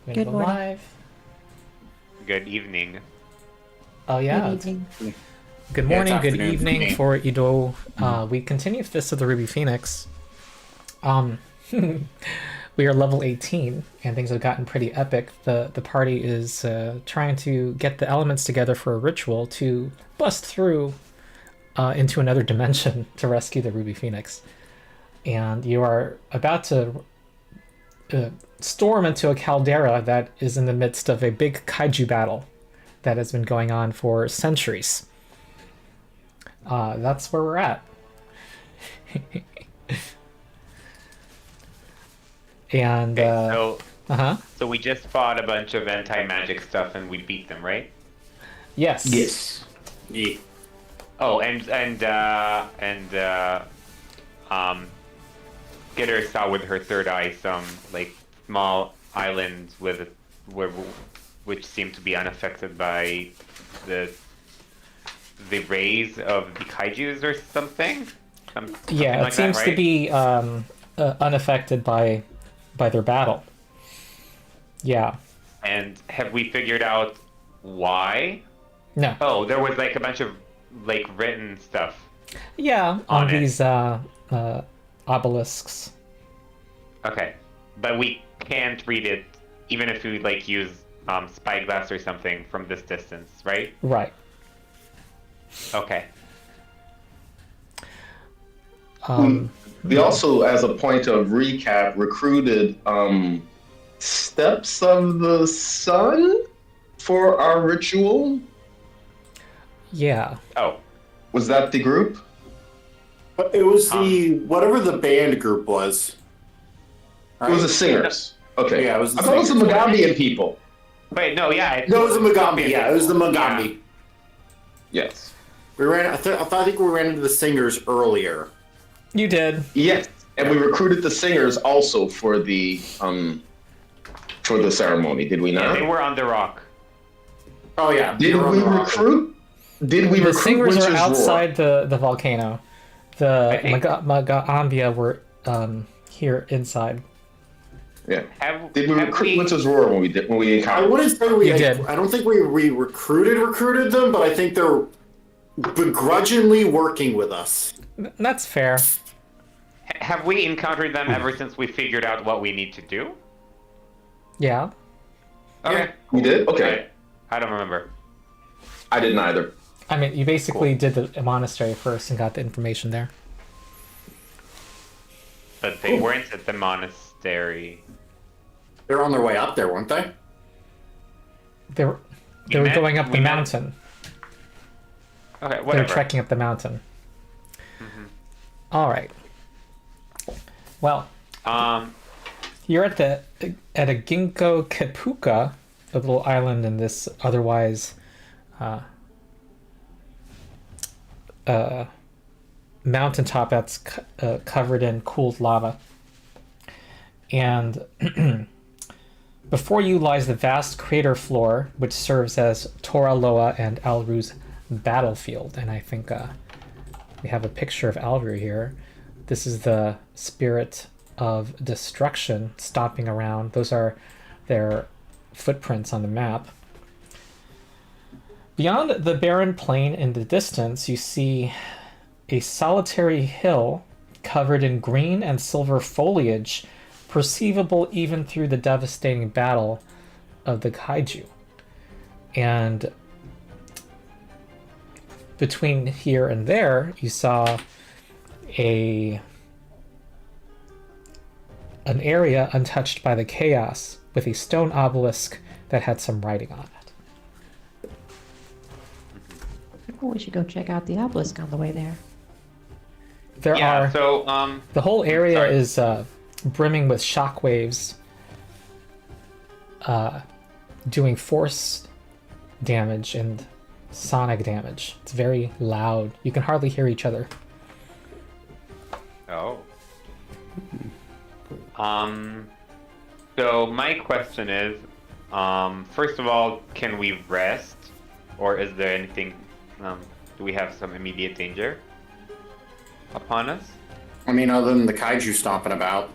Good morning. Live. Good evening. Oh yeah. Good evening. Good Yeah, it's morning, good afternoon for evening me. for Ido. We continue Fist of the Ruby Phoenix. We are level 18, and things have gotten pretty epic. The party is trying to get the elements together for a ritual to bust through into another dimension to rescue the Ruby Phoenix. And you are about to storm into a caldera that is in the midst of a big kaiju battle that has been going on for centuries. That's where we're at. And Okay, uh-huh. so we just fought a bunch of anti-magic stuff and we beat them, right? Yes. Yes. Yeah. Oh, Gitter saw with her third eye some like small islands which seem to be unaffected by the rays of the kaijus or something. Yeah, like it seems that, to right? be unaffected by their battle. Yeah. And have we figured out why? No. Oh, there was like a bunch of like written stuff. Yeah, On on it. these obelisks. Okay, but we can't read it even if we like use spyglass or something from this distance, right? Right. Okay. We also, as a point of recap, recruited Steps of the Sun for our ritual. Yeah. Oh, Was that the group? But it was the whatever the band group was. It was the singers. Okay. Yeah, it was the I thought it was the singers. Magambian people. wait, no, yeah. No, it was the Magambi. Yeah, it was the Magambi. Yes. We ran. I think we ran into the singers earlier. You did. Yes. And we recruited the singers also for the ceremony, did we Yeah, not? they were on the rock. Oh yeah. Did you're on we the rock. recruit? Did we The recruit singers Winter's were Roar? outside the volcano. The I think- Magaambia were here inside. Yeah. Have Did we recruit we- Winter's Roar when we I encountered? wouldn't say we. You did. I don't think we recruited them, but I think they're begrudgingly working with us. That's fair. Have we encountered them ever since we figured out what we need to do? Yeah. Okay. We did? Okay. I don't remember. I didn't either. I mean, you basically did the monastery first and got the information there. But they weren't at the monastery. They're on their way up there, weren't they? They were We met- going up the we met- mountain. Okay, They were whatever. trekking up the mountain. All right. Well, you're at a Ginkgo Kepuka, a little island in this otherwise mountaintop that's covered in cooled lava. And before you lies the vast crater floor, which serves as Tora Loa and Alru's battlefield. And I think we have a picture of Alru here. This is the spirit of destruction stomping around. Those are their footprints on the map. Beyond the barren plain in the distance, you see a solitary hill covered in green and silver foliage, perceivable even through the devastating battle of the kaiju. And between here and there, you saw an area untouched by the chaos with a stone obelisk that had some writing on it. We should go check out the obelisk on the way there. There Yeah, are so, the whole area sorry. is brimming with shockwaves, doing force damage and sonic damage. It's very loud. You can hardly hear each other. oh. So my question is, first of all, can we rest? Or is there anything, do we have some immediate danger upon us? I mean, other than the kaiju stomping about.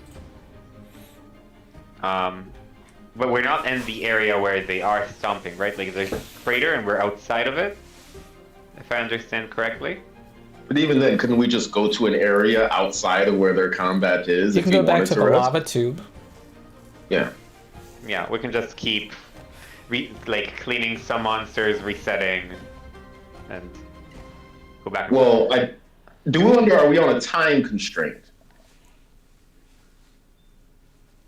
but we're not in the area where they are stomping, right? Like there's a crater and we're outside of it, if I understand correctly. But even then, couldn't we just go to an area outside of where their combat is? You if can go back wanted to the rest? lava tube. Yeah. Yeah, we can just keep like cleaning some monsters, resetting, and go back. Well, are we on a time constraint?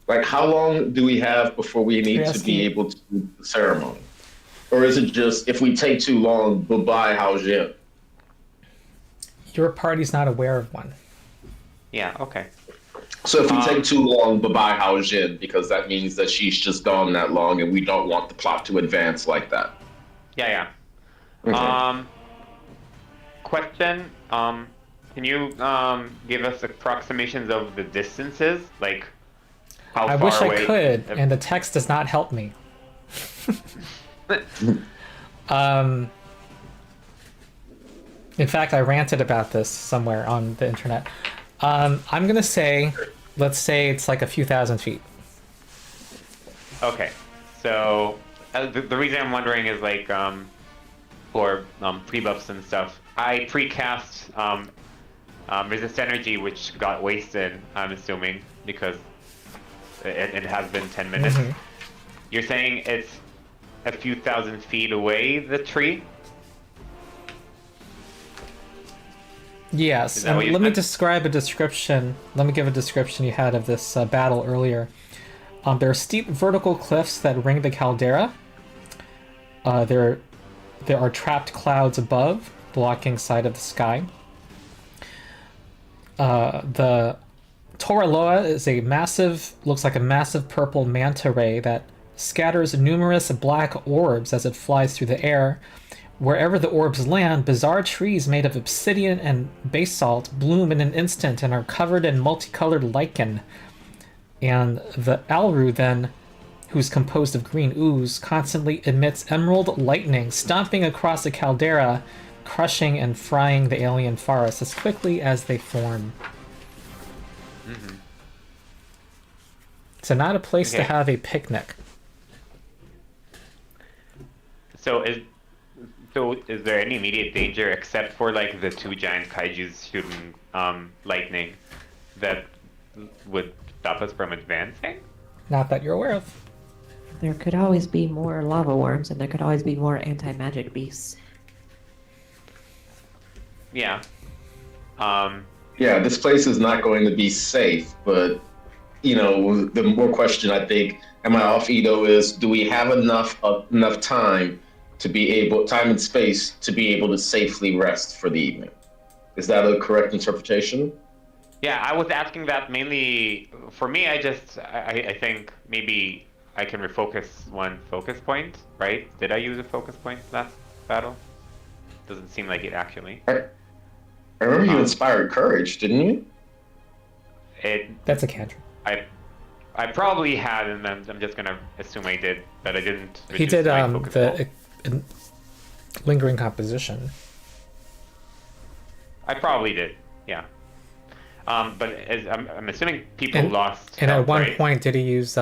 Like, how long do we have before we need to be able to do the ceremony? Or is it just, if we take too long, bye-bye, how's it? Your party's not aware of one. Yeah, okay. So if we take too long, bye-bye, Hao Jin, because that means that she's just gone that long and we don't want the plot to advance like that. Yeah. Okay. Question, can you give us approximations of the distances? Like, how I far wish away? I could, and the text does not help me. In fact, I ranted about this somewhere on the internet. I'm gonna say, let's say it's like a few thousand feet. Okay, so the reason I'm wondering is like for pre-buffs and stuff, I pre-cast resist energy, which got wasted, I'm assuming, because it has been 10 minutes. Mm-hmm. You're saying it's a few thousand feet away, the tree? Yes, and let me describe a description. Let me give a description you had of this battle earlier. There are steep vertical cliffs that ring the caldera. There are trapped clouds above, blocking sight of the sky. The Toraloa is looks like a massive purple manta ray that scatters numerous black orbs as it flies through the air. Wherever the orbs land, bizarre trees made of obsidian and basalt bloom in an instant and are covered in multicolored lichen. And the Alru then, who's composed of green ooze, constantly emits emerald lightning, stomping across the caldera, crushing and frying the alien forests as quickly as they form. Mm-hmm. So not a place to Okay. have a picnic. So is there any immediate danger except for like the two giant kaijus shooting lightning that would stop us from advancing? Not that you're aware of. There could always be more lava worms, and there could always be more anti-magic beasts. Yeah. Yeah, this place is not going to be safe, but, the more question I think, am I off, Ito, is do we have enough time and space to be able to safely rest for the evening? Is that a correct interpretation? Yeah, I was asking that mainly for me. I think maybe I can refocus one focus point, right? Did I use a focus point last battle? Doesn't seem like it actually. I remember you inspired courage, didn't you? That's a cantrip. I probably had, and then I'm just gonna assume I did, but I didn't. He reduce did my focus pool. lingering composition. I probably did, yeah. But I'm assuming people lost. And at health, one right? point, did he use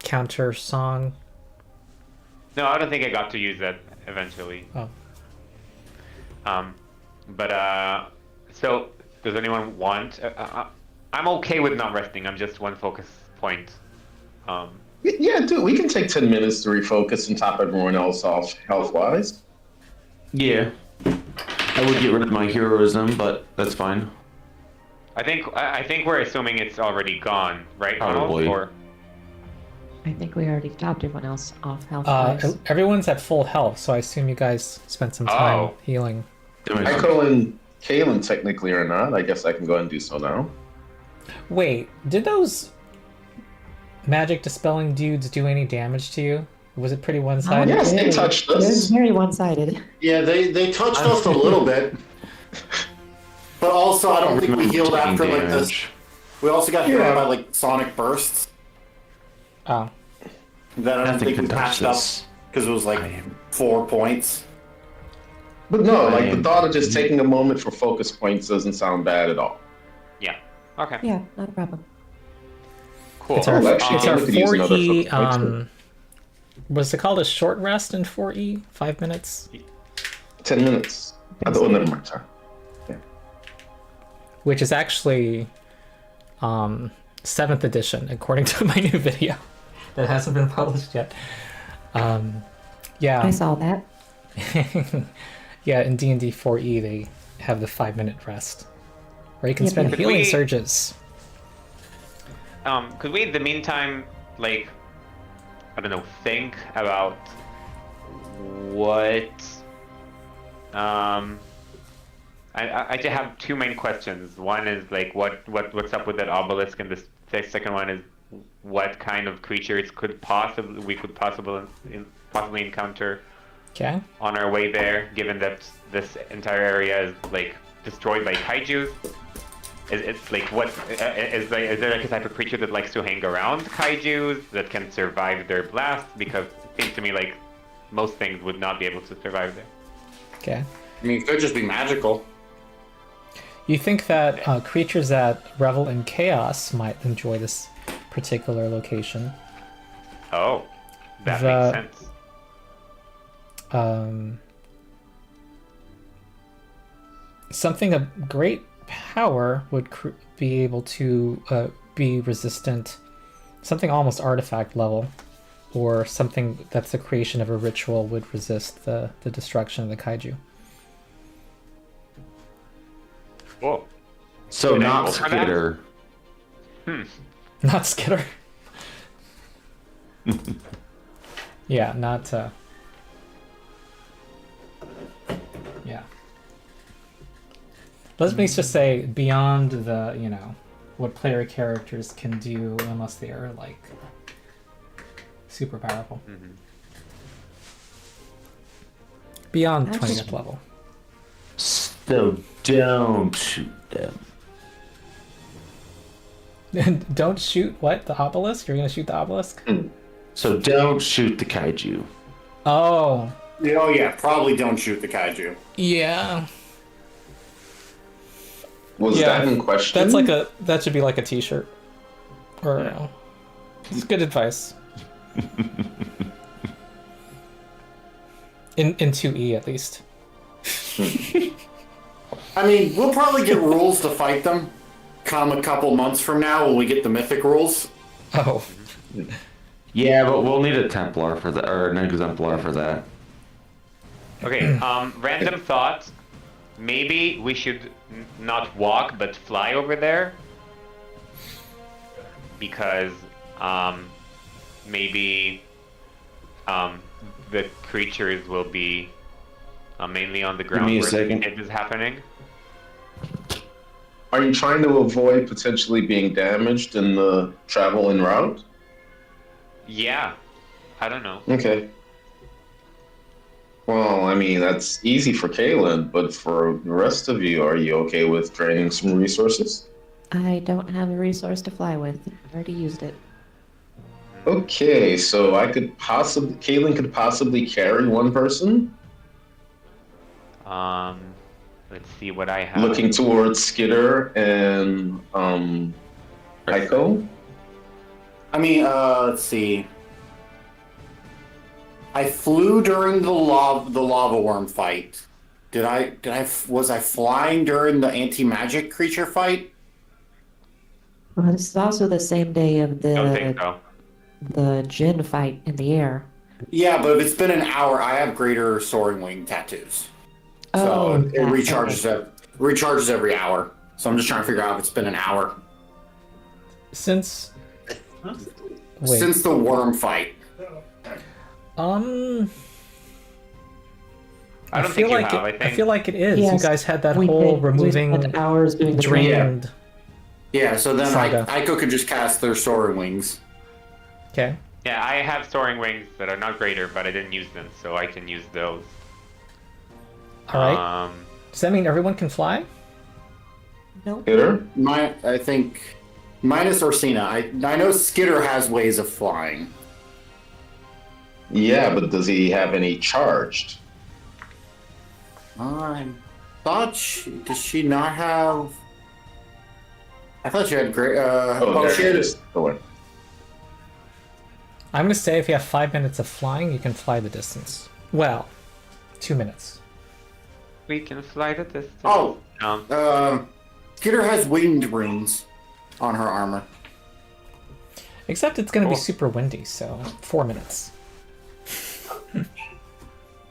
counter song? No, I don't think I got to use that eventually. Oh. So does anyone want? I'm okay with not resting. I'm just one focus point. Yeah, dude, we can take 10 minutes to refocus and top everyone else off health-wise. Yeah. I would get rid of my heroism, but that's fine. I think we're assuming it's already gone, right? Probably. Or I think we already topped everyone else off health-wise. Everyone's at full health, so I assume you guys spent some time Oh. healing. Echo and Kalen technically are not. I guess I can go ahead and do so now. Wait, did those magic dispelling dudes do any damage to you? Was it pretty one-sided? Yes, they touched It was us. very one-sided. Yeah, they touched us a little bit. But also, I don't think we healed after like this. We also got hit by like sonic bursts. Oh. That I don't Nothing think we can touch patched up this. because it was like 4 points. But no, like the thought of just taking a moment for focus points doesn't sound bad at all. yeah, okay. Yeah, not a problem. Cool. It's our, Oh, actually, it's our we could use another 4E, for was it called a short rest in 4E? 5 minutes? 10 minutes. Oh, never mind. Sorry. Which is actually 7th edition, according to my new video that hasn't been published yet. Yeah. I saw that. Yeah, in D&D 4E, they have the 5-minute rest, where you can Yep, spend yep. healing Could we- surges. Could we, in the meantime, like, I don't know, think about what? I just have two main questions. One is like, what's up with that obelisk, and the second one is, what kind of creatures we could possibly encounter Okay. on our way there, given that this entire area is like destroyed by kaijus. It's like what is there like a type of creature that likes to hang around kaijus that can survive their blast? Because it seems to me like most things would not be able to survive there. Okay. I mean, it could just be magical. You think that creatures that revel in chaos might enjoy this particular location? Oh, that The- makes sense. Something of great power would be able to be resistant, something almost artifact level, or something that's the creation of a ritual would resist the destruction of the kaiju. Cool. So Did I not roll for that? Skitter. Not Skitter. Yeah, not. Yeah. Let me just say, beyond the, what player characters can do, unless they are, like, super powerful. Mhm. Beyond I 20th just- level. So don't shoot them. Don't shoot, what? The obelisk? You're gonna shoot the obelisk? So don't shoot the kaiju. Oh, Oh yeah, probably don't shoot the kaiju. yeah. Was Yeah, that in question? That should be like a t-shirt. Or, it's good advice. In 2E at least. I mean, we'll probably get rules to fight them come a couple months from now when we get the mythic rules. Oh. Yeah, but we'll need a Templar for that, or an Exemplar for that. Okay. Random thought. Maybe we should not walk but fly over there, because maybe the creatures will be mainly on the ground me a where second. it is happening. Are you trying to avoid potentially being damaged in the travel en route? Yeah, I don't know. Okay. Well, I mean, that's easy for Kaylin, but for the rest of you, are you okay with draining some resources? I don't have a resource to fly with. I already used it. Okay, so Kaylin could possibly carry one person, Let's see what I have. looking towards Skitter and Aiko. I mean, let's see. I flew during the lava worm fight. Was I flying during the anti-magic creature fight? Well, this is also the same day of I don't think so. the Jinn fight in the air. Yeah, but if it's been an hour, I have greater soaring wing tattoos. So Oh, it yeah, recharges every hour. So I'm just trying to figure out if it's been an hour Since... Wait. since the worm fight. I don't feel think you like have. I feel like it is. Yes, You guys had that we whole did. We removing spent hours doing the drained... Yeah, so then Saga. Aiko could just cast their soaring wings. Okay. Yeah, I have soaring wings that are not greater, but I didn't use them, so I can use those. Alright. Does that mean everyone can fly? Nope. Skitter? I think minus Orsina. I know Skitter has ways of flying. Yeah, but does he have any charged? I thought does she not have? I thought she had great. Oh, there she it had. is. Oh, wait. I'm gonna say if you have 5 minutes of flying, you can fly the distance. Well, 2 minutes. We can fly the distance. Oh, Skitter has winged runes on her armor. Except it's gonna be Cool. super windy, so 4 minutes.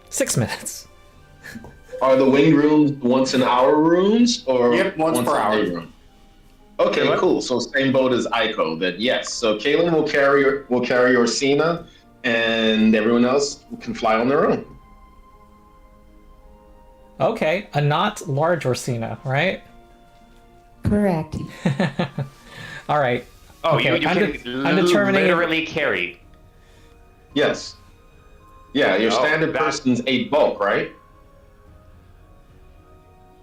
6 minutes. Are the wing runes once an hour runes or Yep, once per a hour. day rune? Okay, cool. So same boat as Aiko. Then yes. So Kaylin will carry Orsina, and everyone else can fly on their own. Okay, a not large Orsina, right? Correct. All right. Oh, Okay, you I'm can I'm determining- literally carry. Yes. Yeah, your Oh, standard that- person's 8 bulk, right?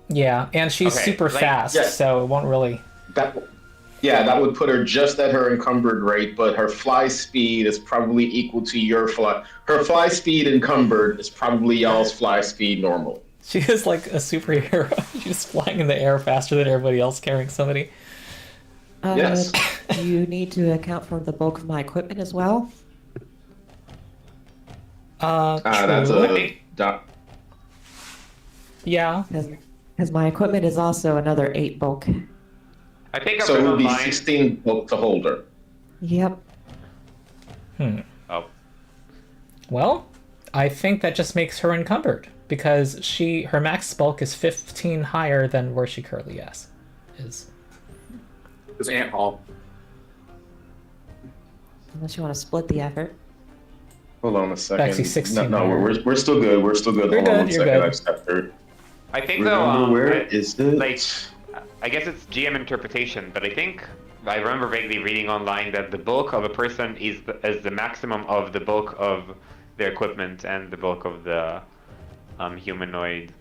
Yeah, and she's Okay, super like- fast, Yeah. so it won't really. That would put her just at her encumbered rate, but her fly speed is probably equal to your fly. Her fly speed encumbered is probably y'all's fly speed normal. She is like a superhero. She's flying in the air faster than everybody else carrying somebody. Yes. You need to account for the bulk of my equipment as well. That's true. a Yeah. Because my equipment is also another 8 bulk. I think I've so it been would be online. 16 bulk to hold her. Yep. Oh, Well, I think that just makes her encumbered because her max bulk is 15 higher than where she currently is. It's Ant Hall. Unless you want to split the effort. Hold on a second. Actually, 16 No, higher. we're still good. We're still good. You're Hold on good, one you're second. good. I stepped through. I think though. Remember where I- is it? Like, I guess it's GM interpretation, but I think I remember vaguely reading online that the bulk of a person is the maximum of the bulk of their equipment and the bulk of the humanoid,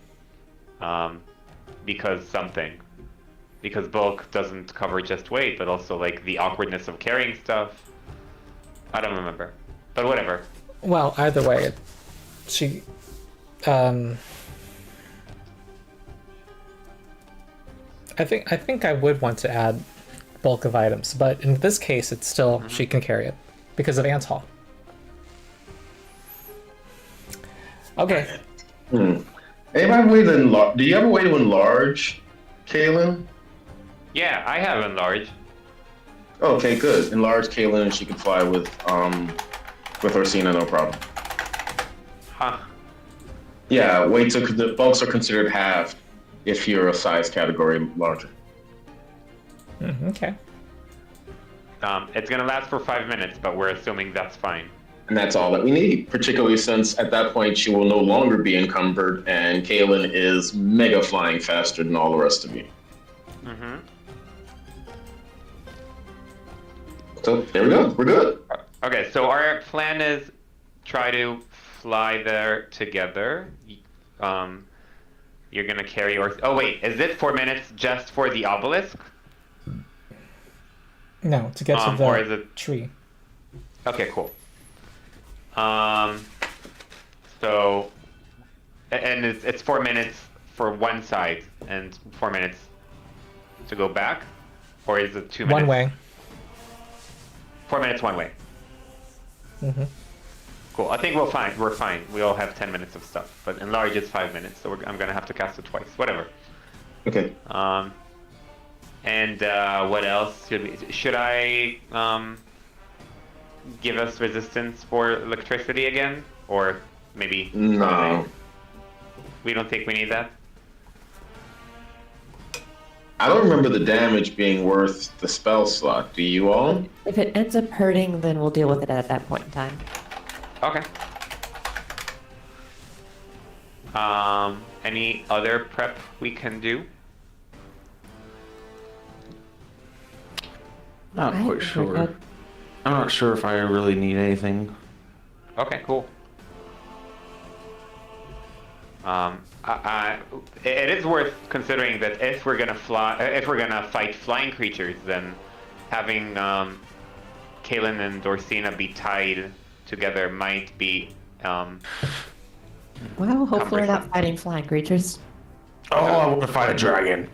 because bulk doesn't cover just weight, but also like the awkwardness of carrying stuff. I don't remember, but whatever. Well, either way, she. I think I would want to add bulk of items, but in this case, it's still she can carry it because of Antall. Okay. Anybody way to enlarge? Do you have a way to enlarge, Kaylin? Yeah, I have enlarged. Okay, good. Enlarge Kaylin, and she can fly with Orsina, no problem. Huh. Yeah, wait till the bulks are considered halved if you're a size category larger. Okay. It's gonna last for 5 minutes, but we're assuming that's fine. And that's all that we need, particularly since at that point she will no longer be encumbered and Kaylin is mega flying faster than all the rest of you. Mm-hmm. So there we go, we're good. Okay, so our plan is try to fly there together. You're gonna carry oh wait, is it 4 minutes just for the obelisk? No, to get to or is the it- tree. Okay, cool. So, and it's 4 minutes for one side and 4 minutes to go back, or is it 2 minutes? One way. 4 minutes one way. Mm-hmm. Cool. I think we're fine. We all have 10 minutes of stuff, but enlarge is 5 minutes, so I'm gonna have to cast it twice. Whatever. Okay. And what else should I give us resistance for electricity again, or maybe No. we don't think we need that? I don't remember the damage being worth the spell slot. Do you all? If it ends up hurting, then we'll deal with it at that point in time. Okay. Any other prep we can do? Not I quite think sure. we're good. I'm not sure if I really need anything. Okay, cool. It is worth considering that if we're gonna fight flying creatures, then having Kaylin and Dorsina be tied together might be. Well, hopefully we're not Cumbersome. fighting flying creatures. Oh, I want to fight a dragon.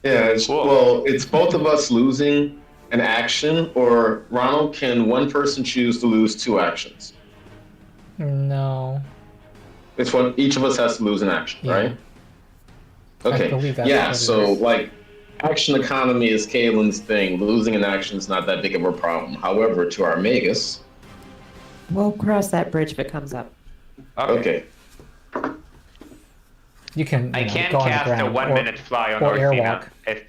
Yeah, Cool. well, it's both of us losing an action, or Ronald, can one person choose to lose 2 actions? No. It's what each of us has to lose an action, Yeah. right? I Okay. believe that's Yeah. what it So is. like, action economy is Kalen's thing. Losing an action is not that big of a problem. However, to our Magus, We'll cross that bridge if it comes up. okay. You can. I know, can go on the cast a ground 1 or- minute fly on or Orsina. airwalk.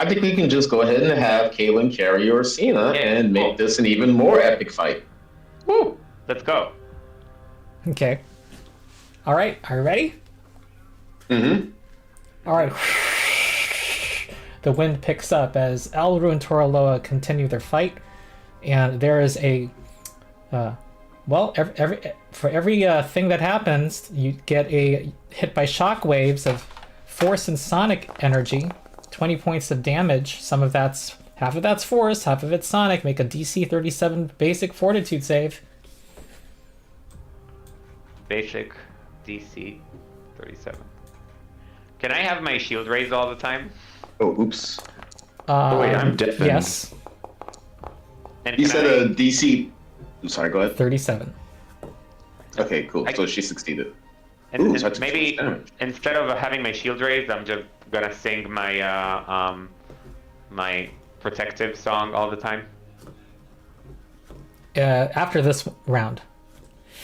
I think we can just go ahead and have Kalen carry Orsina and make this an even more epic fight. Woo! Let's go. Okay. All right. Are you ready? Mm-hmm. All right. The wind picks up as Alru and Toraloa continue their fight, and there is a, for every thing that happens, you get a hit by shock waves of force and sonic energy, 20 points of damage. Half of that's force, half of it's sonic. Make a DC 37 basic fortitude save. Basic DC 37. Can I have my shield raised all the time? Oh, oops. wait, I'm deafened. Yes, And You can said I- a DC. I'm sorry, go ahead. 37. Okay, cool. So she succeeded. And, Ooh, and so that's maybe damage. instead of having my shield raised, I'm just gonna sing my my protective song all the time. After this round.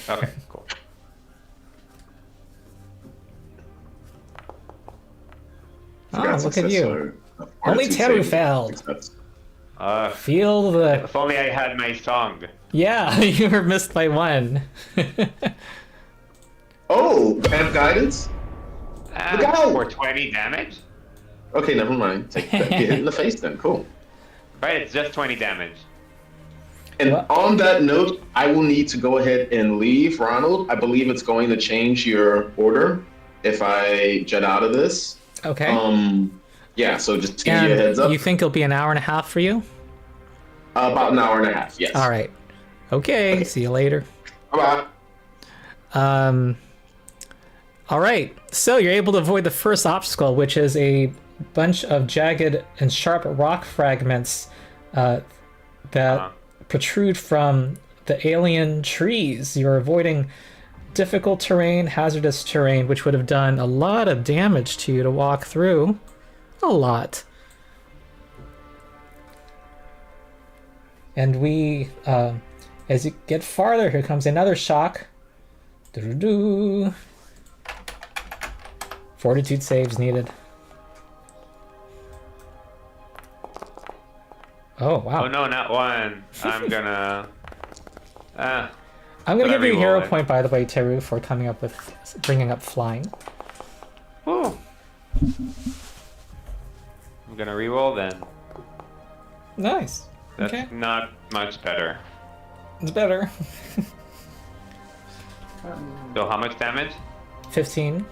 Okay, cool. Oh, look at you. Only Fortitude Teru save. failed. Success. Feel the... If only I had my song. Yeah, you were missed by 1. Oh, and guidance? Look out! For 20 damage? Okay, never mind. Take that. Get hit in the face then. Cool. Right, it's just 20 damage. And What? on that note, I will need to go ahead and leave. Ronald, I believe it's going to change your order if I jet out of this. Okay. Yeah, so just to give you a heads And up. you think it'll be an hour and a half for you? About an hour and a half, yes. All right. Okay, see you later. Bye-bye. All right, so you're able to avoid the first obstacle, which is a bunch of jagged and sharp rock fragments that protrude from the alien trees. You're avoiding difficult terrain, hazardous terrain, which would have done a lot of damage to you to walk through. A lot. And we, as you get farther, here comes another shock. Doo-doo-doo. Fortitude saves needed. Oh, wow. Oh no, not 1. I'm gonna... I'm gonna give you a hero point, by the way, Teru, for coming up with bringing up flying. Woo. I'm gonna reroll then. Nice. That's Okay, not much better. it's better. So how much damage? 15.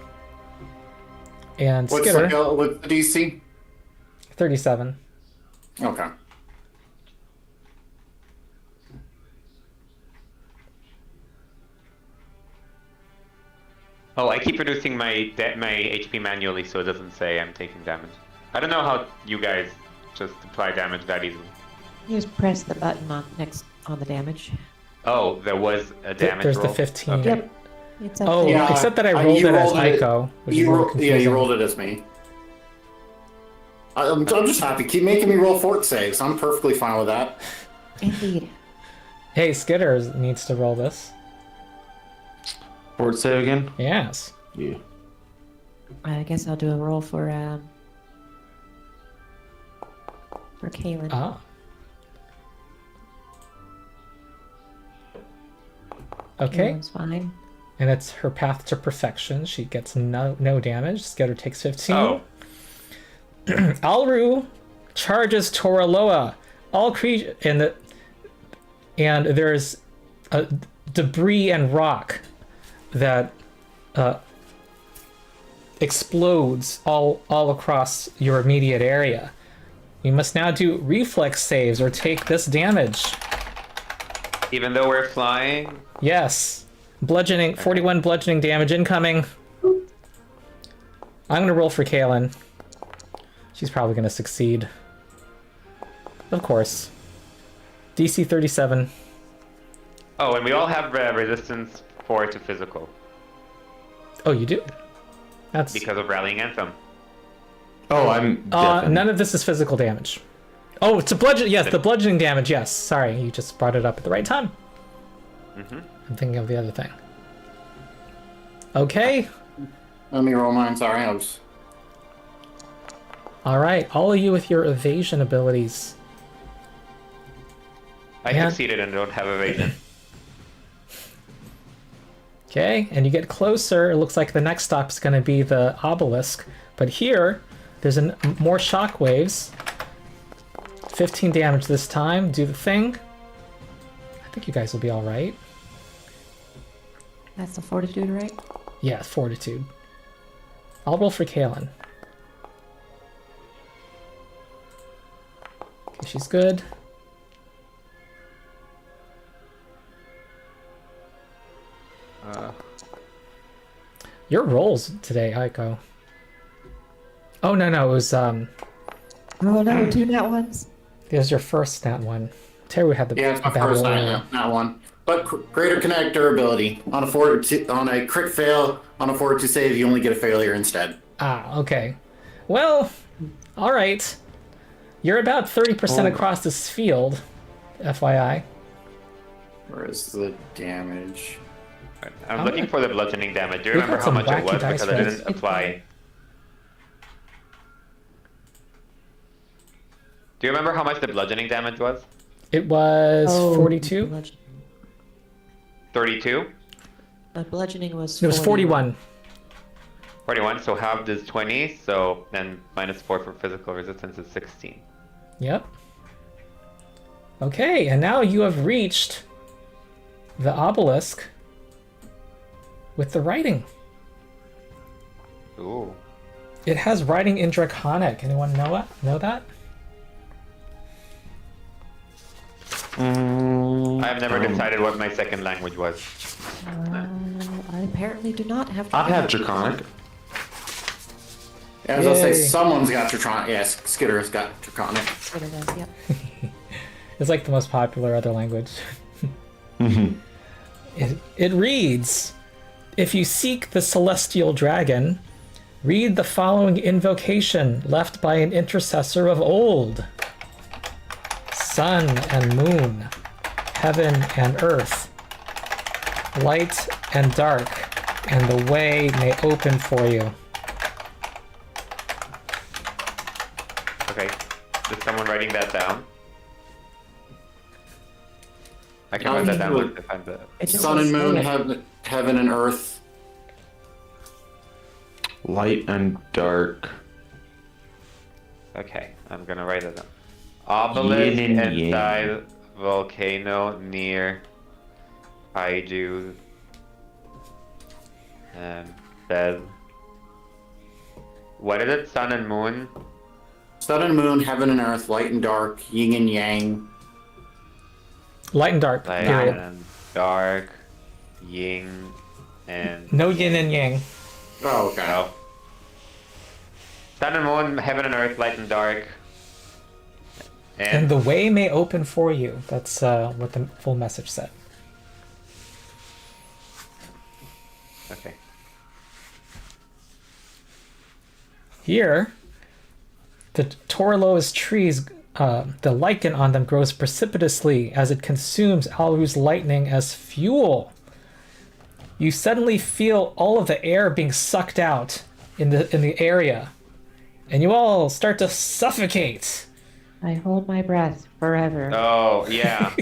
And What's Skitter, what's the DC? 37. Okay. Oh, I keep reducing my HP manually, so it doesn't say I'm taking damage. I don't know how you guys just apply damage that easily. You just press the button on the damage. Oh, there was a damage There's roll. the 15. Okay. Yep. It's up Oh, there. Yeah, except that I you rolled it as rolled it- Aiko, which is a little Yeah, confusing. you rolled it as me. I'm just happy. Keep making me roll fort saves. I'm perfectly fine with that. Indeed. Hey, Skitter needs to roll this. Fort save again? Yes. Yeah. I guess I'll do a roll for Kaylin. Ah. Okay. Kaylin's fine. And it's her path to perfection. She gets no damage. Skitter takes 15. Oh, Alru charges Toraloa. All creatures and there's debris and rock that explodes all across your immediate area. You must now do reflex saves or take this damage. even though we're flying. Yes. Bludgeoning, 41 bludgeoning damage incoming. I'm gonna roll for Kaylin. She's probably going to succeed. Of course. DC 37. Oh, and we all have resistance 4 to physical Oh, you do? That's... because of Rallying Anthem. Oh, I'm deafened. none of this is physical damage. Oh, it's a bludgeon. Yes, the bludgeoning damage. Yes. Sorry, you just brought it up at the right time. Mm-hmm. I'm thinking of the other thing. Okay. Let me roll mine. Sorry, I was... All right, all of you with your evasion abilities. I Yeah. succeeded and don't have evasion. Okay, and you get closer. It looks like the next stop is going to be the obelisk. But here, there's more shockwaves. 15 damage this time. Do the thing. I think you guys will be all right. That's the fortitude, right? Yeah, fortitude. I'll roll for Kaylin. Okay, she's good. Your rolls today, Aiko. Oh, no, it was, Oh no, 2 nat ones. it was your first nat one. Teru had the Yeah, it's my bad first roll time, earlier. not one. But greater kinetic durability. On a crit fail, on a fortitude save, you only get a failure instead. Ah, okay. Well, all right. You're about 30% across this field, FYI. Where is the damage? I'm looking for the bludgeoning damage. Do you We've remember had how some much it wacky was? dice Because I rolls. didn't apply. Do you remember how much the bludgeoning damage was? It was Oh, 42. 32? The bludgeoning was. It was 41. 41, so halved is 20, so then minus 4 for physical resistance is 16. Yep. Okay, and now you have reached the obelisk with the writing. Ooh. It has writing in Draconic. Anyone know that? I have never decided what my second language was. I apparently do not have. I have Draconic. Yeah, I was gonna say, Yay. someone's got Draconic. Yes, Skitter's got Draconic. What it is, yep. It's like the most popular other language. It reads, if you seek the celestial dragon, read the following invocation left by an intercessor of old. Sun and moon, heaven and earth, light and dark, and the way may open for you. Okay. Is someone writing that down? I can write that down once I find the... It just Sun and says moon, it. heaven and earth. Light and dark. Okay, I'm gonna write it down. Obelisk Yin and yang. inside volcano near Aiju. Says. What is it? Sun and moon? Sun and moon, heaven and earth, light and dark, yin and yang. Light and dark, Light period. and dark, yin and... No yin and yang. Oh, okay. No. Sun and moon, heaven and earth, light and dark. And the way may open for you. That's what the full message said. Okay. Here, the Torlo's trees, the lichen on them grows precipitously as it consumes Alru's lightning as fuel. You suddenly feel all of the air being sucked out in the area, and you all start to suffocate. I hold my breath forever. Oh, yeah.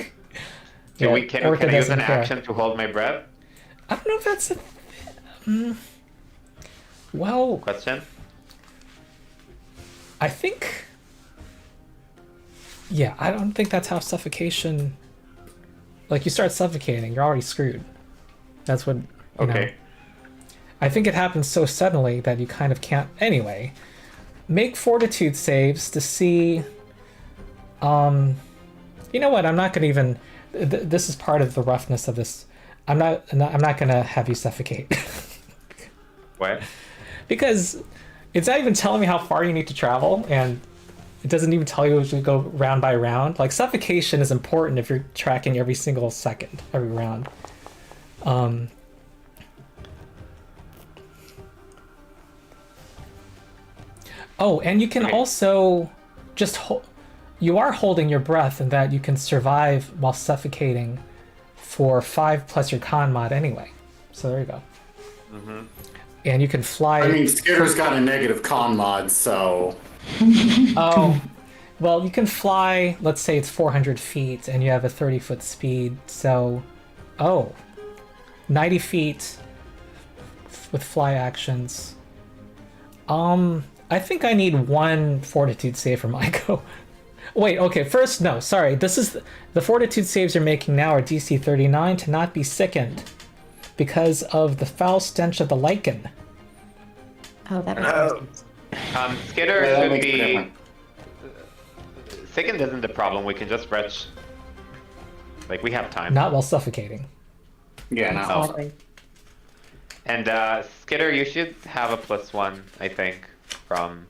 Yeah, Can Orca I use doesn't an care. action to hold my breath? I don't know if that's well, Question? I think... Yeah, I don't think that's how suffocation... Like, you start suffocating, you're already screwed. That's what, you know. Okay. I think it happens so suddenly that you kind of can't... Anyway, make fortitude saves to see... You know what, I'm not gonna even... This is part of the roughness of this. I'm not gonna have you suffocate. What? Because It's not even telling me how far you need to travel, and it doesn't even tell you as we go round by round. Like, suffocation is important if you're tracking every single second, every round. Oh, and you can also just you are holding your breath, and that you can survive while suffocating for 5 plus your con mod anyway. So there you go. Mm-hmm. And you can fly. I mean, Skitter's got a negative con mod, so. Oh, well, you can fly. Let's say it's 400 feet, and you have a 30-foot speed. So, 90 feet with fly actions. I think I need 1 fortitude save from Ico. Wait, okay, first, no, sorry. This is the fortitude saves you're making now are DC 39 to not be sickened because of the foul stench of the lichen. Oh, that makes sense. Skitter Yeah, that should makes a be. difference. Sickened isn't the problem. We can just retch. Like, we have time. Not while suffocating. Yeah, no. Exactly. And Skitter, you should have a +1, I think, from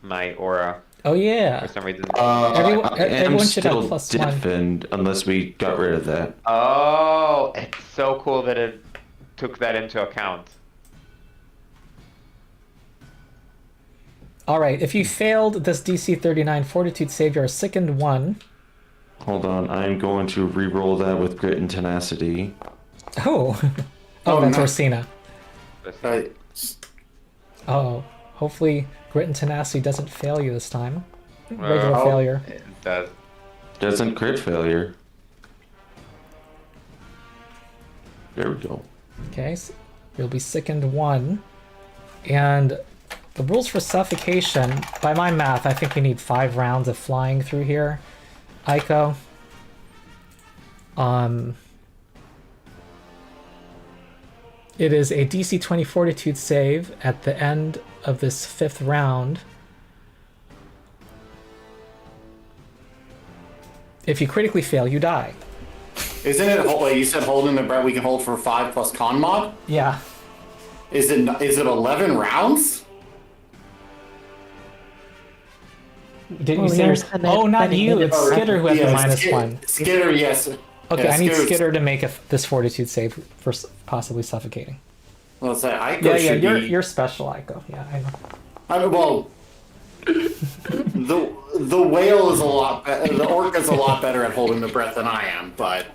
my aura Oh yeah. for some reason. Everyone should have still +1. deafened unless we got rid of that. Oh, it's so cool that it took that into account. All right, if you failed this DC 39 fortitude save, you're a sickened 1. Hold on, I'm going to re-roll that with grit and tenacity. Oh. Oh, That's no. Orsina. Uh, Oh, hopefully grit and tenacity doesn't fail you this time. Regular Oh. failure. It does. Doesn't crit failure. There we go. Okay, so you'll be sickened 1. And the rules for suffocation, by my math, I think we need 5 rounds of flying through here. Aiko. It is a DC 20 fortitude save at the end of this 5th round. If you critically fail, you die. Isn't it, like you said, holding the breath we can hold for 5 plus con mod? Yeah. Is it 11 rounds? Didn't Well, you say yeah, yours? and Oh, then- not then you. you- It's Skitter who has the Yeah, -1. Skitter, yes. Okay, Yeah, I need Skitter's- Skitter to make this fortitude save for possibly suffocating. Well, say Ico Yeah, should be. you're special, Aiko. Yeah, I know. I mean, well, the whale is a lot. The orca is a lot better at holding the breath than I am, but.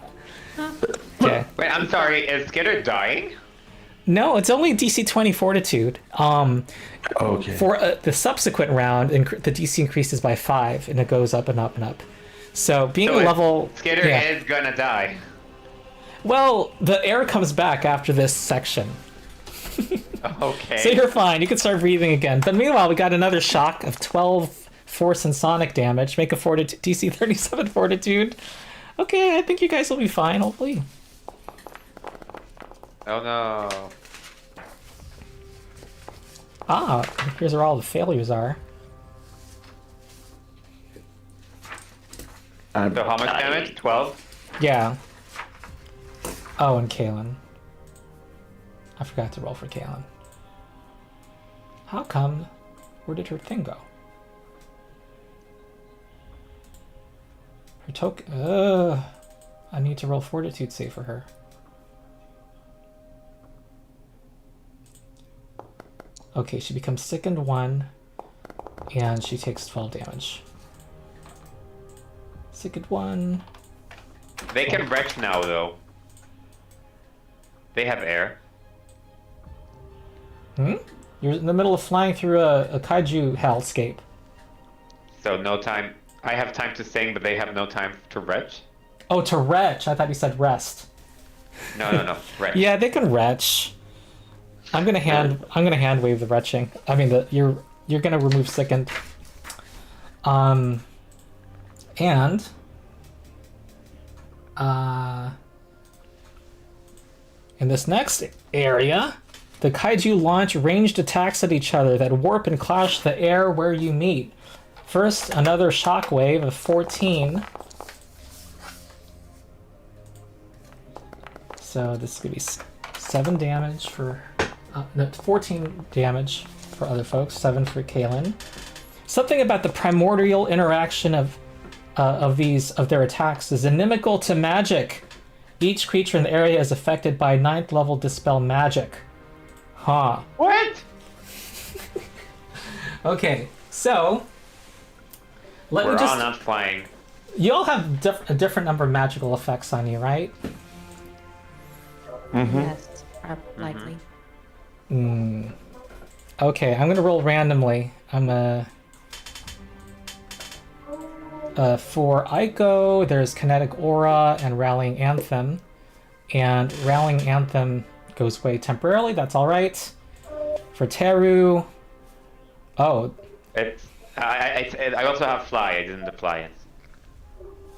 Okay. Wait, I'm sorry. Is Skitter dying? No, it's only DC 20 fortitude. Okay. For the subsequent round, the DC increases by 5, and it goes up and up and up. So being So a level, Skitter yeah. is gonna die. Well, the air comes back after this section, Okay. so you're fine. You can start breathing again. But meanwhile, we got another shock of 12 force and sonic damage. Make a DC 37 fortitude. Okay, I think you guys will be fine. Hopefully. Oh no. Ah, here's where all the failures are. So how much damage? 12? Yeah. Oh, and Kaylin. I forgot to roll for Kaylin. How come? Where did her thing go? Her token. I need to roll fortitude save for her. Okay, she becomes sickened 1, and she takes 12 damage. Sickened 1. They can wreck now, though. They have air. You're in the middle of flying through a kaiju hellscape. So no time. I have time to sing, but they have no time to retch. Oh, to retch. I thought you said rest. No. Retch. Yeah, they can retch. I'm gonna hand wave the retching. I mean, you're gonna remove sickened. And in this next area, the kaiju launch ranged attacks at each other that warp and clash the air where you meet. First, another shockwave of 14. So this is gonna be 7 damage for no, 14 damage for other folks. 7 for Kalen. Something about the primordial interaction of their attacks is inimical to magic. Each creature in the area is affected by 9th level dispel magic. Huh. What? Okay, so let We're me just. all not flying. You all have a different number of magical effects on you, right? Yes, likely. Okay, I'm gonna roll randomly. For Aiko, there's Kinetic Aura and Rallying Anthem. And Rallying Anthem goes away temporarily, that's alright. For Teru... Oh. I also have fly. I didn't apply it.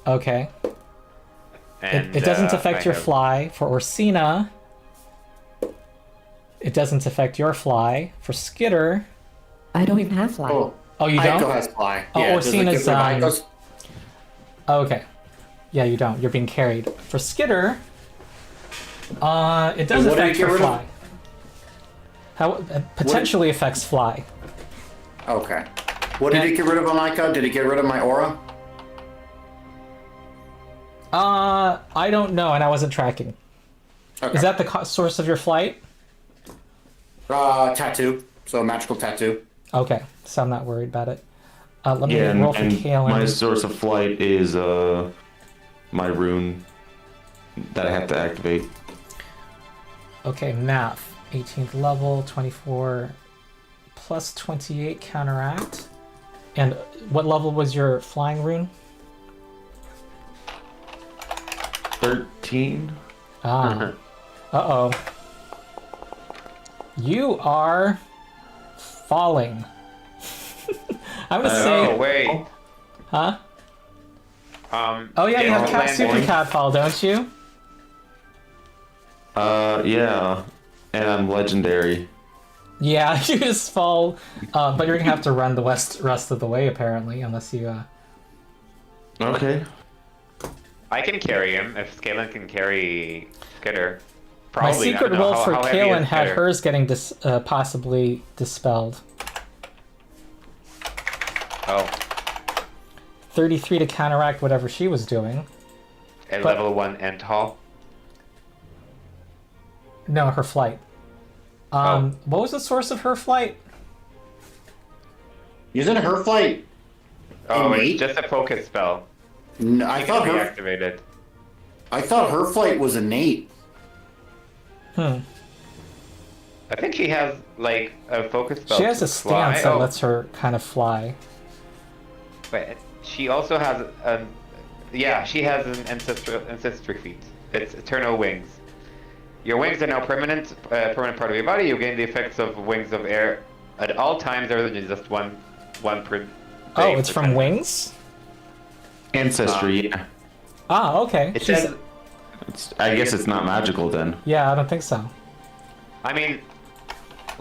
Okay. And, it doesn't affect I your have- fly. For Orsina, it doesn't affect your fly. For Skitter... I don't even have fly. Oh, you don't? Aiko has fly. Oh, Yeah, does it Orsina's, get rid of Aiko's? Oh, okay. Yeah, you don't. You're being carried. For Skitter, it does what did affect it get your rid of? fly. How potentially affects fly. Okay. What did it get rid of on Aiko? Did it get rid of my aura? I don't know, and I wasn't tracking. Okay. Is that the source of your flight? Tattoo. So magical tattoo. Okay, so I'm not worried about it. Let me Yeah, roll for and Kalen. my source of flight is my rune that I have to activate. Okay, math. 18th level, 24 plus 28 counteract. And what level was your flying rune? 13. Ah. Uh-oh. You are falling. I'm gonna say... Oh wait. Huh? Oh yeah, you have Land Super Point. Catfall, don't you? Yeah. And I'm legendary. Yeah, you just fall, but you're gonna have to run the rest of the way, apparently, unless you... Okay. I can carry him if Skalen can carry Skitter. My Probably. secret I don't know. roll for How heavy is Kalen had Skitter? hers getting possibly dispelled. Oh, 33 to counteract whatever she was doing. at But- level 1 and tall. No, her flight. What was the source of her flight? Isn't her flight? Oh, Innate? it's just a focus spell. No, I It thought can be her. activated. I thought her flight was innate. Hmm. I think she has like a focus spell. She has to a fly. stance that Oh, lets her kind of fly. but she also has an. Yeah, she has an ancestry feat. It's eternal wings. Your wings are now permanent part of your body. You gain the effects of wings of air at all times, other than just one per day. Oh, it's for from 10 minutes. Wings? Ancestry, yeah. Ah, okay. It She's- says. I guess it's not magical then. Yeah, I don't think so. I mean,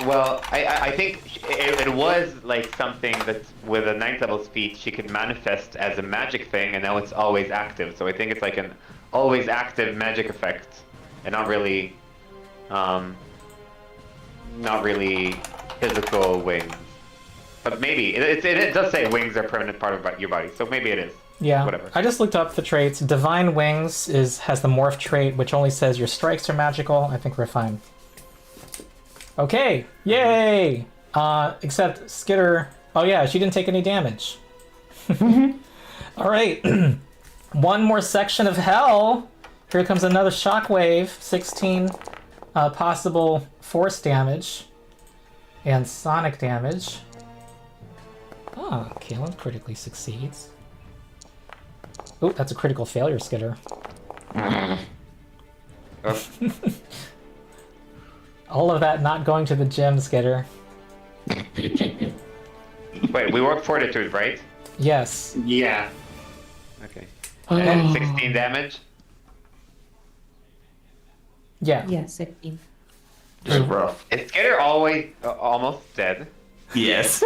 well, I think it was like something that with a 9th level speed she could manifest as a magic thing, and now it's always active. So I think it's like an always active magic effect, and not really physical wings. But maybe it does say wings are a permanent part of your body, so maybe it is. Yeah. Whatever. I just looked up the traits. Divine Wings has the morph trait, which only says your strikes are magical. I think we're fine. Okay. Yay! Except Skitter... Oh yeah, she didn't take any damage. Alright. One more section of hell. Here comes another shockwave. 16 possible force damage. And sonic damage. Ah, Kalen critically succeeds. Oh, that's a critical failure, Skitter. Oh, All of that not going to the gym, Skitter. wait, we work fortitude, right? Yes. Yeah. Okay. Oh. And 16 damage. Yeah. Yeah, 16. Just rough. Is Skitter always almost dead? Yes.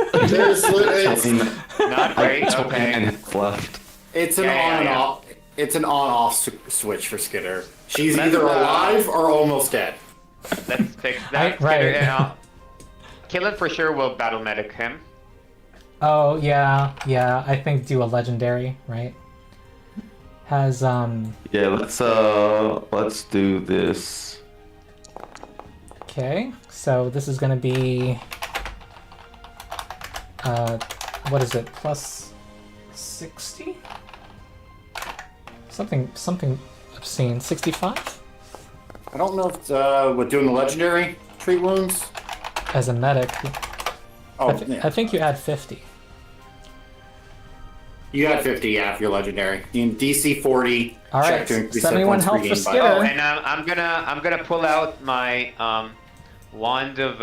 Not great. Okay. And left. It's an Yeah, on and yeah. off. It's an on-off switch for Skitter. She's That's either not- alive or almost dead. Let's fix that. Right. Skitter, Kalen for sure will battle medic him. Oh yeah, I think do a legendary, right? Has Yeah, let's do this. Okay, so this is gonna be what is it? Plus 60? Something obscene. 65? I don't know if we're doing the legendary treat wounds. As a medic. Oh, I think you add 50. You got 50, yeah, if you're legendary. You DC 40. All check right, to increase 71 hit points health for regained by- Skitter. Oh, and I'm gonna pull out my wand of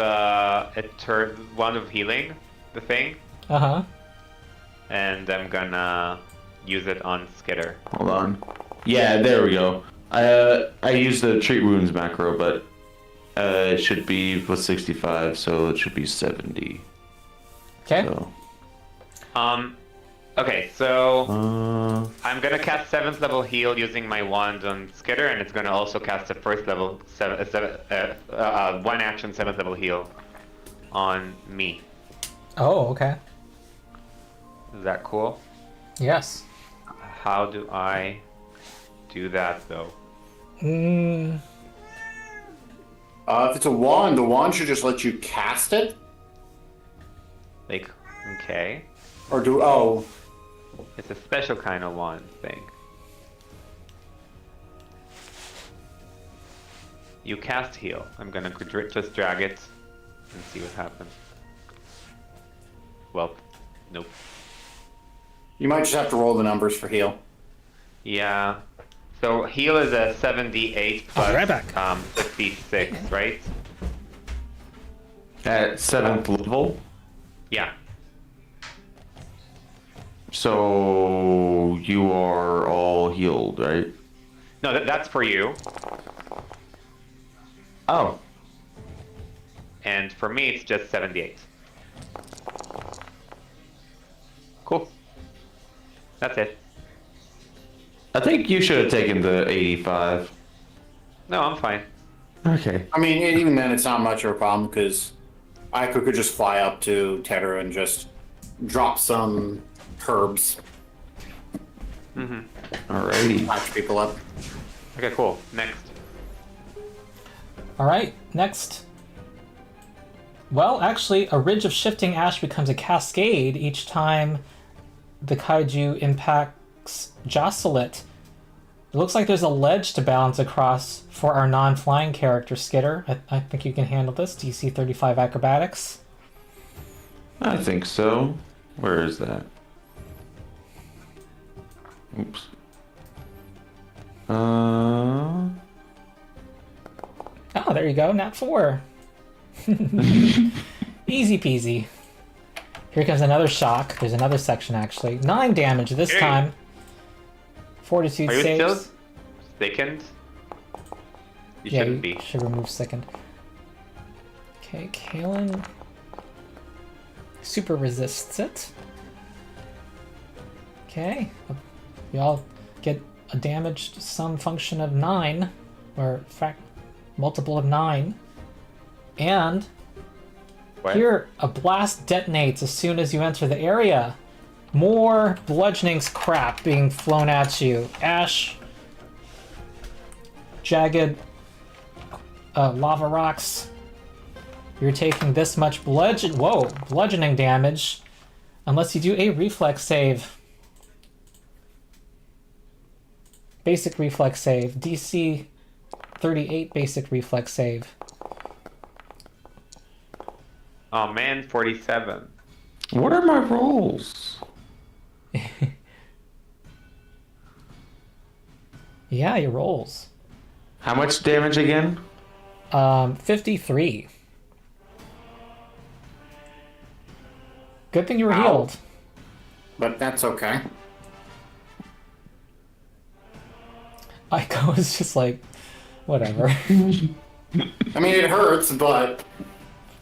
wand of healing, the thing, Uh-huh. and I'm gonna use it on Skitter. Hold on. Yeah, there we go. I used the treat wounds macro, but it should be plus 65, so it should be 70. Okay. So, Okay, so I'm gonna cast 7th level heal using my wand on Skitter, and it's gonna also cast a first level one action 7th level heal on me. Oh, okay. Is that cool? Yes. How do I do that though? Mm, If it's a wand, the wand should just let you cast it. Like, okay. Or do... Oh. It's a special kind of wand thing. You cast heal. I'm gonna just drag it and see what happens. Well, nope. You might just have to roll the numbers for heal. Yeah. So heal is a 78 plus right back. 56, right? at 7th level. Yeah. So you are all healed, right? No, that's for you. Oh. And for me, it's just 78. Cool. That's it. I think you should have taken the 85. No, I'm fine. Okay. I mean, even then, it's not much of a problem because Aiko could just fly up to Tetra and just drop some herbs, Alrighty. patch people up. Okay, cool. Next. all right, next. Well, actually, a ridge of shifting ash becomes a cascade each time the kaiju impacts jostle it. It looks like there's a ledge to balance across for our non-flying character, Skitter. I think you can handle this. DC 35 acrobatics. I think so. Where is that? Oops. Oh, there you go. Nat 4. Easy peasy. Here comes another shock. There's another section, actually. 9 damage this Hey. time. Fortitude Are you saves. still thickened? You Yeah, shouldn't you be. should remove second. Okay, Kalen super resists it. Okay, you all get a damaged sum function of 9, or in fact, multiple of 9. And What? here, a blast detonates as soon as you enter the area. More bludgeoning crap being flown at you. Ash, jagged lava rocks. You're taking this much bludgeoning damage unless you do a reflex save. Basic reflex save. DC 38 basic reflex save. Oh man, 47. What are my rolls? Yeah, your rolls. How much damage again? 53. Good thing you were Ow. healed. But that's okay. Aiko was just like, whatever. I mean, it hurts, but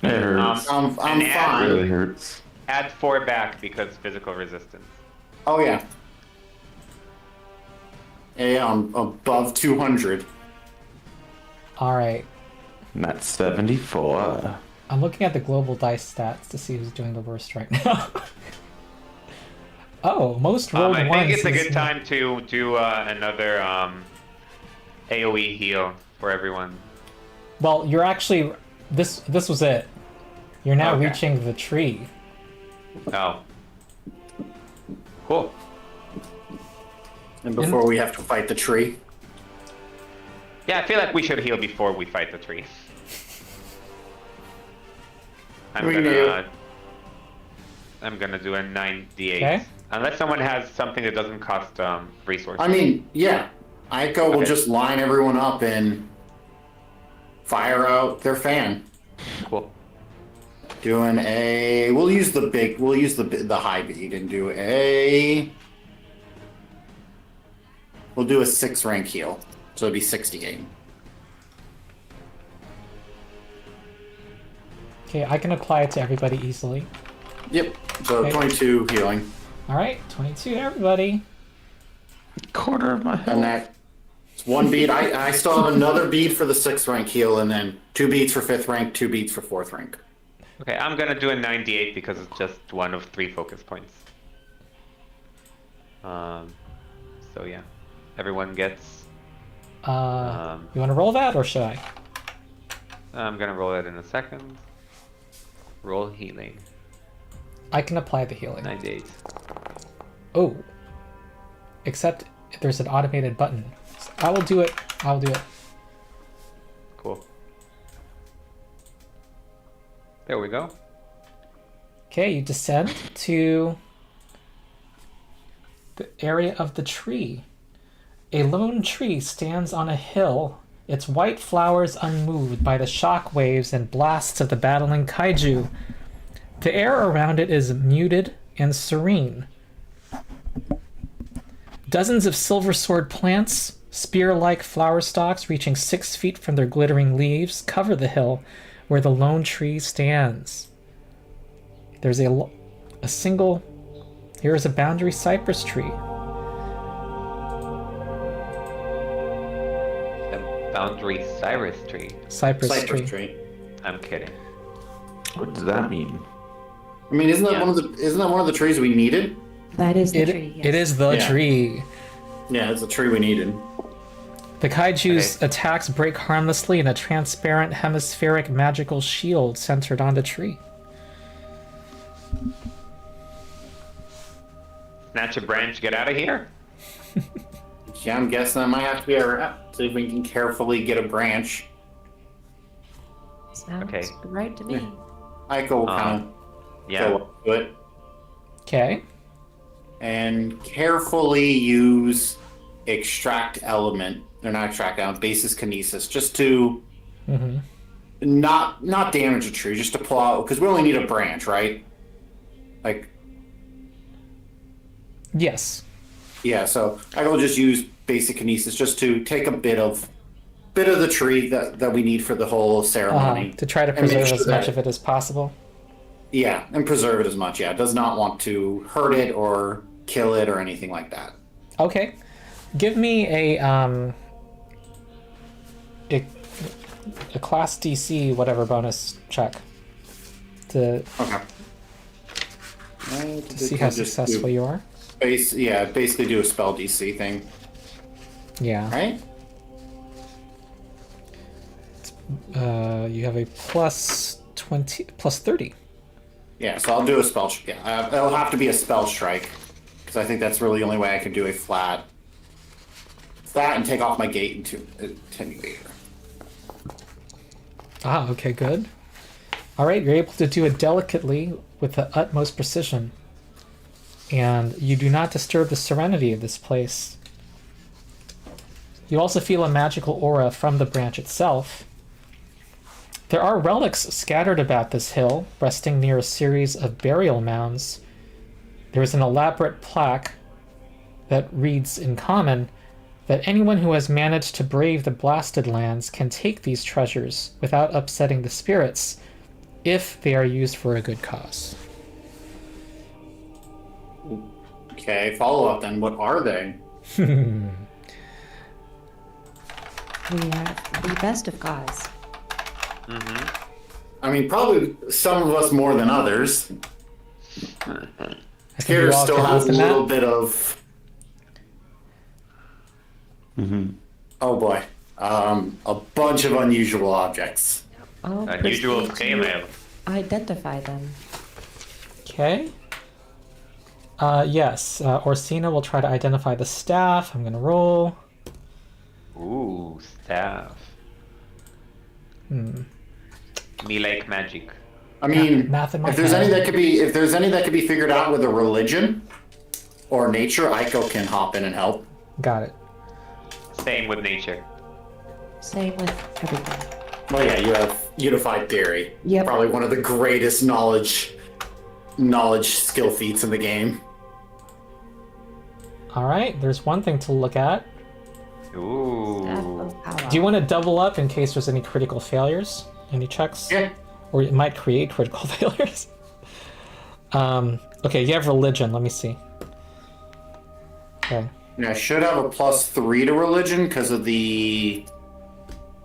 It hurts. I'm And It fine. really hurts. Add 4 back because physical resistance. Oh, yeah. Yeah, I'm above 200. All right. And that's 74. I'm looking at the global dice stats to see who's doing the worst right now. Oh, most rolled I ones. think it's a is- good time to do another AOE heal for everyone. Well, you're actually this was it. You're now Okay. reaching the tree. Oh. Cool. And before we have to fight the tree. Yeah, I feel like we should heal before we fight the tree. I'm We gonna do. I'm gonna do a 9d8. Okay. Unless someone has something that doesn't cost resources. I mean, yeah. Aiko will Okay. just line everyone up and fire out their fan. Cool. Doing a. We'll use the high beat and do a. We'll do a 6 rank heal. So it'd be 68. Okay, I can apply it to everybody easily. Yep. So Okay. 22 healing. All right, 22 to everybody. Quarter of my health. And that's 1 beat. I still have another beat for the 6th rank heal, and then 2 beats for 5th rank, 2 beats for 4th rank. Okay, I'm gonna do a 9d8 because it's just one of 3 focus points. So yeah, everyone gets. You want to roll that, or should I? I'm gonna roll it in a second. Roll healing. I can apply the healing. 9d8. Oh. Except there's an automated button. I will do it. I'll do it. Cool. There we go. Okay, you descend to the area of the tree. A lone tree stands on a hill, its white flowers unmoved by the shock waves and blasts of the battling kaiju. The air around it is muted and serene. Dozens of silver sword plants, spear-like flower stalks reaching 6 feet from their glittering leaves, cover the hill where the lone tree stands. There's a single... Here is a boundary cypress tree. The boundary Cyrus tree. Cypress tree. tree. I'm kidding. What does that mean? I mean, isn't that Yeah. one of the trees we needed? That is the It, tree. Yes. it is the Yeah. tree. Yeah, it's the tree we needed. The kaiju's Okay. attacks break harmlessly in a transparent hemispheric magical shield centered on the tree. Snatch a branch, get out of here. Yeah, I'm guessing that might have to be our route. See if we can carefully get a branch. Sounds Okay. right to me. Aiko will kind of Yeah. go up to it Okay. and carefully use extract element. Or not extract element, basis kinesis, just to Mm-hmm. not damage the tree, just to pull out, because we only need a branch, right? Like, Yes. yeah, so I will just use basic kinesis just to take a bit of the tree that we need for the whole ceremony. To try to And make preserve sure as much that- of it as possible. Yeah, and preserve it as much. Yeah, it does not want to hurt it or kill it or anything like that. Okay. Give me a class DC whatever bonus check to Okay. see how successful you are. Basically do a spell DC thing, Yeah. right? You have a plus 20, plus 30. Yeah, so I'll do a spell. Yeah, it'll have to be a spell strike, because I think that's really the only way I can do a flat and take off my gate into attenuator. Ah, okay, good. All right, you're able to do it delicately with the utmost precision. And you do not disturb the serenity of this place. You also feel a magical aura from the branch itself. There are relics scattered about this hill, resting near a series of burial mounds. There is an elaborate plaque that reads in common that anyone who has managed to brave the blasted lands can take these treasures without upsetting the spirits if they are used for a good cause. Okay, follow up then. What are they? We have the best of guys. Mm-hmm. I mean, probably some of us more than others. I think Here you all still can has a open little that. bit of. Oh boy, a bunch of unusual objects. I'll Unusual proceed scale. to identify them. Okay. Yes, Orsina will try to identify the staff. I'm going to roll. Ooh, staff. Me like magic. I mean, math in my if there's head. any that could be figured out with a religion or nature, Aiko can hop in and help. Got it. Same with nature. Same with everything. Well, yeah, you have unified theory. Yep. Probably one of the greatest knowledge skill feats in the game. All right, there's one thing to look at. Staff Ooh. of power. Do you want to double up in case there's any critical failures? Any checks? Yeah. Or it might create critical failures. Okay, you have religion. Let me see. Okay. Yeah, I should have a +3 to religion because of the.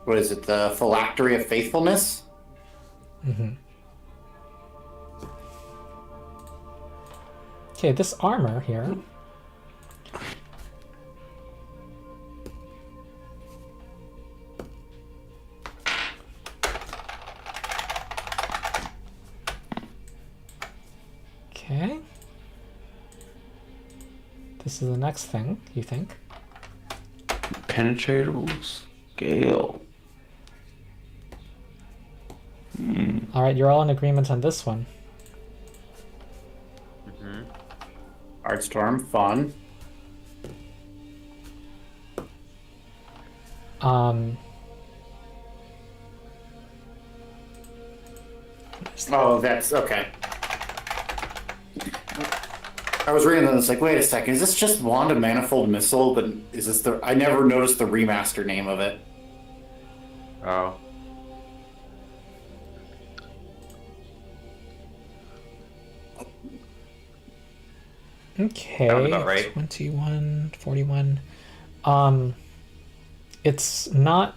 What is it? The phylactery of faithfulness? Okay, this armor here. Okay. This is the next thing, you think? Penetratable scale. All right, you're all in agreement on this one. Artstorm, fun. Oh, that's okay. I was reading that, it's like, wait a second, is this just Wand of Manifold Missile? But is this the? I never noticed the remaster name of it. Oh. Okay. Sounds about right. 21, 41. It's not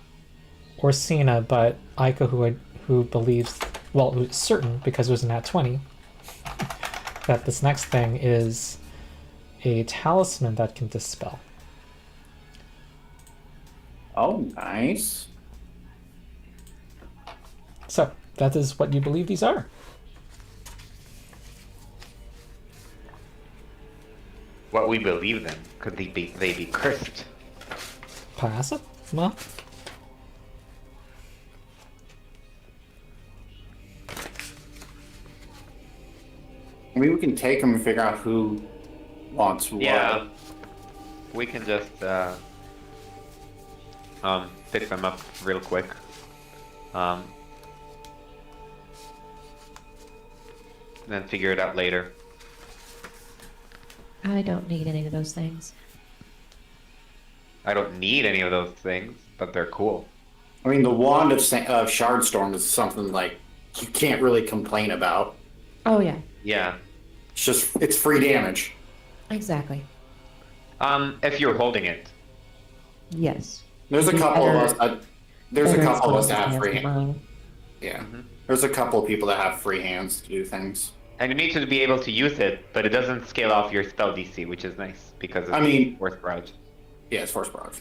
Orsina, but Aiko who believes, well, who's certain because it was in that 20, that this next thing is a talisman that can dispel. Oh, nice. So that is what you believe these are. What we believe them. Could they be cursed? Pass it? Well, I mean, we can take them and figure out who wants what. Yeah. We can just pick them up real quick. Then figure it out later. I don't need any of those things. I don't need any of those things, but they're cool. I mean, the Wand of Shardstorm is something like you can't really complain about. Oh yeah, Yeah. It's free damage. exactly. If you're holding it. Yes. There's a Be couple of us. better- There's a better couple of us that spells have than free hands. mine. Yeah. There's a couple of people that have free hands to do things. And you need to be able to use it, but it doesn't scale off your spell DC, which is nice because it's I mean- force barrage. Yeah, it's force barrage.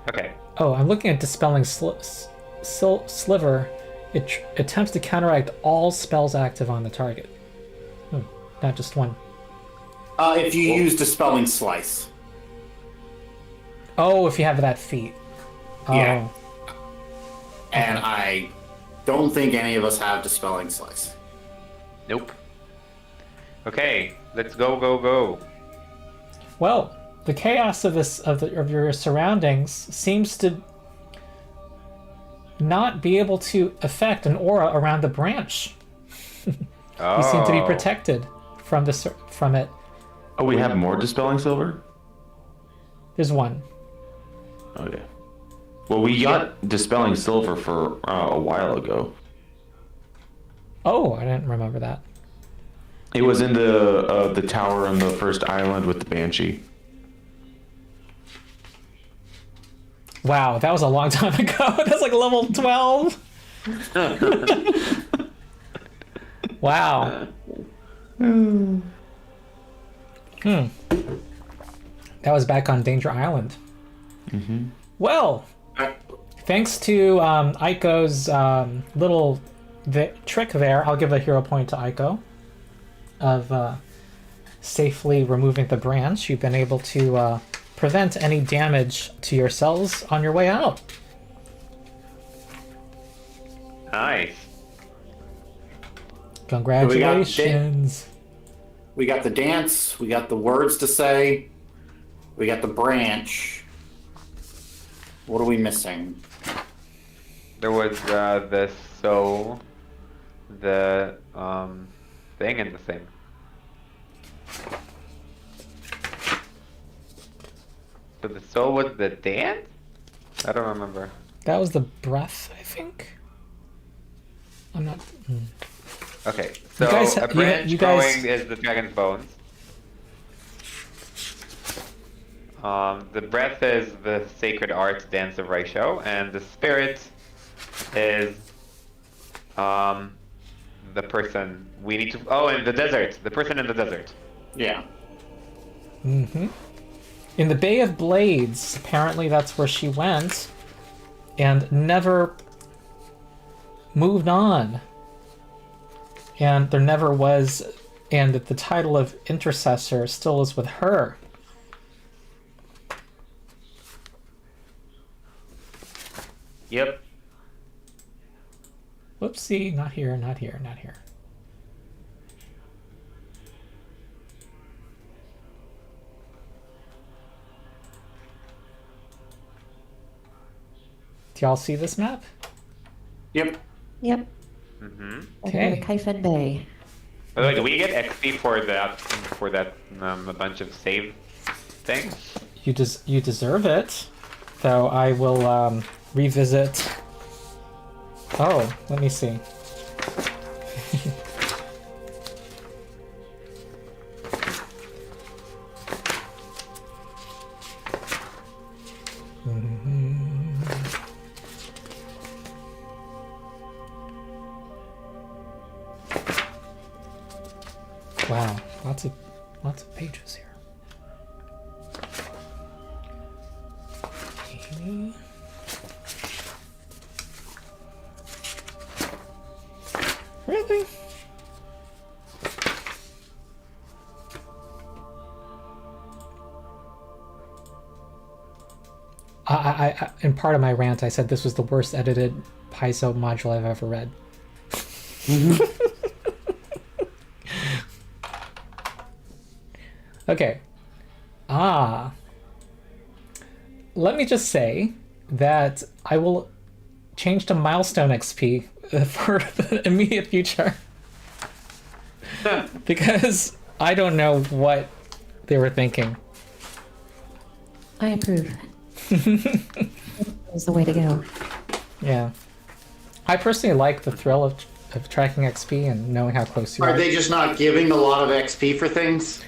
Okay. oh, I'm looking at dispelling sliver. It attempts to counteract all spells active on the target. Not just one. If you use Dispelling Slice. Oh, if you have that feat. Oh. Yeah. And I don't think any of us have Dispelling Slice. Nope. Okay, let's go. Well, the chaos of your surroundings seems to not be able to affect an aura around the branch. Oh. You seem to be protected from it. Oh, we have more dispelling silver? There's one. Okay. Well, we got dispelling silver for a while ago. Oh, I didn't remember that. It was in the tower on the first island with the banshee. Wow, that was a long time ago. That's like level 12. Wow. That was back on Danger Island. Well, thanks to Aiko's little trick there, I'll give a hero point to Aiko of safely removing the branch. You've been able to prevent any damage to your cells on your way out. Nice. Congratulations. We got the dance, we got the words to say, we got the branch. What are we missing? There was the soul, the thing, and the thing. So the soul was the dance? I don't remember. That was the breath, I think. I'm not. Okay, so guys- a branch you guys- growing is the dragon's bones. The breath is the sacred arts dance of Raisho, and the spirit is the person we need to. Oh, and the desert, the person in the desert. Yeah. In the Bay of Blades, apparently that's where she went, and never moved on. And there never was, and the title of intercessor still is with her. Yep. Whoopsie, not here, not here, not here. Do y'all see this map? Yep. Yep. Mm-hmm. Okay. Kaifeng Bay. By the way, do we get XP for that? A bunch of save things. You deserve it, though. I will revisit. Oh, let me see. Wow, lots of pages here. Okay. Really? I in part of my rant, I said this was the worst edited Paizo module I've ever read. Okay. Let me just say that I will change to milestone XP for the immediate future. Because I don't know what they were thinking. I approve. That's the way to go. Yeah. I personally like the thrill of tracking XP and knowing how close you are. Are they just not giving a lot of XP for things?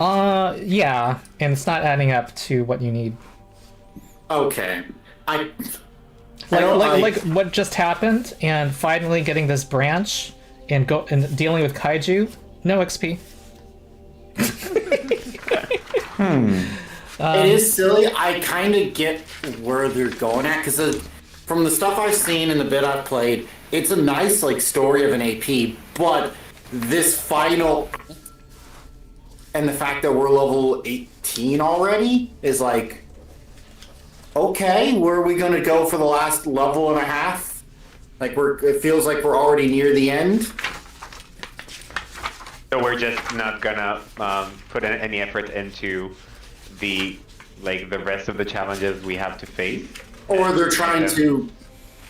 Yeah, and it's not adding up to what you need. Okay. I Like what just happened, and finally getting this branch and dealing with kaiju, no XP. It is silly. I kind of get where they're going at, because from the stuff I've seen and the bit I've played, it's a nice like story of an AP, but this final and the fact that we're level 18 already is like, okay, where are we going to go for the last level and a half? Like it feels like we're already near the end. So we're just not gonna put any effort into the rest of the challenges we have to face. Or they're trying to,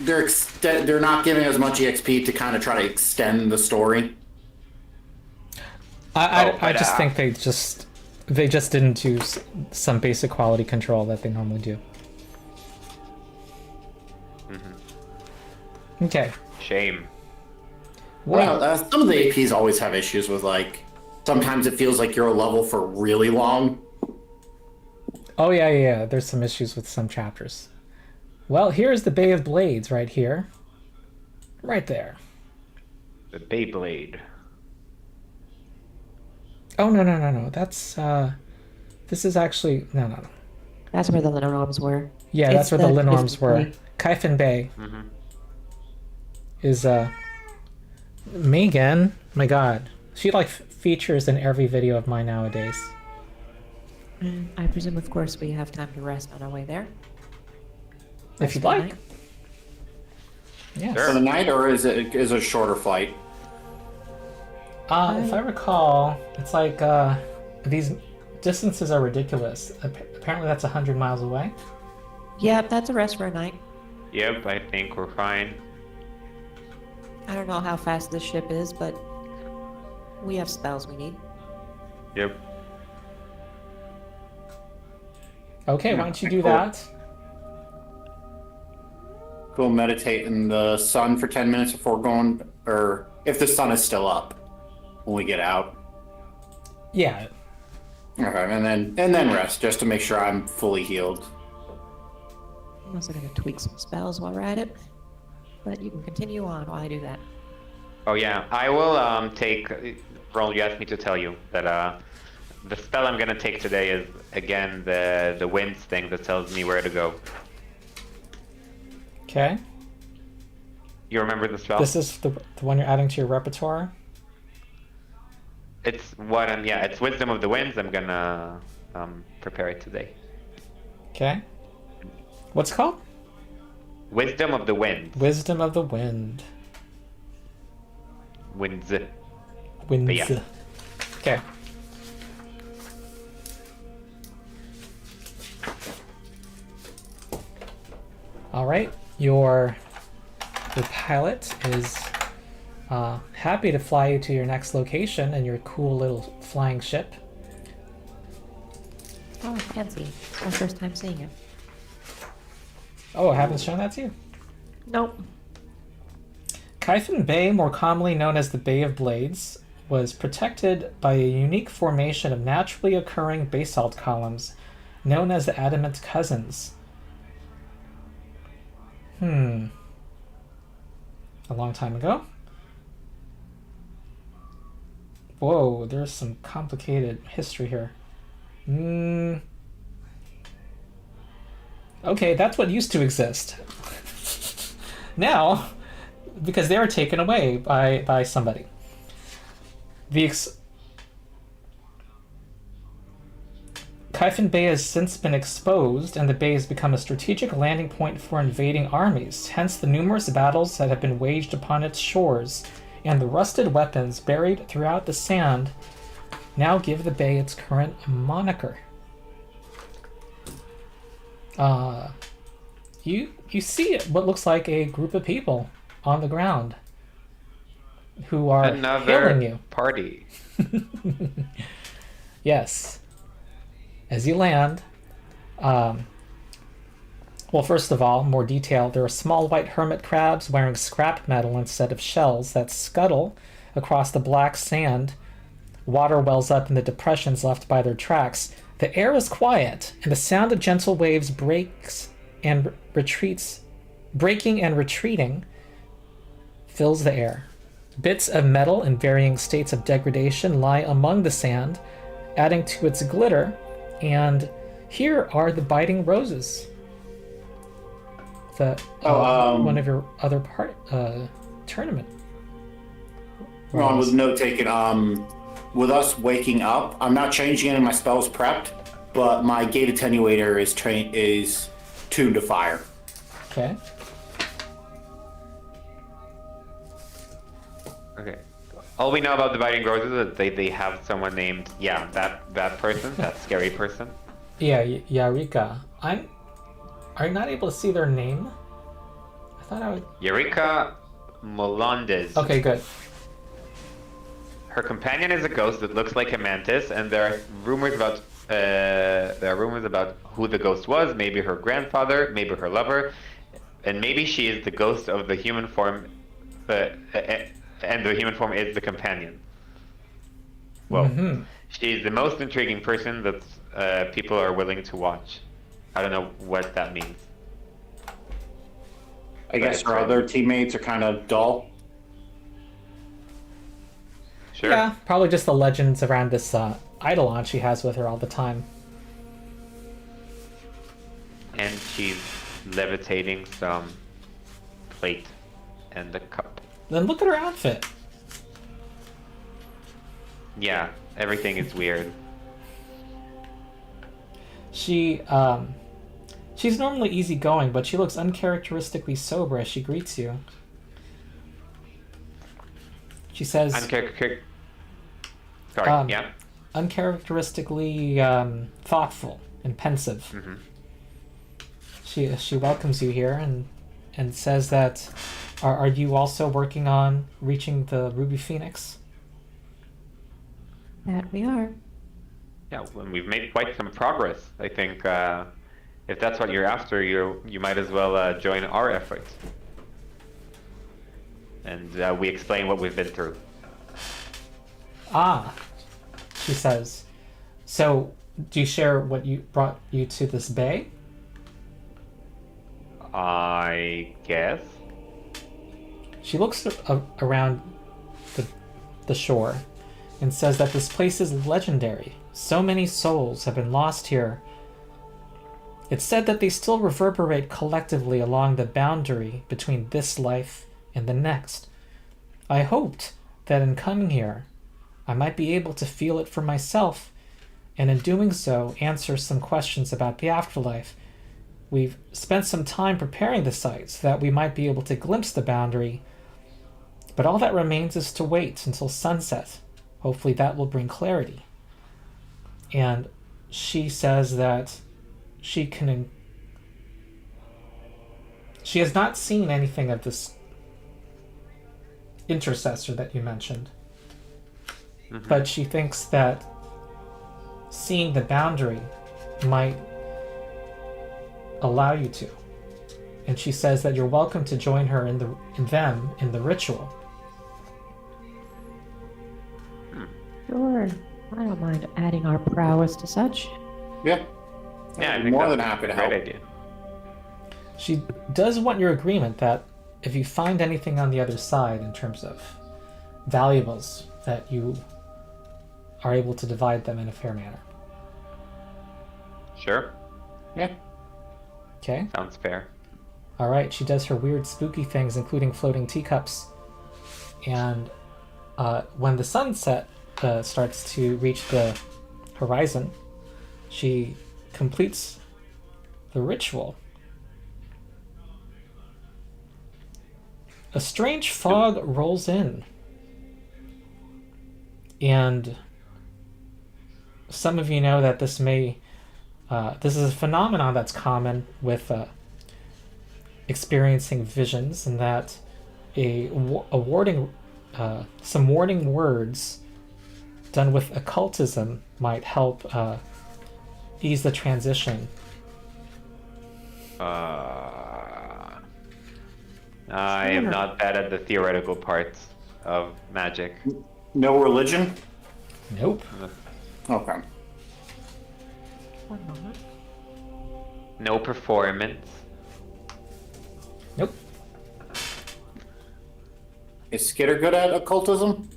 they're not giving as much EXP to kind of try to extend the story. I just think they just didn't do some basic quality control that they normally do. Mm-hmm. Okay. Shame. Well, some of the APs always have issues with like, sometimes it feels like you're a level for really long. Oh yeah. There's some issues with some chapters. Well, here's the Bay of Blades right here. Right there. The Beyblade. Oh, no. That's, this is actually, no. That's where the Linorms were. Yeah, It's that's where the the Linorms were. Disney. Kaifin Bay Mm-hmm. is, Megan, my god. She, like, features in every video of mine nowadays. And I presume, of course, we have time to rest on our way there. If Rest you'd for the like. night. Yes. Sure. For the night, or is it a shorter flight? If I recall, it's like, these distances are ridiculous. Apparently that's 100 miles away. Yeah, that's a rest for a night. Yep, I think we're fine. I don't know how fast this ship is, but we have spells we need. Yep. Okay, why don't you do Cool. that? Go meditate in the sun for 10 minutes before going, or if the sun is still up when we get out. Yeah. Okay, and then rest just to make sure I'm fully healed. I'm also going to tweak some spells while we're at it. But you can continue on while I do that. Oh yeah, I will take. Roll, you asked me to tell you that the spell I'm gonna take today is again the winds thing that tells me where to go. Okay. You remember the spell? This is the one you're adding to your repertoire? It's what I'm. Yeah, it's Wisdom of the Winds. I'm gonna prepare it today. Okay. What's it called? Wisdom of the Winds. Wisdom of the Wind. Winds. Winds. yeah. Okay. All right. Your pilot is happy to fly you to your next location in your cool little flying ship. Oh, fancy. It's my first time seeing it. Oh, I haven't shown that to you? Nope. Kaifin Bay, more commonly known as the Bay of Blades, was protected by a unique formation of naturally occurring basalt columns known as the Adamant Cousins. A long time ago. Whoa, there's some complicated history here. Okay, that's what used to exist. Now, because they were taken away by somebody. Kaifin Bay has since been exposed, and the bay has become a strategic landing point for invading armies, hence the numerous battles that have been waged upon its shores, and the rusted weapons buried throughout the sand now give the bay its current moniker. You see what looks like a group of people on the ground who are hailing you. Party. Yes. As you land, well, first of all, more detail, there are small white hermit crabs wearing scrap metal instead of shells that scuttle across the black sand. Water wells up in the depressions left by their tracks. The air is quiet, and the sound of gentle waves breaking and retreating fills the air. Bits of metal in varying states of degradation lie among the sand, adding to its glitter, and here are the biting roses. One of your other tournament. Ron, with note taken, with us waking up, I'm not changing any of my spells prepped, but my gate attenuator is tuned to fire. Okay. Okay. All we know about the Biting Roses is that they have someone named, that person, that scary person. Yeah, Yarika. Are you not able to see their name? I thought I would. Eureka Molondes. Okay, good. Her companion is a ghost that looks like a mantis, and there are rumors about who the ghost was. Maybe her grandfather, maybe her lover, and maybe she is the ghost of the human form, and the human form is the companion. Well, she's the most intriguing person that people are willing to watch. I don't know what that means. I guess her other teammates are kind of dull. Sure. Yeah, probably just the legends around this eidolon she has with her all the time. And she's levitating some plate and the cup. Then look at her outfit. Yeah, everything is weird. She's normally easygoing, but she looks uncharacteristically sober as she greets you. She says, Sorry, yeah? uncharacteristically thoughtful and pensive. Mm-hmm. She welcomes you here and says that, are you also working on reaching the Ruby Phoenix? That we are. Yeah, well, we've made quite some progress. I think if that's what you're after, you might as well join our efforts. And we explain what we've been through. Ah, she says. So, do you share what brought you to this bay? I guess. She looks around the shore and says that this place is legendary. So many souls have been lost here. It's said that they still reverberate collectively along the boundary between this life and the next. I hoped that in coming here, I might be able to feel it for myself, and in doing so, answer some questions about the afterlife. We've spent some time preparing the site so that we might be able to glimpse the boundary, but all that remains is to wait until sunset. Hopefully that will bring clarity. And she says that she has not seen anything of this intercessor that you mentioned. Mm-hmm. But she thinks that seeing the boundary might allow you to. And she says that you're welcome to join her in the ritual. Sure. I don't mind adding our prowess to such. Yeah. Yeah, I'm more than happy to help. Great idea. She does want your agreement that if you find anything on the other side in terms of valuables, that you are able to divide them in a fair manner. Sure. Yeah. Okay. Sounds fair. All right. She does her weird, spooky things, including floating teacups. And when the sunset starts to reach the horizon, she completes the ritual. A strange fog rolls in, and some of you know that this is a phenomenon that's common with experiencing visions, and that some warning words done with occultism might help ease the transition. I am not bad at the theoretical parts of magic. No religion? Nope. Okay. One moment. No performance. Nope. Is Skitter good at occultism?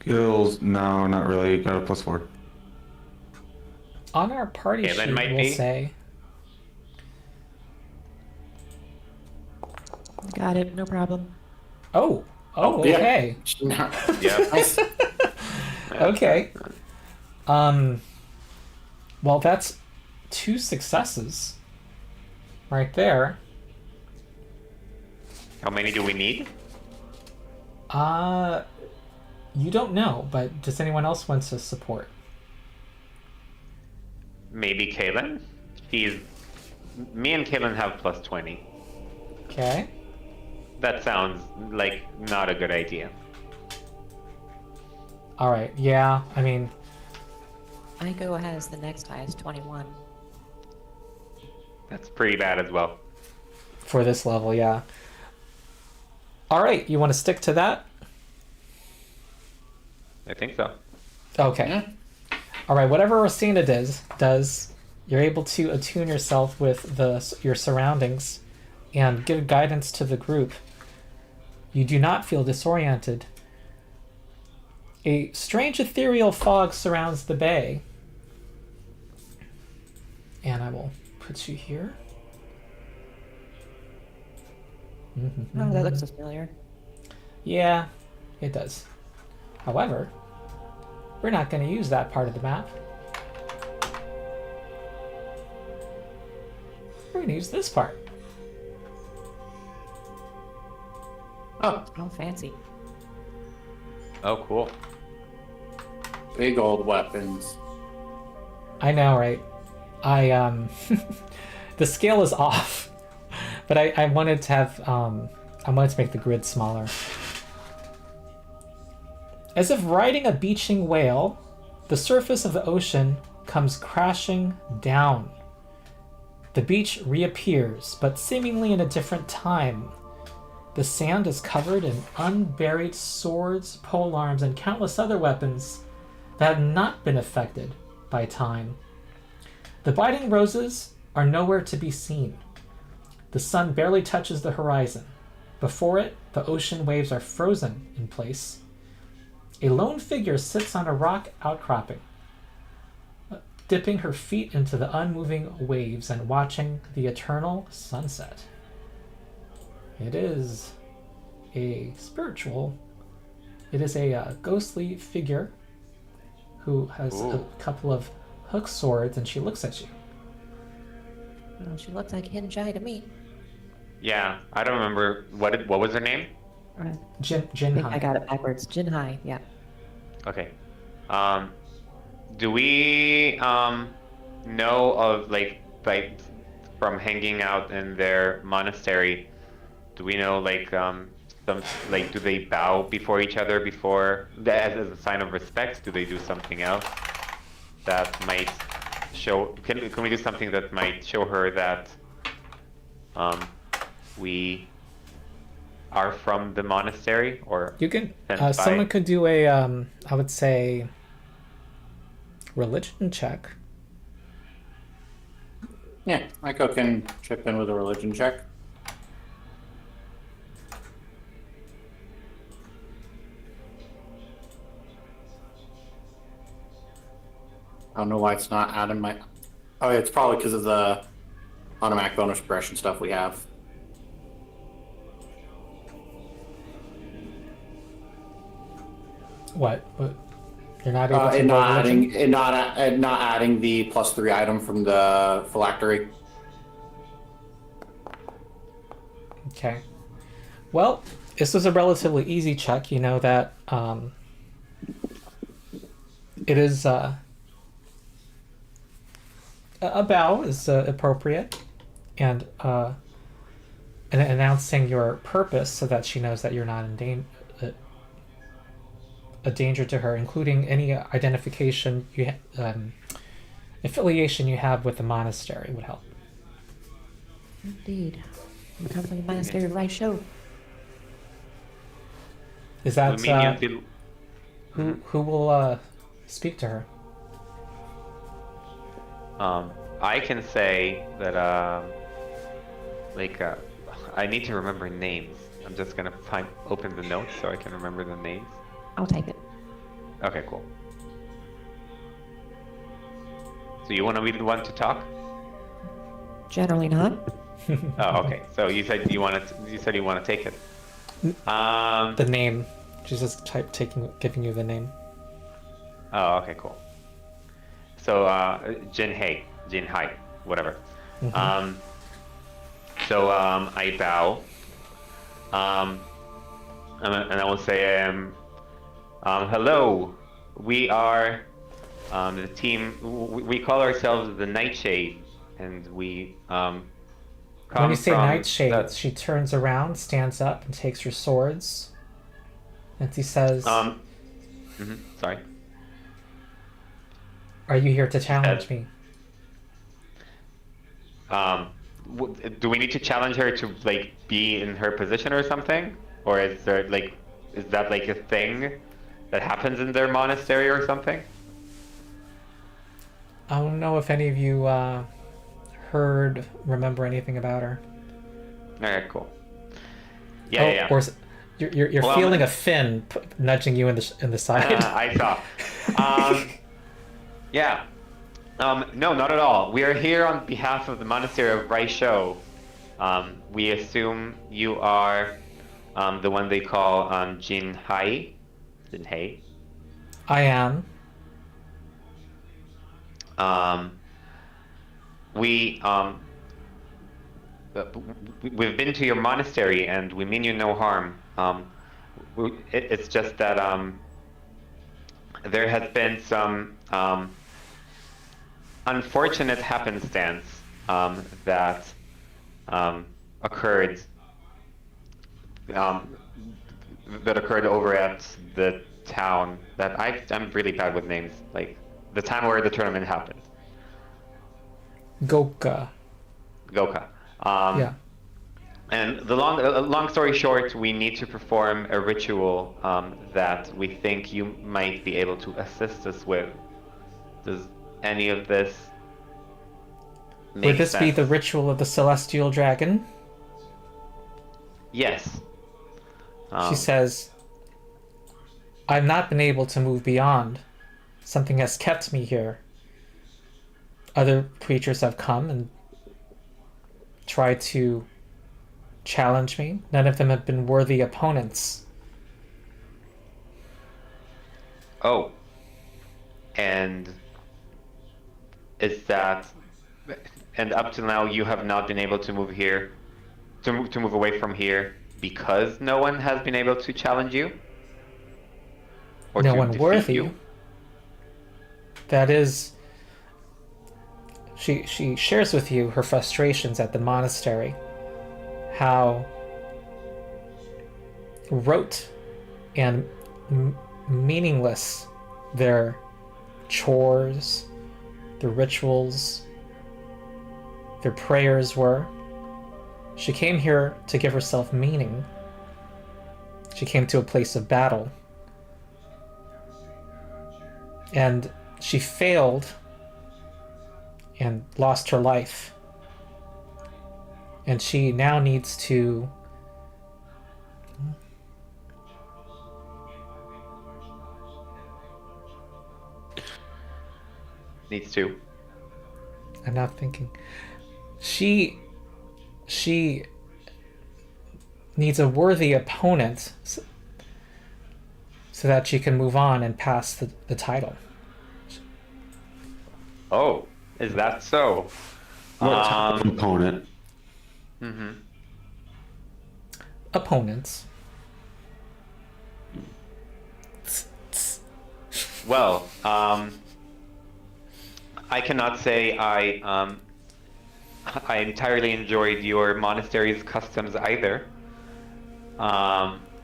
Skills, no, not really. Got a +4. On our party Okay, that sheet, might we'll be. say Got it. No problem. Oh, yeah. okay. Yeah. Nice. Okay. Well, that's 2 successes right there. How many do we need? You don't know, but does anyone else want to support? Maybe Kaylin? Me and Kaylin have +20. Okay. That sounds like not a good idea. All right. Yeah. I mean, Aiko has the next highest, 21. That's pretty bad as well. for this level, yeah. All right. You want to stick to that? I think so. Okay. All right. Whatever Rosina does, You're able to attune yourself with your surroundings and give guidance to the group. You do not feel disoriented. A strange ethereal fog surrounds the bay. And I will put you here. Oh, that looks familiar. Yeah, it does. However, we're not going to use that part of the map. We're going to use this part. Oh, Oh, fancy. Oh, cool. big old weapons. I know, right? The scale is off, but I wanted to have, I wanted to make the grid smaller. As if riding a beaching whale, the surface of the ocean comes crashing down. The beach reappears, but seemingly in a different time. The sand is covered in unburied swords, polearms, and countless other weapons that have not been affected by time. The biting roses are nowhere to be seen. The sun barely touches the horizon. Before it, the ocean waves are frozen in place. A lone figure sits on a rock outcropping, dipping her feet into the unmoving waves and watching the eternal sunset. It is a ghostly figure who has a couple of hook swords, and she looks at you. Well, she looks like Hinjai to me. Yeah, I don't remember what was her name. Jin I think I Hai. got it backwards. Jinhai, yeah. Okay. Do we know of like from hanging out in their monastery? Do we know some like do they bow before each other as a sign of respect? Do they do something else that might show? Can we do something that might show her that we are from the monastery, or You can. Sense by- Someone could do a, I would say, religion check. Yeah, Michael can chip in with a religion check. I don't know why it's not adding my... Oh, yeah, it's probably because of the automatic bonus progression stuff we have. What? You're not able to And roll not religion? adding, not adding the +3 item from the phylactery. Okay. Well, this was a relatively easy check. You know that it is a bow is appropriate, and announcing your purpose so that she knows that you're not in a danger to her, including any identification affiliation you have with the monastery would help. Indeed. We come from the monastery of Raisho. Is that Luminian who will speak to her? I can say that I need to remember names. I'm just gonna open the notes so I can remember the names. I'll take it. Okay, cool. So you want to be the one to talk? Generally not. Oh, okay. So you said you want to take it. The name. She's just giving you the name. Oh, okay, cool. So Jin Hai, whatever. Mhm. I bow. And I will say, hello. We are the team. We call ourselves the Nightshade, and we come When you say from Nightshade, she turns around, stands up, and takes her swords. And she says, Sorry. "Are you here to challenge me?" Do we need to challenge her to be in her position or something, or is that a thing that happens in their monastery or something? I don't know if any of you remember anything about her. All right, cool. Yeah, Oh, yeah. or you're Well, feeling a fin nudging you in the side. I saw. Yeah. No, not at all. We are here on behalf of the Monastery of Raisho. We assume you are the one they call Jinhai. Jinhei. I am. We we've been to your monastery and we mean you no harm. It's just that there has been some unfortunate happenstance that occurred over at the town that I'm really bad with names, like the town where the tournament happened. Goka. Goka. Yeah. And the long story short, we need to perform a ritual that we think you might be able to assist us with. Does any of this make Would this be sense? the ritual of the celestial dragon? Yes. She says, I've not been able to move beyond. Something has kept me here. Other creatures have come and tried to challenge me. None of them have been worthy opponents. Oh. And is that... And up till now, you have not been able to move here, to move away from here because no one has been able to challenge you? Or No to one defeat worthy. you? That is... She shares with you her frustrations at the monastery. How rote and meaningless their chores, their rituals, their prayers were. She came here to give herself meaning. She came to a place of battle. And she failed and lost her life. And she now needs to Needs to. I'm not thinking. She needs a worthy opponent so that she can move on and pass the title. Oh, is that so? What type of component? Mm-hmm. Opponents. Well, I cannot say I entirely enjoyed your monastery's customs either.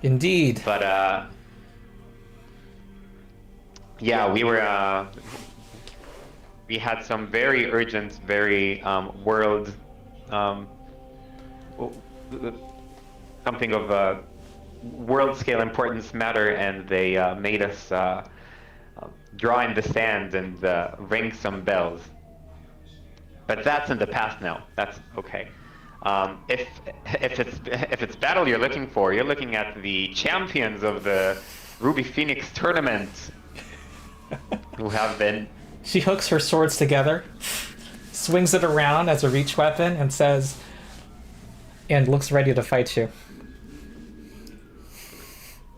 Indeed. But yeah, we had some very urgent, very world something of world scale importance matter, and they made us draw in the sand and ring some bells. But that's in the past now. That's okay. If it's battle you're looking for, you're looking at the champions of the Ruby Phoenix tournament, who have been. She hooks her swords together, swings it around as a reach weapon, and says, and looks ready to fight you.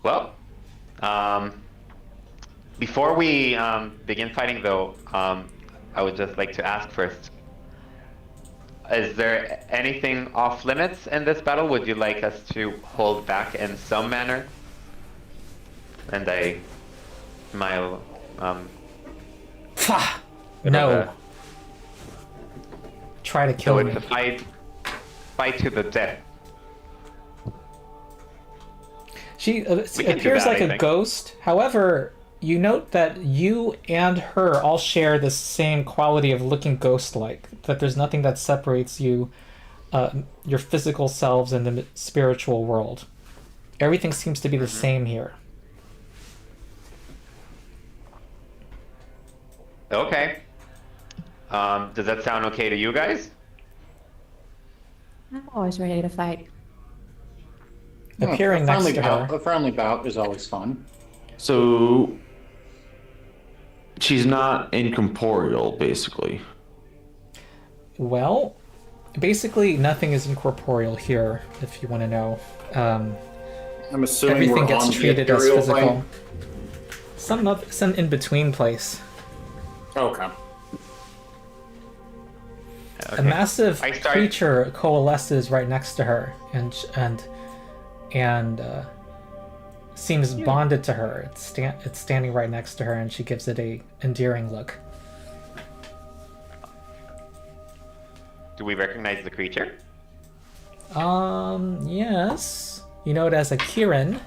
Well, before we begin fighting, though, I would just like to ask first: is there anything off limits in this battle? Would you like us to hold back in some manner? And I smile. No. Try to kill So me. it's a fight to the death. She can do appears that, like I a think. ghost. However, you note that you and her all share the same quality of looking ghost-like. That there's nothing that separates you, your physical selves, and the spiritual world. Everything seems to be the same here. Okay. Does that sound okay to you guys? I'm always ready to fight. Appearing next to her. A friendly bout is always fun. So she's not incorporeal, basically. Well, basically nothing is incorporeal here, if you want to know. I'm assuming Everything we're gets on the treated as ethereal physical. plane. Some in-between place. Okay. A massive I start- creature coalesces right next to her and seems bonded to her. It's standing right next to her, and she gives it a endearing look. Do we recognize the creature? Yes. You know it as a Kirin,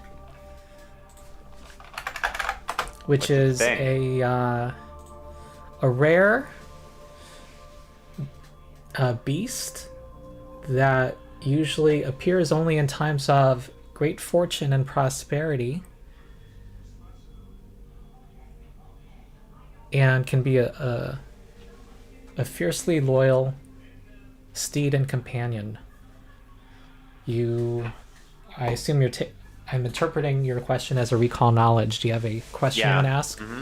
which is Dang. a rare beast that usually appears only in times of great fortune and prosperity, and can be a fiercely loyal steed and companion. I assume I'm interpreting your question as a recall knowledge. Do you have a question you want to ask? Mm-hmm.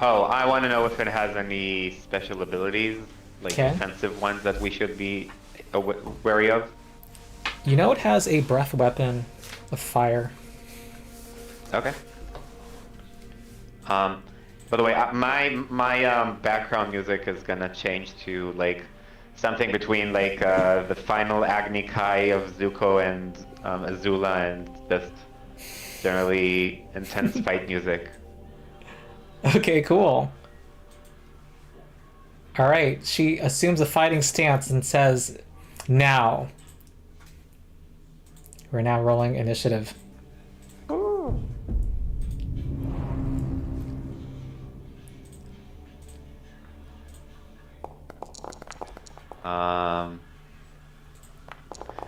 Oh, I want to know if it has any special abilities, like Okay. defensive ones that we should be wary of. You know it has a breath weapon of fire. Okay. By the way, my background music is gonna change to like something between like the final Agni Kai of Zuko and Azula, and just generally intense fight music. Okay, cool. Alright, she assumes a fighting stance and says, now. We're now rolling initiative.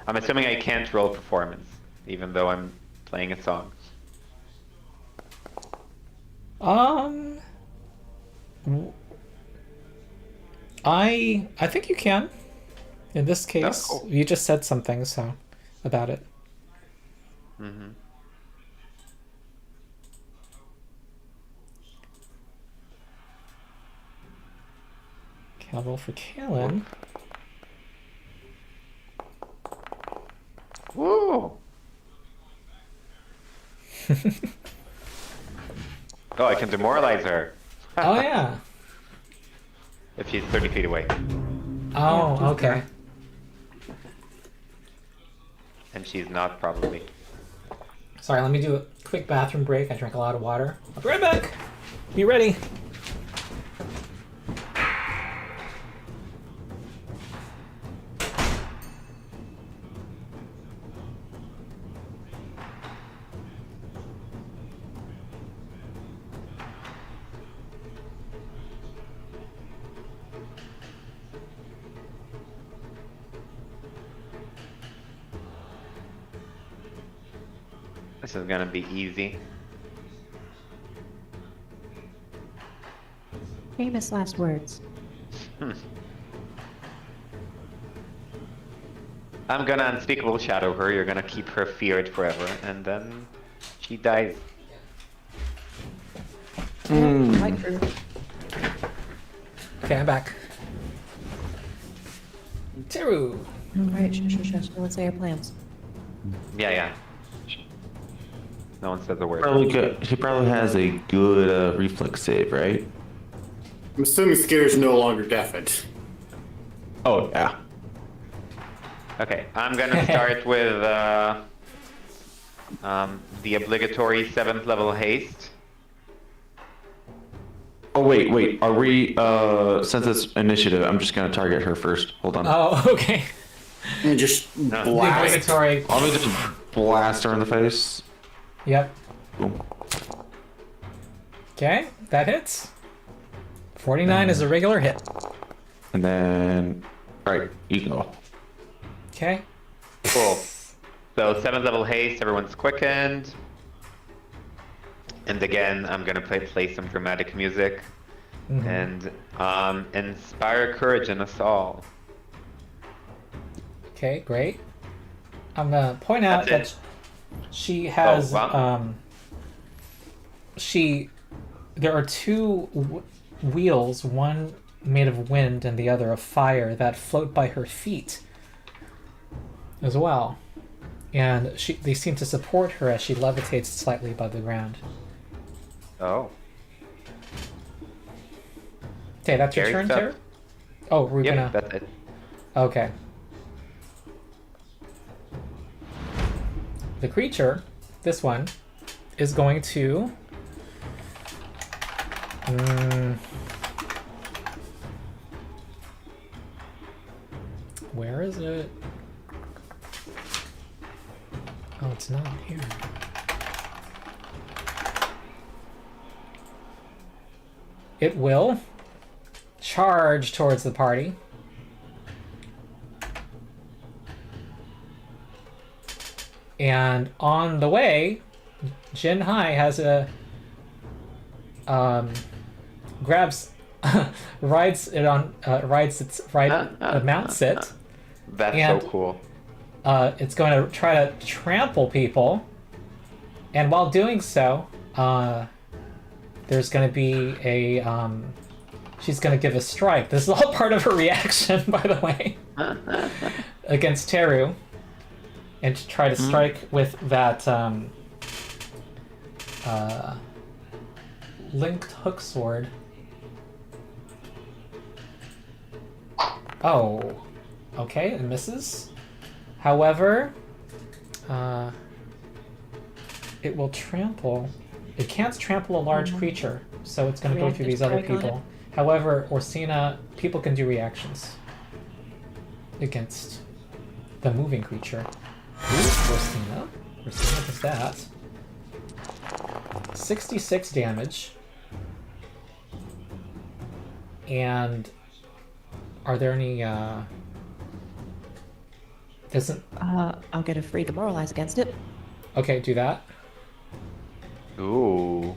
I'm assuming I can't roll performance, even though I'm playing a song. I think you can. In this case, cool. you just said something so about it. Mm-hmm. Okay, I'll roll for Kalen. Woo! Oh, I can demoralize her. Oh yeah. If she's 30 feet away. Oh, okay. And she's not, probably. Sorry, let me do a quick bathroom break. I drank a lot of water. I'll be right back. Be ready. This is gonna be easy. Famous last words. I'm gonna unspeakable shadow her. You're gonna keep her feared forever, and then she dies. Quite true. Okay, I'm back. Teru. All right, shush. Let's say our plans. Yeah. No one says a word. Probably good. She probably has a good reflex save, right? I'm assuming Scare's no longer deafened. Oh yeah. Okay, I'm gonna start with the obligatory 7th level haste. Oh wait. Are we since it's initiative? I'm just gonna target her first. Hold on. Oh, okay. And just The blast. obligatory. I'll just blast her in the face. Yep. Boom. Okay, that hits. 49 is a regular hit. And then, all right, you can go. Okay. Cool. So 7th level haste, everyone's quickened. And again, I'm gonna play some dramatic music. and inspire courage in us all. Okay, great. I'm gonna point out That's that she has wow. there are two wheels, one made of wind and the other of fire, that float by her feet as well, and they seem to support her as she levitates slightly above the ground. Oh. Okay, that's your Scary turn, stuff. Tara? Oh, we're Yep, gonna. that's it. Okay. The creature, this one, is going to. Where is it? Oh, it's not here. It will charge towards the party. And on the way, Jin Hai has a grabs mounts it. That's And- so cool. It's going to try to trample people, and while doing so, there's going to be a she's going to give a strike. This is all part of her reaction, by the way, against Teru, and to try to strike with that linked hook sword. Oh, okay, it misses. However, it will trample. It can't trample a large creature, so it's going to go through these other Reactive strike on people. However, Orsina, people can do reactions against the moving creature. Ooh, Orsina does that. 66 damage. And are there any doesn't I'll get a free demoralize against it. okay, do that. Ooh.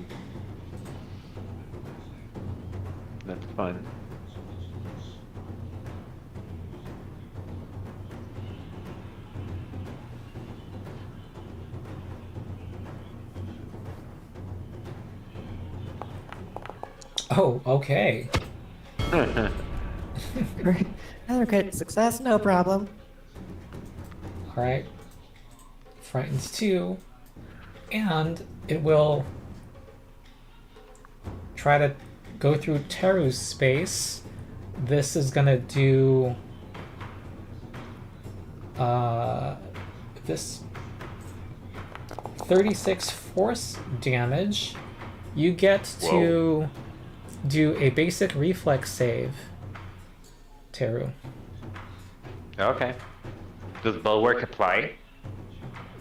That's fun. Oh, okay. Another crit success, no problem. Alright. Frightens 2. And it will try to go through Teru's space. This is gonna do this 36 force damage. You get to do a basic reflex save, Teru. Okay. Does bulwark apply?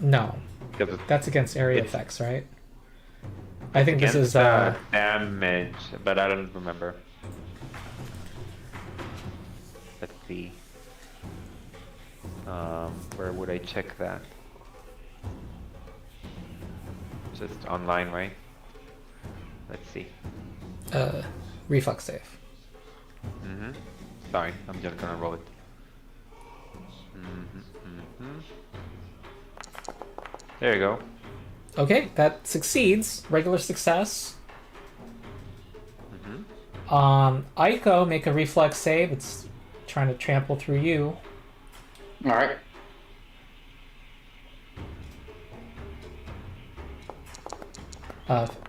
No, Because that's against area It's- effects, right? I think this is damage, but I don't remember. Let's see. Where would I check that? Just online, right? Let's see. reflex save. Mm-hmm. Sorry, I'm just gonna roll it. There you go. Okay, that succeeds. Regular success. Aiko, make a reflex save. It's trying to trample through you. All right.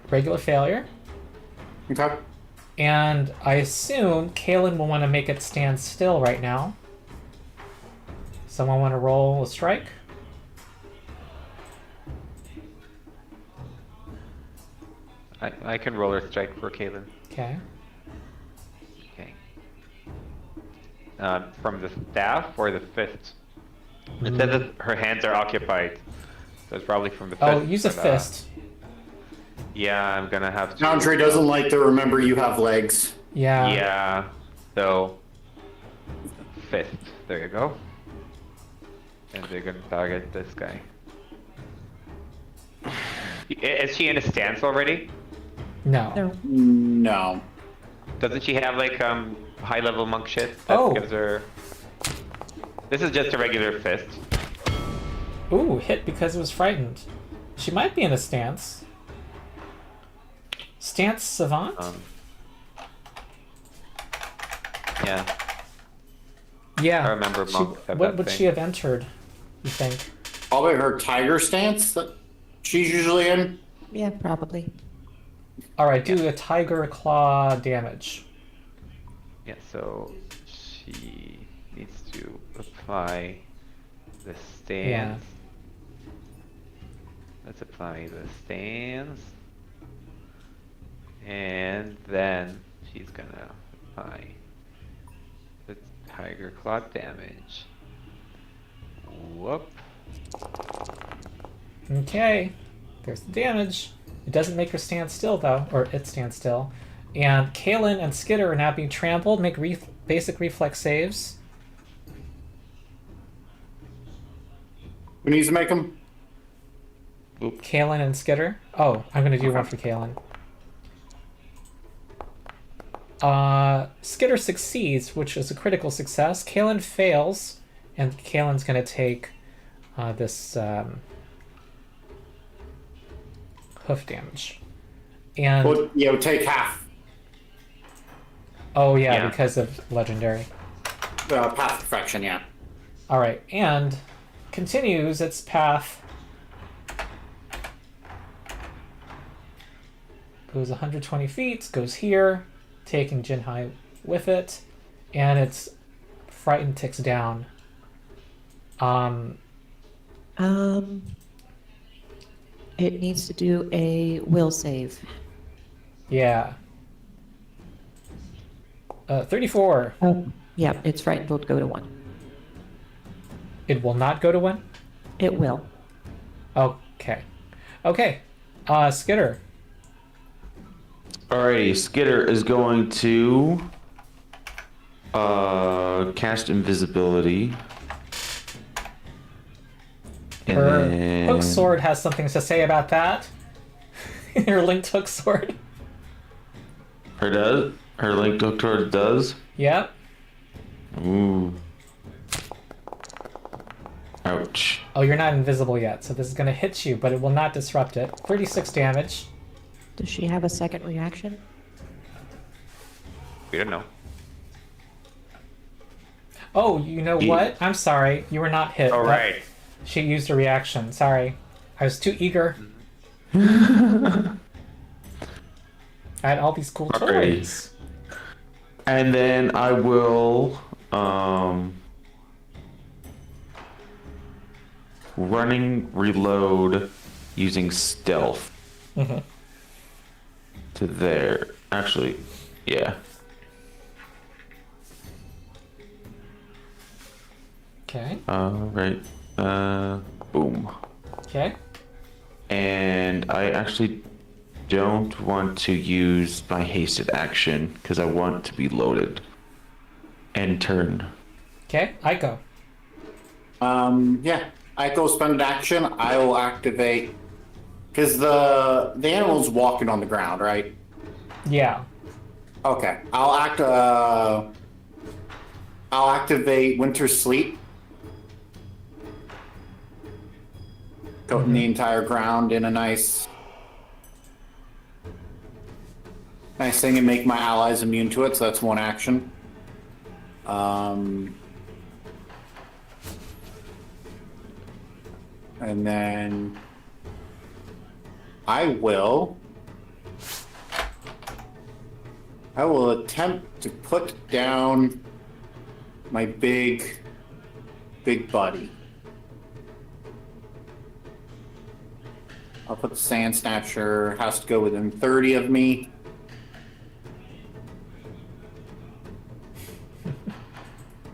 Regular failure. Okay. And I assume Kalen will want to make it stand still right now. Someone want to roll a strike? I can roll a strike for Kaylin. Okay. Okay. From the staff or the fist? It says that her hands are occupied. So it's probably from the fist. Oh, use a but, fist. Yeah, I'm gonna have to. Andre doesn't like to remember you have legs. Yeah. Yeah. So fist. There you go. And they're gonna target this guy. Is she in a stance already? No. No. No. Doesn't she have like high level monk shit that Oh. gives her? This is just a regular fist. Ooh, hit because it was frightened. She might be in a stance. Stance Savant? Yeah, Yeah. I remember monk. had What that would thing. she have entered, you think? Probably her tiger stance that she's usually in. Yeah, probably. Alright, do a tiger claw damage. Yeah, so she needs to apply the stance. Let's apply the stance. And then she's gonna apply the tiger claw damage. Whoop. Okay. There's the damage. It doesn't make her stand still, though. Or it stands still. And Kalen and Skitter are now being trampled. Make basic reflex saves. Who needs to make them? Kalen and Skitter. Oh, I'm going to do one for Kalen. Skitter succeeds, which is a critical success. Kalen fails, and Kalen's going to take this hoof damage. And Well, yeah, we'll take half. oh yeah, Yeah. because of legendary. Path perfection, yeah. All right, and continues its path. Goes 120 feet, goes here, taking Jinhai with it, and its frightened ticks down. It needs to do a will save. Yeah. 34. Oh, yeah, it's frightened. Will go to 1. It will not go to 1? It will. Okay. Okay. Skitter. Alrighty, Skitter is going to cast invisibility. And Her then... hook sword has something to say about that. Her linked hook sword. Her linked hook sword does? Yep. Ooh. Ouch. Oh, you're not invisible yet, so this is going to hit you, but it will not disrupt it. 36 damage. Does she have a second reaction? We don't know. Oh, you know what? I'm sorry. You were not hit. All That- right. She used a reaction. Sorry. I was too eager. I had all these cool Alright. toys. And then I will running reload using stealth Mhm. to there. Actually, yeah. Okay. Right. Boom. Okay. And I actually don't want to use my hasted action because I want to be loaded. End turn. Okay. Aiko. Yeah. Echo spend action. I will activate because the animal's walking on the ground, right? Yeah. Okay. I'll activate Winter Sleep. Coating the entire ground in a nice thing and make my allies immune to it, so that's one action. And then I will attempt to put down my big buddy. I'll put the Sand Snatcher, has to go within 30 of me.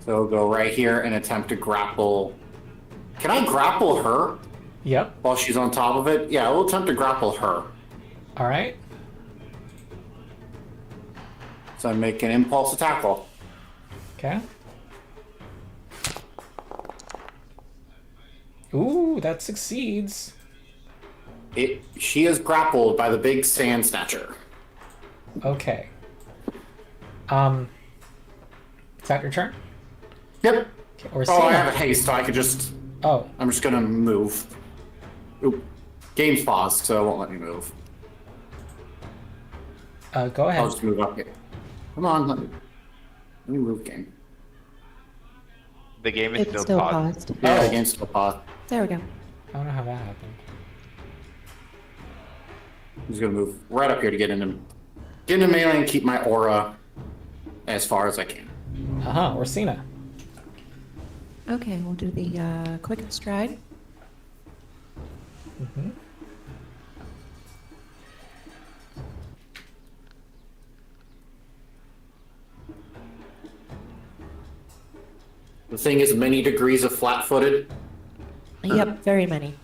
So I'll go right here and attempt to grapple. Can I grapple her Yep. while she's on top of it? Yeah, we'll attempt to grapple her. All right. So I make an impulse attack roll. Okay. Ooh, that succeeds. She is grappled by the big Sand Snatcher. Okay. Is that your turn? Yep. Okay, or Oh, I have a haste, so I could just... Oh, I'm just gonna move. Oop. Game's paused, so it won't let me move. go ahead. I'll just move up here. Come on, let me move, game. The game is It's still paused. paused. Yeah, Oh. the game's still paused. There we go. I don't know how that happened. I'm just gonna move right up here to get into melee and keep my aura as far as I can. Orsina. Okay, we'll do the quick stride. Mm-hmm. The thing is, many degrees of flat-footed. Yep, very many.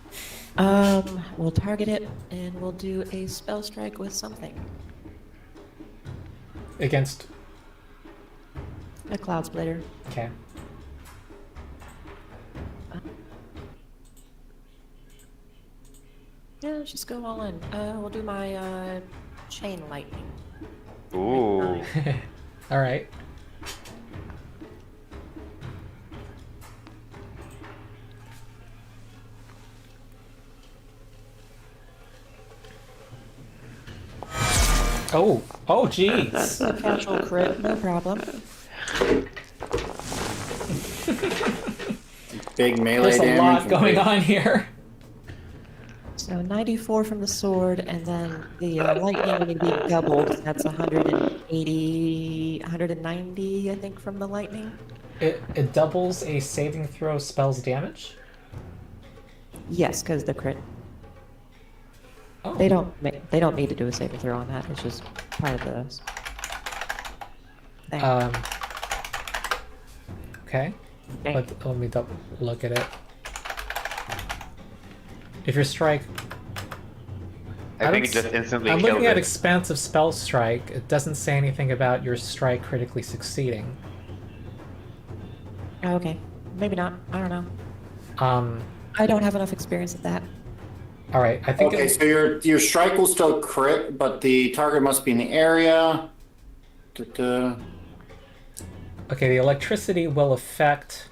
We'll target it, and we'll do a spell strike with something. Against. A cloud splitter. Okay. Yeah, let's just go all in. We'll do my chain lightning. Ooh. All right. Oh, jeez. That's a casual crit, no problem. Big melee There's a damage. lot going on here. So 94 from the sword, and then the lightning would be doubled. That's 180, 190, I think, from the lightning. It doubles a saving throw spell's damage. Yes, because the crit. Oh. They don't need to do a saving throw on that. It's just part of the thing. Okay. Okay. Let me look at it. If your strike, I think it don't just instantly I'm kills looking at it. expansive spell strike. It doesn't say anything about your strike critically succeeding. Oh, okay, maybe not. I don't know. Um. I don't have enough experience at that. All right. I think. Okay, so your strike will still crit, but the target must be in the area. Okay. The electricity will affect.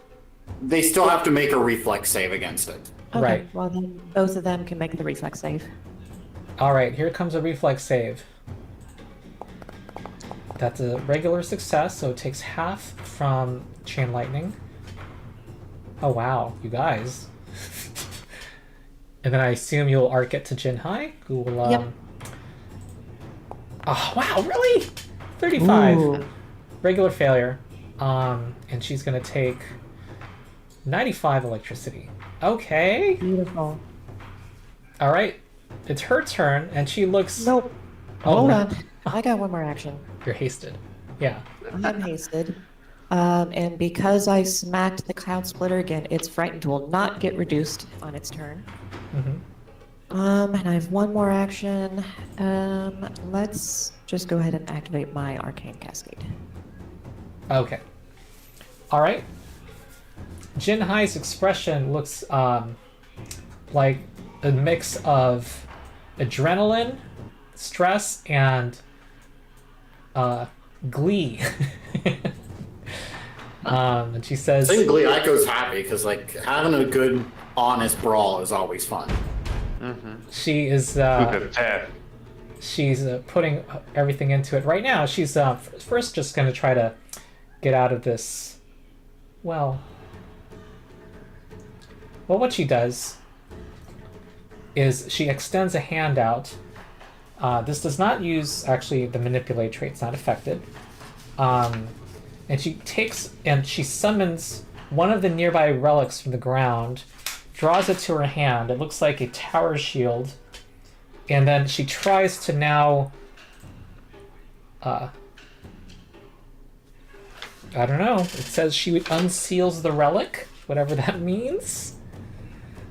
They still have to make a reflex save against it. Okay, Right. well then both of them can make the reflex save. All right. Here comes a reflex save. That's a regular success, so it takes half from chain lightning. Oh wow, you guys. And then I assume you'll arc it to Jinhai, who will Yep. Oh wow, really? 35. Ooh. Regular failure. And she's gonna take 95 electricity. Okay. Beautiful. Alright. It's her turn, and she looks Nope. Oh, Hold no. on. I got one more action. You're hasted. Yeah. I'm hasted. And because I smacked the cloud splitter again, its frightened will not get reduced on its turn. Mm-hmm. And I have one more action. Let's just go ahead and activate my arcane cascade. Okay. Alright. Jinhai's expression looks like a mix of adrenaline, stress, and glee. And she says, I think Glee Ico's happy because like having a good, honest brawl is always fun. she is she's putting everything into it right now. She's first just going to try to get out of this. Well, what she does is she extends a hand out. This does not use actually the manipulate trait; it's not affected. And she takes and she summons one of the nearby relics from the ground, draws it to her hand. It looks like a tower shield, and then she tries to now. I don't know. It says she unseals the relic, whatever that means.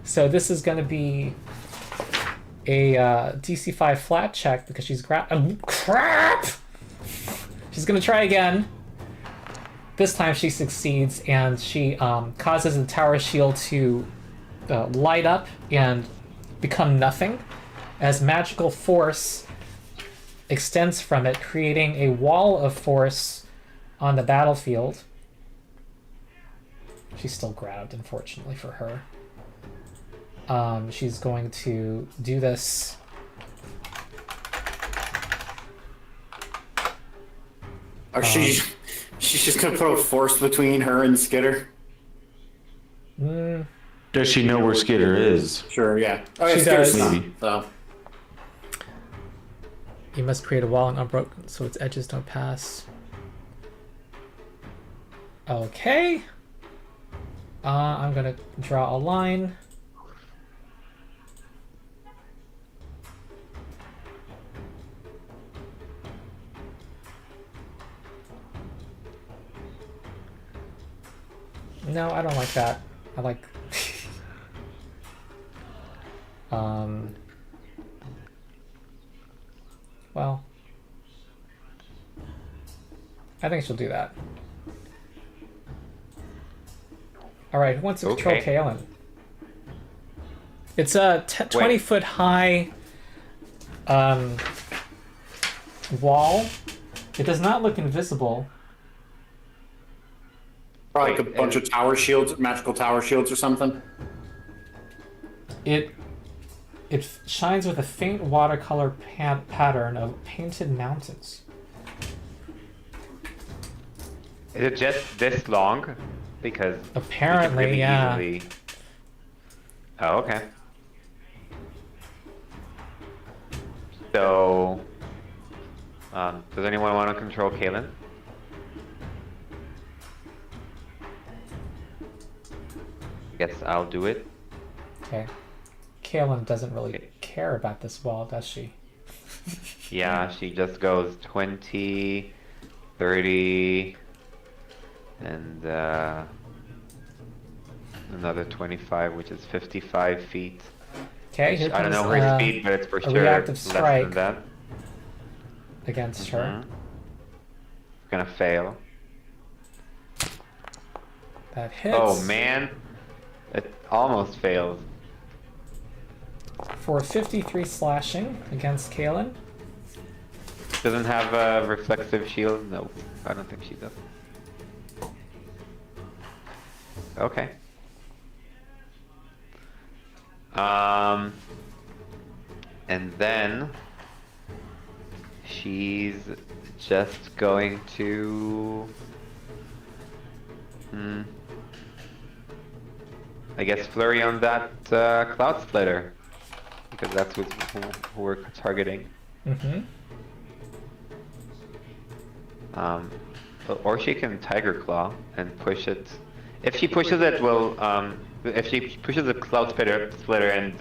So this is going to be a DC 5 flat check because she's crap. She's going to try again. This time she succeeds, and she causes the tower shield to light up and become nothing as magical force extends from it, creating a wall of force on the battlefield. She's still grabbed, unfortunately for her. She's going to do this. Or she's just gonna put a force between her and Skitter. Does she know where Skitter is? Sure, yeah. Oh, yeah, She Skitter's does. not, Maybe. so. You must create a wall and unbroken so its edges don't pass. Okay. I'm gonna draw a line. No, I don't like that. I like... Well... I think she'll do that. Alright, who wants to control Okay. Kaelin? It's a 20-foot high wall. It does not look invisible. Probably like a bunch of tower shields, magical tower shields or something. It shines with a faint watercolor pattern of painted mountains. Is it just this long? Because we could Apparently, really yeah. easily- Oh, okay. So, does anyone want to control Kaelin? Guess I'll do it. Okay. Kaelin doesn't really care about this wall, does she? Yeah, she just goes 20, 30, and another 25, which is 55 feet. Okay, here I don't comes know her speed, but it's for sure reactive less strike than that. against her. It's gonna fail. That hits. Oh man, it almost fails. For 53 slashing against Kaelin. Doesn't have a reflexive shield? No, I don't think she does. Okay. And then she's just going to, I guess flurry on that cloud splitter, because that's who we're targeting. Mm-hmm. Or she can Tiger Claw and push it. If she pushes it, will if she pushes the cloud splitter and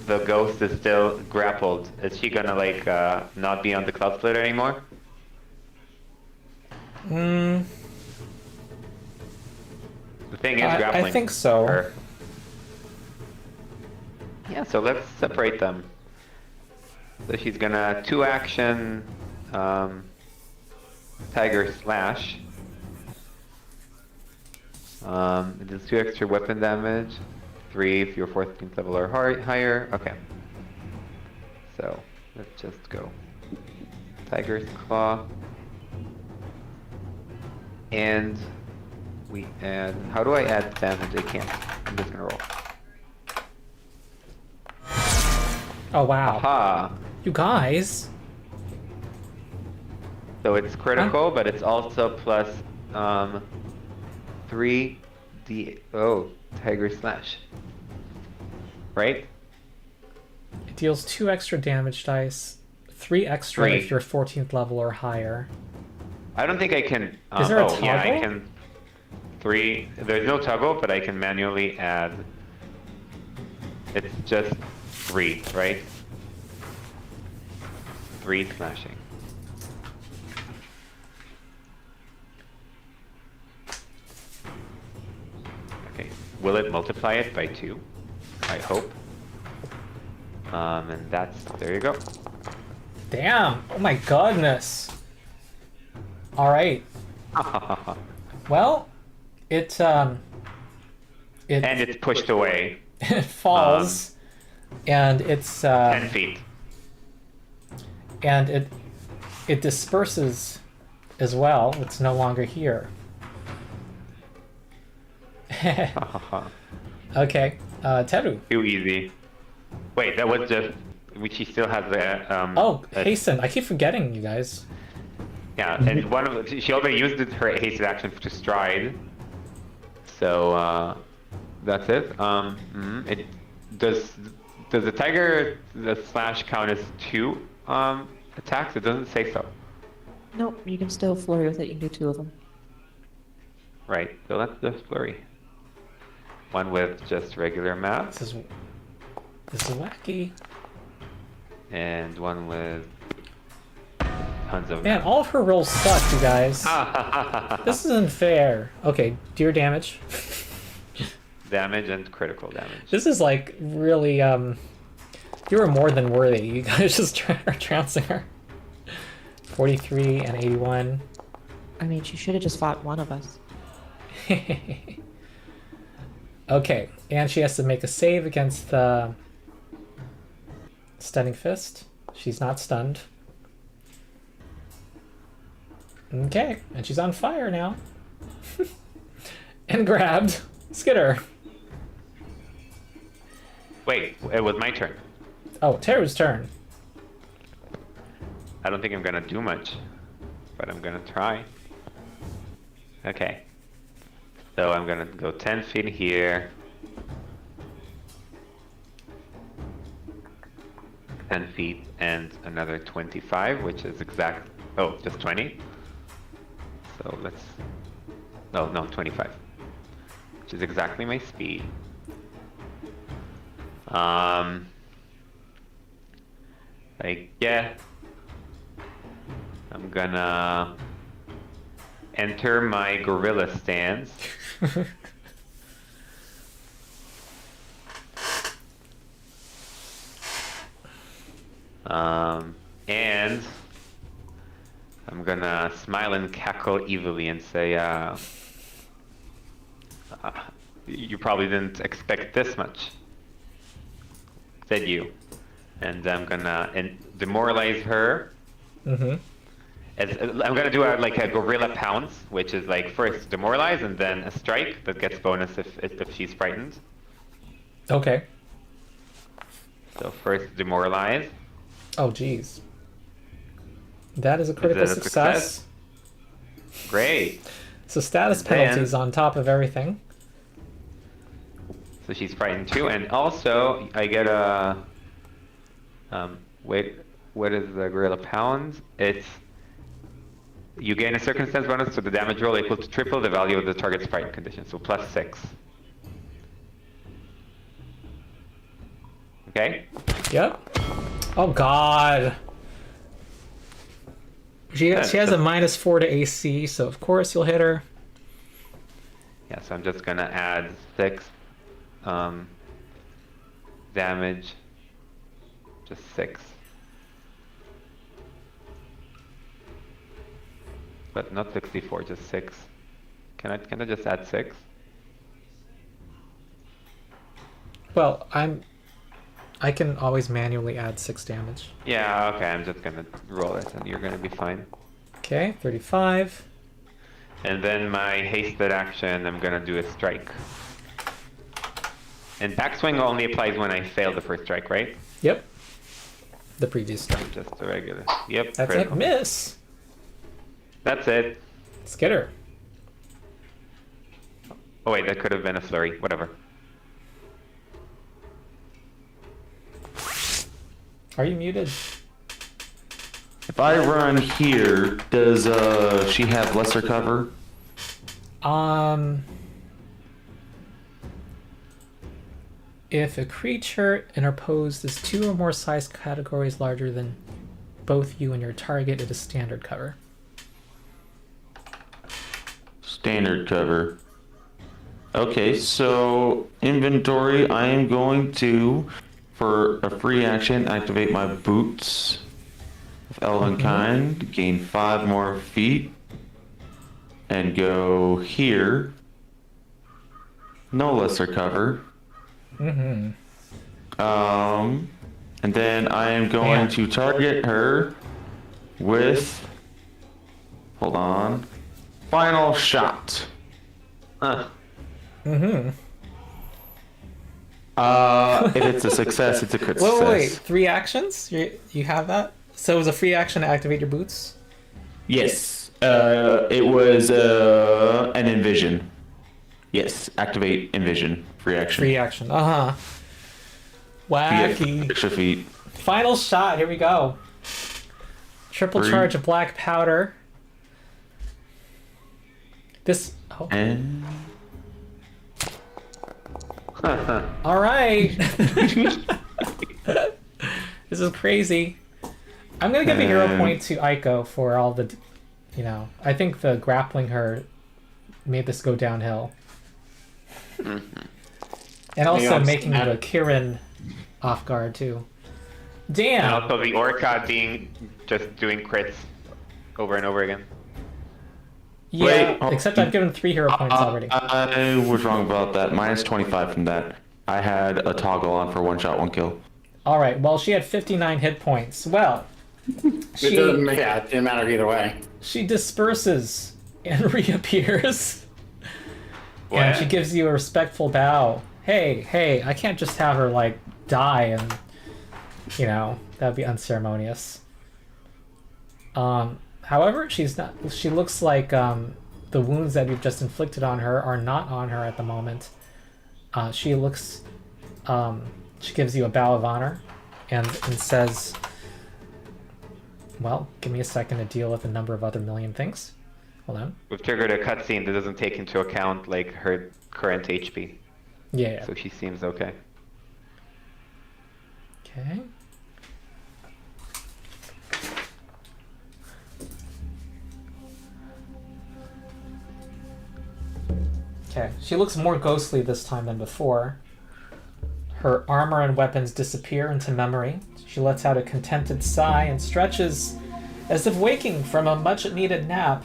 the ghost is still grappled, is she gonna like not be on the cloud splitter anymore? The thing is grappling. I think so. her. Yeah, so let's separate them. So she's gonna 2-action Tiger Slash. It does 2 extra weapon damage, 3 if you're 14th level or higher. Okay. So let's just go. Tiger's Claw. And we add. How do I add damage? I can't. I'm just gonna roll. Oh wow. Aha! You guys. So it's critical, but it's also plus 3d. Oh, Tiger Slash. Right? It deals 2 extra damage dice, 3 extra 3. if you're 14th level or higher. I don't think I can. Is there a oh, yeah, I toggle? can. 3. There's no toggle, but I can manually add. It's just 3, right? 3 slashing. Okay. Will it multiply it by 2? I hope. And that's. There you go. Damn! Oh my goodness! Alright. Well, it And it's pushed away it falls, and it's 10 feet. and it disperses as well. It's no longer here. Okay, Teru. Too easy. Wait, that was just. She still has the. Oh, hasten. I keep forgetting, you guys. Yeah, and one of she already used her hasted action to stride. So that's it. It does the tiger the slash count as 2 attacks? It doesn't say so. Nope, you can still flurry with it. You can do 2 of them. Right. So that's just flurry. One with just regular math, This is wacky. and one with tons of Man, all of her rolls suck, you guys. math. This isn't fair. Okay, do your damage. Damage and critical damage. This is like really, you were more than worthy. You guys just are trouncing her. 43 and 81. I mean, she should have just fought one of us. Okay, and she has to make a save against the stunning fist. She's not stunned. Okay, and she's on fire now. And grabbed. Skitter. Wait, it was my turn. Oh, Teru's turn. I don't think I'm gonna do much, but I'm gonna try. Okay. So I'm gonna go 10 feet here. 10 feet and another 25, which is exact. Oh, just 20. So let's. Oh, no, 25. Which is exactly my speed. Like, yeah. I'm gonna enter my gorilla stance. And I'm gonna smile and cackle evilly and say, you probably didn't expect this much, said you. And I'm gonna demoralize her. Mm-hmm. I'm gonna do like a gorilla pounce, which is like first demoralize and then a strike that gets bonus if she's frightened. Okay. So first demoralize. Oh, geez. That is a critical that a success. Great. So status Then- penalties on top of everything. So she's frightened too, and also I get a wait, what is the gorilla pounds? It's you gain a circumstance bonus to the damage roll equal to triple the value of the target's frightened condition, so +6. Okay. Yep. Oh God. She has a -4 to AC, so of course you'll hit her. Yeah, so I'm just gonna add 6 damage. Just 6. But not 64, just 6. Can I just add 6? Well, I can always manually add 6 damage. Yeah, okay, I'm just gonna roll it and you're gonna be fine. Okay, 35. And then my hasted action, I'm gonna do a strike. And backswing only applies when I fail the first strike, right? Yep. The previous strike. Just a regular. Yep. That's critical. it. Miss. That's it. Skitter. Oh wait, that could have been a flurry. Whatever. Are you muted? If I run here, does she have lesser cover? If a creature interposed is 2 or more size categories larger than both you and your target, it is standard cover. Standard cover. Okay, so inventory, I am going to, for a free action, activate my boots of Elven Kind, gain 5 more feet, and go here. No lesser cover. Mm-hmm. And then I am going to target her with Hold on. Final shot. Mm-hmm. If it's a success, it's a crit Wait, success. wait, 3 actions? You have that? So it was a free action to activate your boots? Yes. It was an envision. Yes, activate envision. Free action. Free action. Uh-huh. Yeah, Wacky. extra feet. Final shot, here we go. Triple 3. charge of black powder. This... Oh. And Alright. This is crazy. I'm gonna give a hero point to Aiko for all the... You know, I think the grappling her made this go downhill. And also making the Kirin off guard too. Damn! And also the Orca being just doing crits over and over again. Yeah, Wait, except I've given 3 hero points already. I was wrong about that. Minus 25 from that. I had a toggle on for 1 shot, 1 kill. Alright, well, she had 59 hit points. Well, It didn't matter either way. she disperses and reappears. What? And she gives you a respectful bow. Hey, I can't just have her, like, die and, you know, that'd be unceremonious. However, she's not. She looks like the wounds that you've just inflicted on her are not on her at the moment. She looks. She gives you a bow of honor, and says, "Well, give me a second to deal with a number of other million things. Hold on." We've triggered a cutscene that doesn't take into account like her current HP, Yeah. so she seems okay. Okay. Okay, she looks more ghostly this time than before. Her armor and weapons disappear into memory. She lets out a contented sigh and stretches as if waking from a much-needed nap.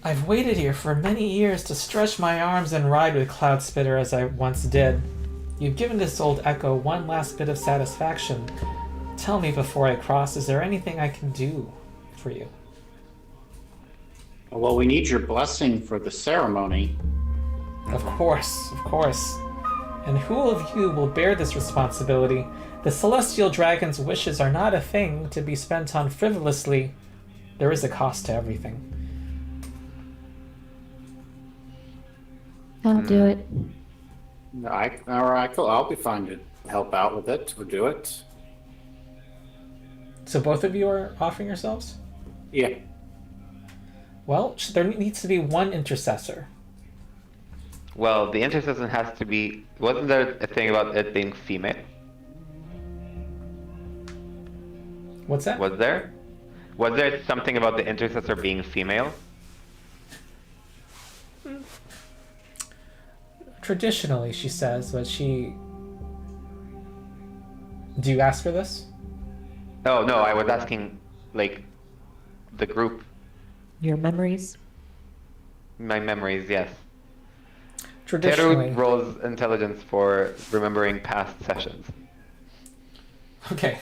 I've waited here for many years to stretch my arms and ride with Cloud Spitter as I once did. You've given this old echo one last bit of satisfaction. Tell me before I cross, is there anything I can do for you? Well, we need your blessing for the ceremony. Of course, of course. And who of you will bear this responsibility? The celestial dragon's wishes are not a thing to be spent on frivolously. There is a cost to everything. I'll do it. I'll be fine to help out with it or do it. So both of you are offering yourselves? Yeah. Well, there needs to be one intercessor. Well, the intercession has to be. Wasn't there a thing about it being female? What's that? Was there? Was there something about the intercessor being female? Traditionally, she says, but she... Do you ask her this? Oh no, I was asking, like, the group. Your memories? My memories, yes. Traditionally... Teru rolls intelligence for remembering past sessions. Okay.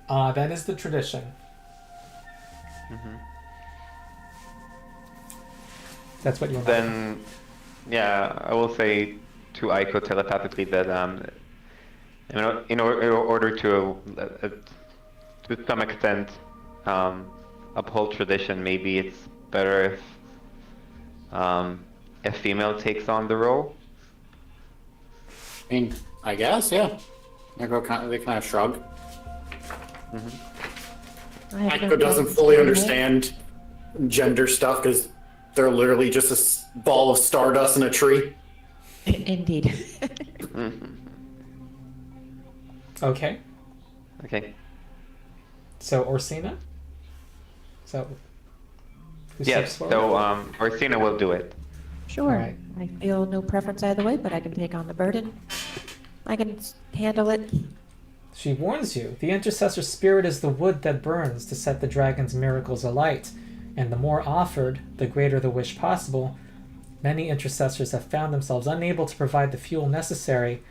That is the tradition. Mm-hmm. That's what you want. Then, yeah, I will say to Aiko telepathically that in order to some extent uphold tradition, maybe it's better if a female takes on the role. I mean, I guess, yeah. They kind of shrug. Aiko doesn't fully understand gender stuff because they're literally just a ball of stardust in a tree. Indeed. Okay. Okay. So Orsina? So who Yes. steps So forward? Orsina will do it. Sure. Alright. I feel no preference either way, but I can take on the burden. I can handle it. She warns you. The intercessor's spirit is the wood that burns to set the dragon's miracles alight, and the more offered, the greater the wish possible. Many intercessors have found themselves unable to provide the fuel necessary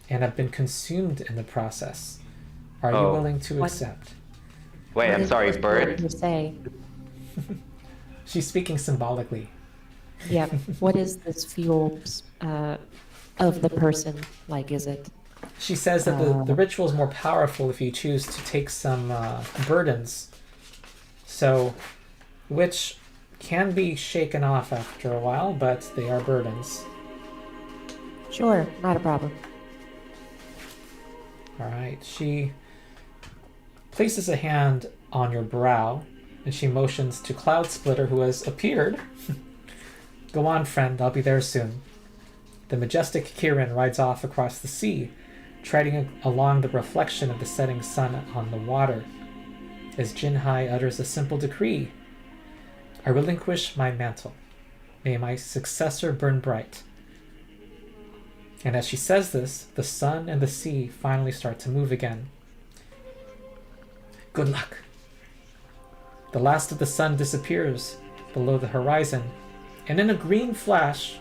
and have been consumed in the process. Are you Oh. willing to What? accept? Wait, What I'm is sorry, this word bird. you say? She's speaking symbolically. Yeah. What is this fuel of the person? Like, is it? She says that the ritual is more powerful if you choose to take some burdens, so which can be shaken off after a while, but they are burdens. Sure, not a problem. All right. She places a hand on your brow, and she motions to Cloud Splitter, who has appeared. Go on, friend. I'll be there soon. The majestic Kirin rides off across the sea, treading along the reflection of the setting sun on the water, as Jinhai utters a simple decree. I relinquish my mantle. May my successor burn bright. And as she says this, the sun and the sea finally start to move again. Good luck. The last of the sun disappears below the horizon, and in a green flash,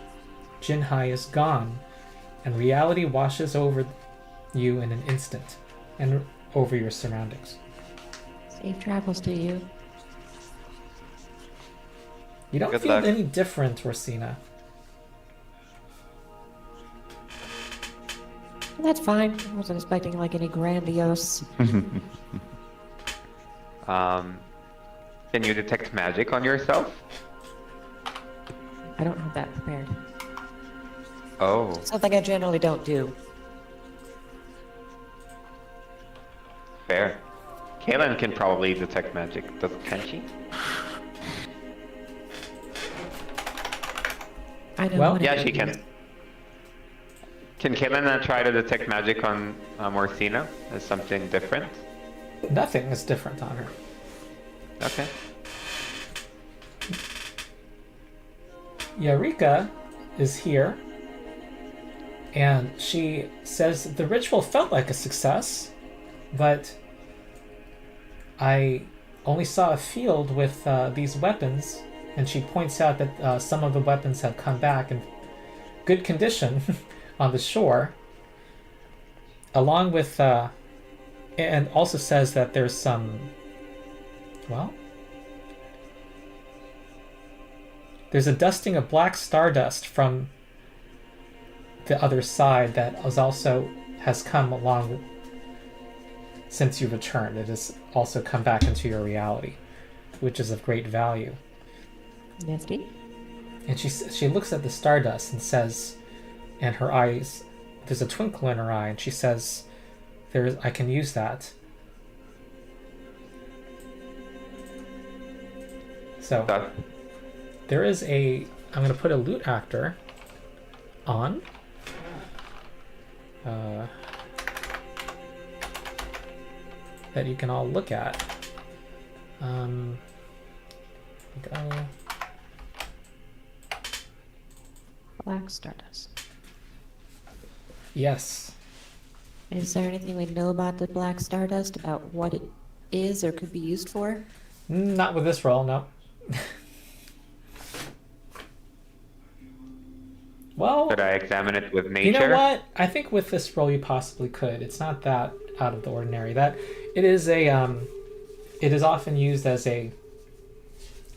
Jinhai is gone, and reality washes over you in an instant, and over your surroundings. Safe travels to you. You don't Good feel luck. any different, Orsina. That's fine. I wasn't expecting like any grandiose. Can you detect magic on yourself? I don't have that prepared. Oh, Something I generally don't do. fair. Kaylin can probably detect magic, can she? I know. Well, what Yeah, it she is. can. Can Kaylin try to detect magic on Orsina as something different? Nothing is different on her. Okay. Yarika is here, and she says the ritual felt like a success, but I only saw a field with these weapons, and she points out that some of the weapons have come back in good condition on the shore, along with, and also says that there's some, well, there's a dusting of black stardust from the other side that has come along since you returned. It has also come back into your reality, which is of great value. Nasty. And she looks at the stardust and says, and her eyes, there's a twinkle in her eye, and she says, I can use that. So That, there is I'm going to put a loot actor on. That you can all look at. Go. Black stardust. Yes. Is there anything we know about the black stardust? About what it is or could be used for? Not with this roll, no. Well, could I examine it with nature? you know what? I think with this roll you possibly could. It's not that out of the ordinary. That it is it is often used as a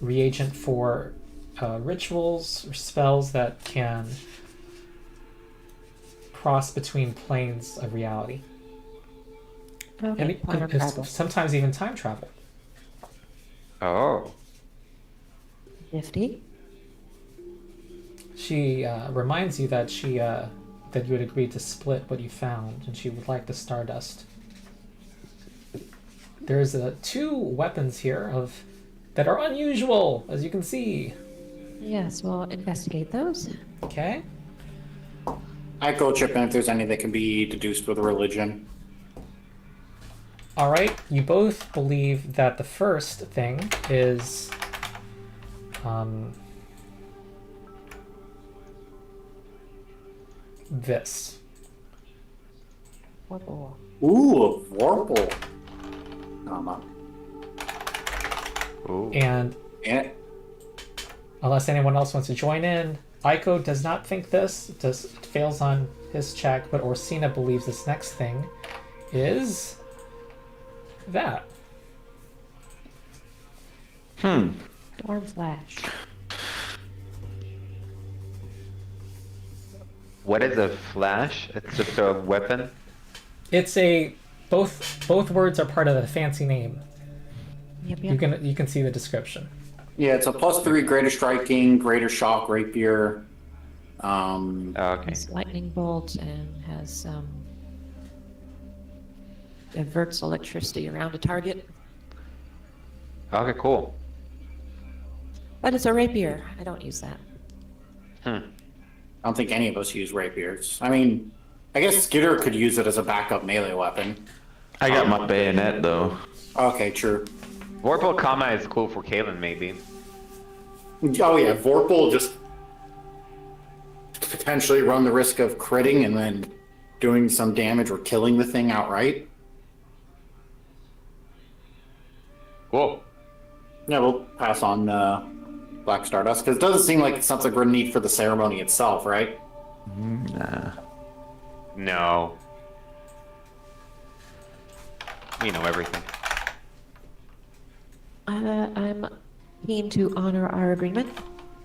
reagent for rituals or spells that can cross between planes of reality. Okay, quantum and travel. sometimes even time travel. Oh. Nifty. She reminds you that that you had agreed to split what you found, and she would like the stardust. There's 2 weapons here that are unusual, as you can see. Yes, we'll investigate those. Okay. I go chip in if there's any that can be deduced with religion. All right. You both believe that the first thing is this. Whoa. Ooh, a Vorpal. Ooh. And And unless anyone else wants to join in, Aiko does not think this. It fails on his check, but Orsina believes this next thing is that. Storm Flash. What is a flash? It's just a weapon. It's a both words are part of the fancy name. Yep, You can see the description. Yeah, it's a +3 greater striking, greater shock rapier. Oh, okay. It's lightning bolt and has diverts electricity around a target. Okay, cool. But it's a rapier. I don't use that. I don't think any of us use rapiers. I mean, I guess Skitter could use it as a backup melee weapon. I got my bayonet though. Okay, true. Vorpal Kama is cool for Kalen, maybe. Oh yeah, Vorpal just potentially run the risk of critting and then doing some damage or killing the thing outright. Cool. Yeah, we'll pass on Black Stardust because it doesn't seem like it's something we're gonna need for the ceremony itself, right? Nah. No. We know everything. I'm keen to honor our agreement.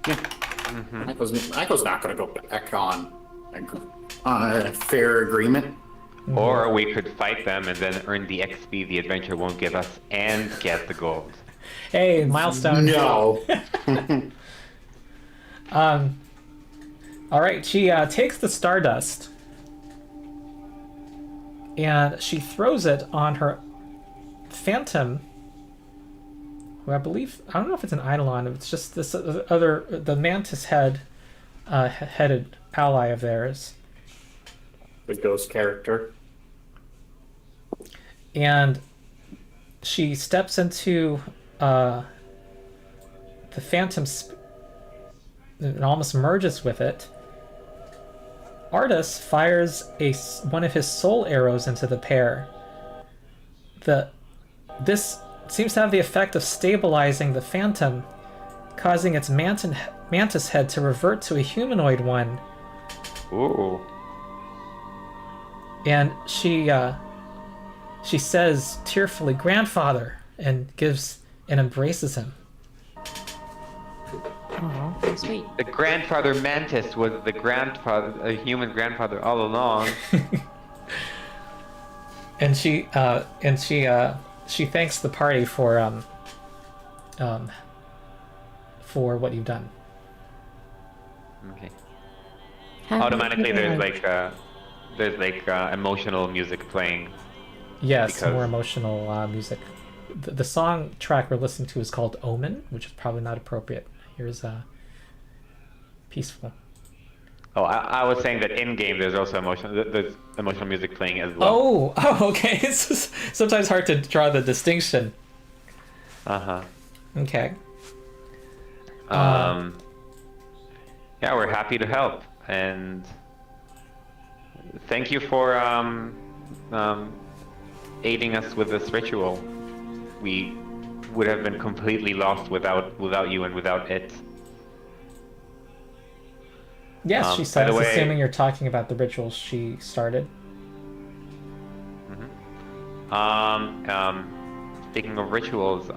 Yeah. Aiko's not gonna go back on a fair agreement. Or we could fight them and then earn the XP the adventure won't give us and get the gold. Hey, milestone. No. All right, she takes the stardust and she throws it on her phantom, who I don't know if it's an Eidolon, it's just this the mantis headed ally of theirs. The ghost character. And she steps into the phantom and almost merges with it. Artus fires one of his soul arrows into the pair. This seems to have the effect of stabilizing the phantom, causing its mantis head to revert to a humanoid one. Ooh. And she says tearfully, "Grandfather," and embraces him. Oh, sweet. The grandfather mantis was a human grandfather all along. And she thanks the party for what you've done. Okay. Happy Automatically, there's birthday. like emotional music playing. Yes, Because- more emotional music. The song track we're listening to is called Omen, which is probably not appropriate. Here's peaceful. Oh, I was saying that in game there's also there's emotional music playing as well. Oh, okay. It's just sometimes hard to draw the distinction. Okay. Yeah, we're happy to help, and thank you for aiding us with this ritual. We would have been completely lost without you and without it. Yes, she by says, the way- assuming you're talking about the rituals she started. Speaking of rituals,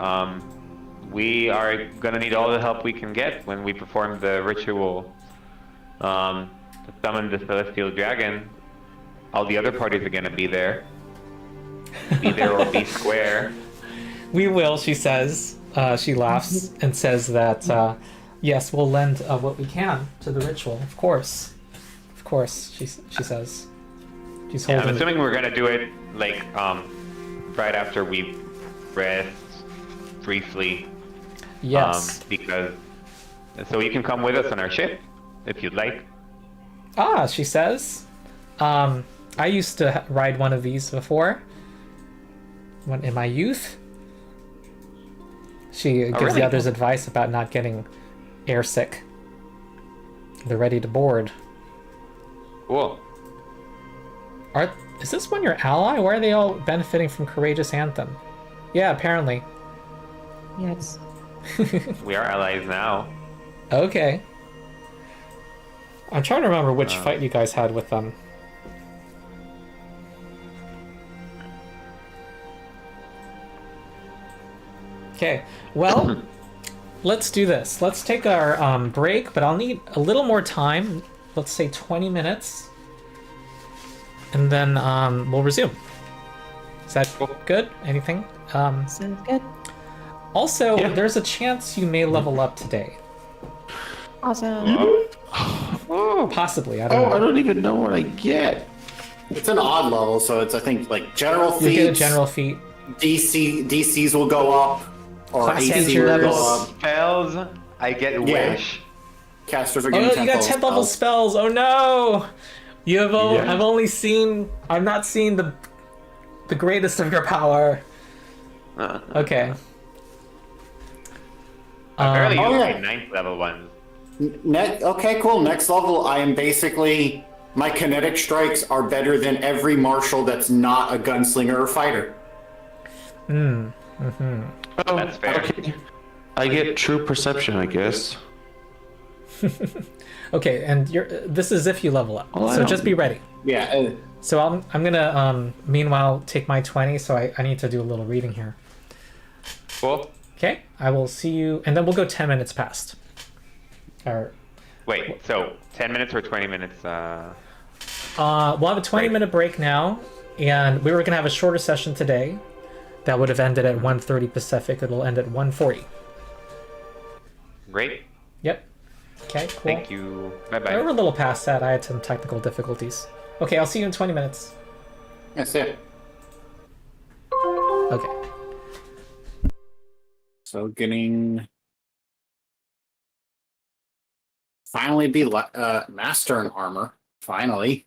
we are gonna need all the help we can get when we perform the ritual to summon the celestial dragon. All the other parties are gonna be there. Be there or be square. We will, she says. She laughs and says that, yes, we'll lend what we can to the ritual. Of course. Of course, she says. She's Yeah, holding I'm assuming we're gonna do it like right after we rest briefly. Yes. Because so you can come with us on our ship if you'd like. She says. I used to ride one of these before. In my youth. She gives really? the others advice about not getting airsick. They're ready to board. Cool. Is this one your ally? Why are they all benefiting from Courageous Anthem? Yeah, apparently. Yes. We are allies now. Okay. I'm trying to remember which fight you guys had with them. Okay, well, let's do this. Let's take our break, but I'll need a little more time. Let's say 20 minutes. And then we'll resume. Is that good? Anything? Sounds good. Also, Yeah. there's a chance you may level up today. Awesome. Possibly, I don't Oh, know. I don't even know what I get. It's an odd level, so it's I think like general You'll get a feats, general feat. DCs will go up, or Class AC will features. go up. Spells, I get Yeah. wish. Casters are Oh, getting you got 10th level spells. Oh no! You have Yeah. I've only seen I've not seen the greatest of your power. Okay. Apparently, oh, you yeah. get 9th level ones. Okay, cool. Next level, I am basically my kinetic strikes are better than every martial that's not a gunslinger or fighter. Oh, That's fair. Okay. I get true perception, I guess. Okay, and this is if you level up. Oh, I so don't- just be ready. Yeah. So I'm gonna meanwhile take my 20, so I need to do a little reading here. Cool. Okay, I will see you, and then we'll go 10 minutes past. Or Wait, so 10 minutes or 20 minutes? we'll have a 20-minute break now, and we were gonna have a shorter session today. That would have ended at 1:30 Pacific. It'll end at 1:40. Great. Yep. Okay, cool. Thank you. Bye We're a bye. little past that. I had some technical difficulties. Okay, I'll see you in 20 minutes. That's it. Okay. So getting finally be master in armor. Finally.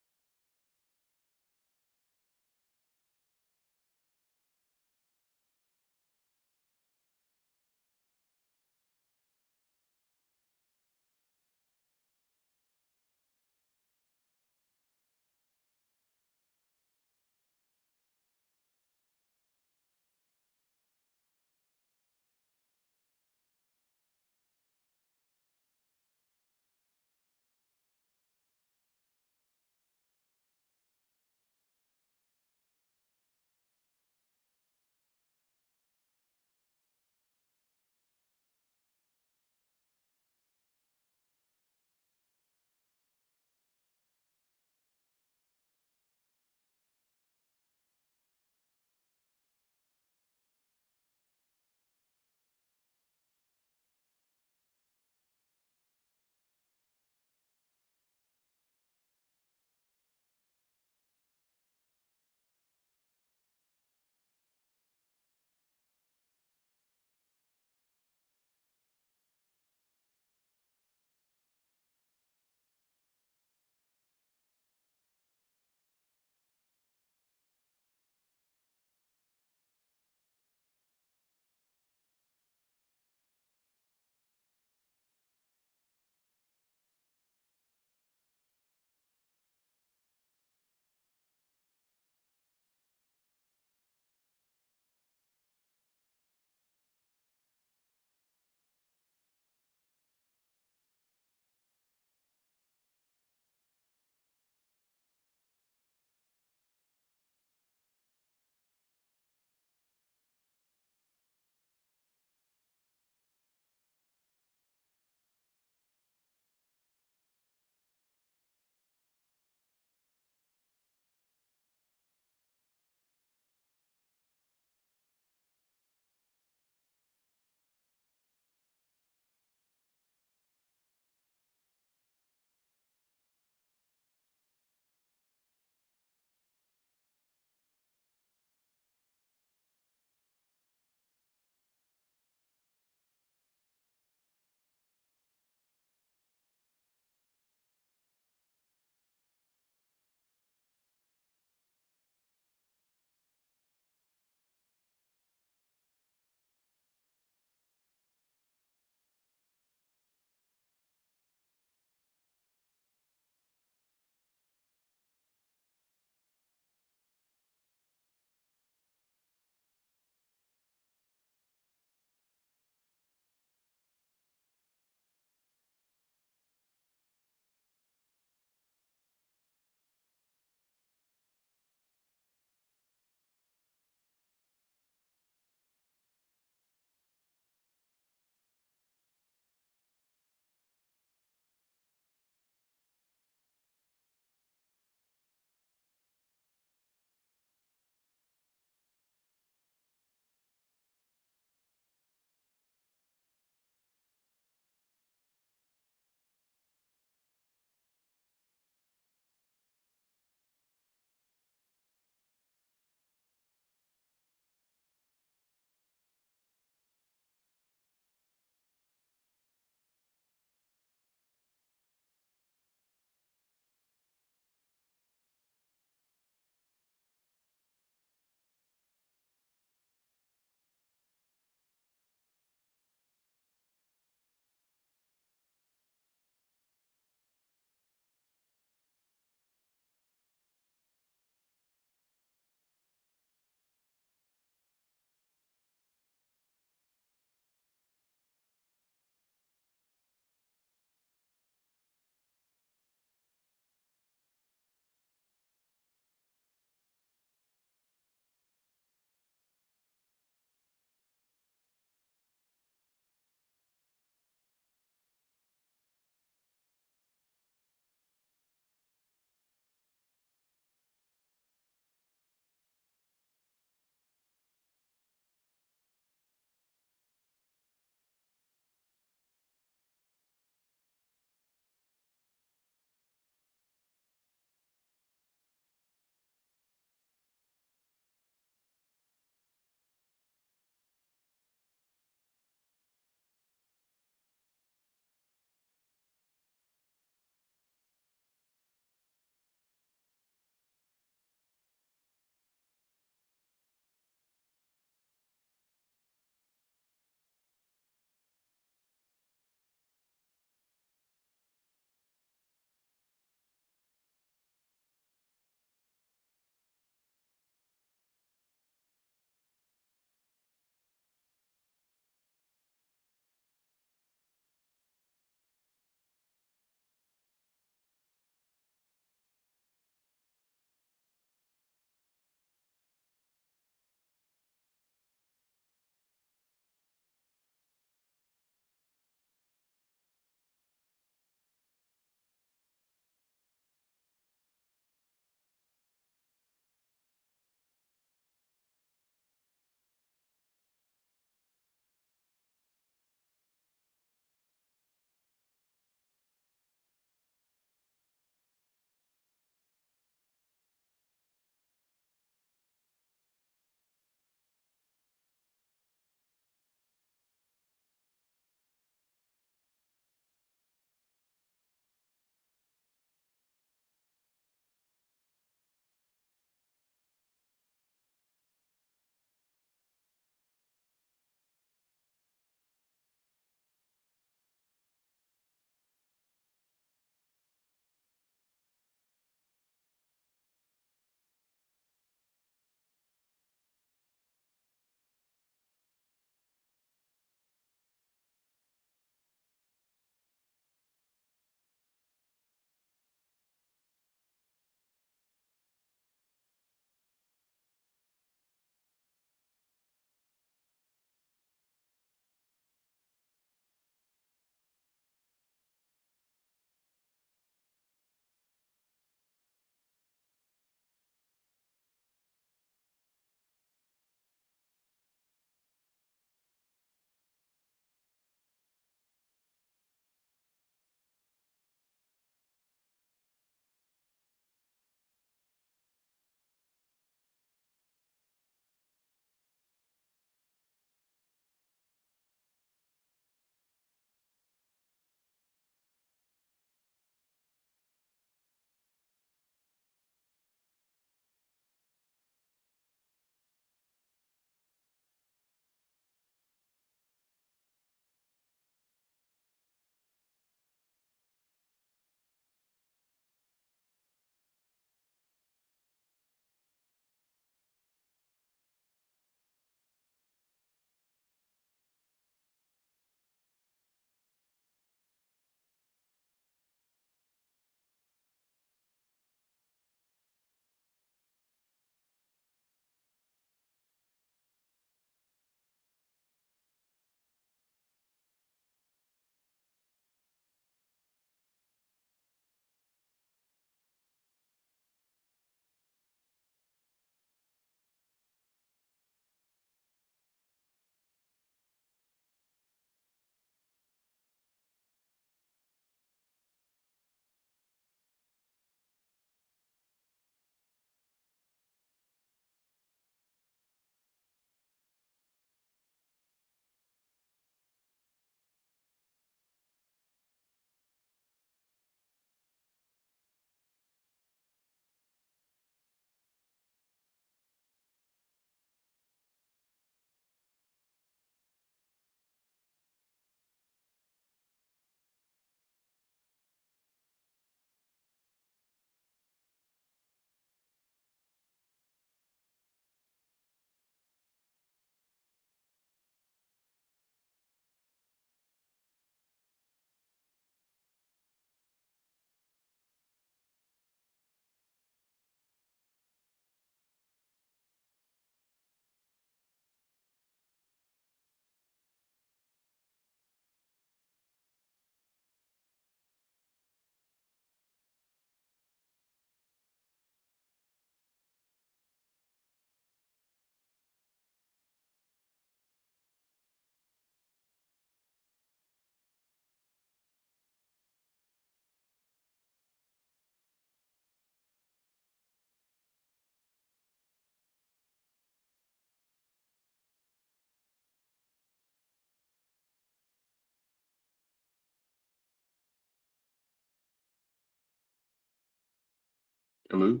Hello?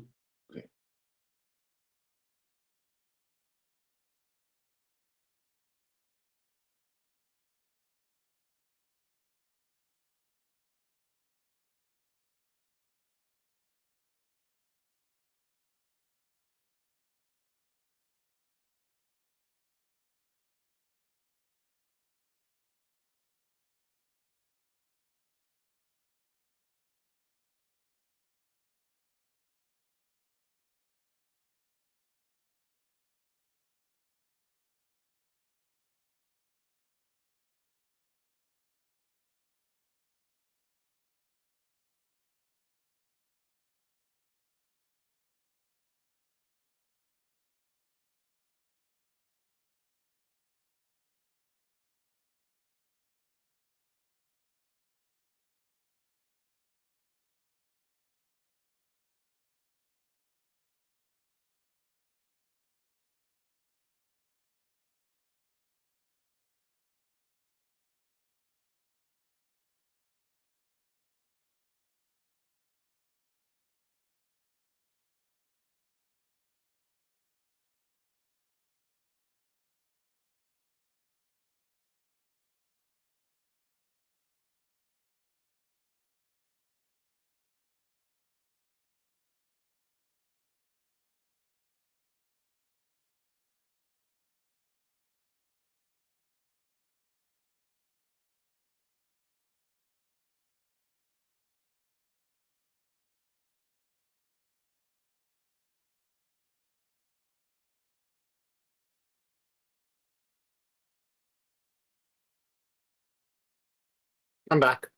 Okay. I'm back.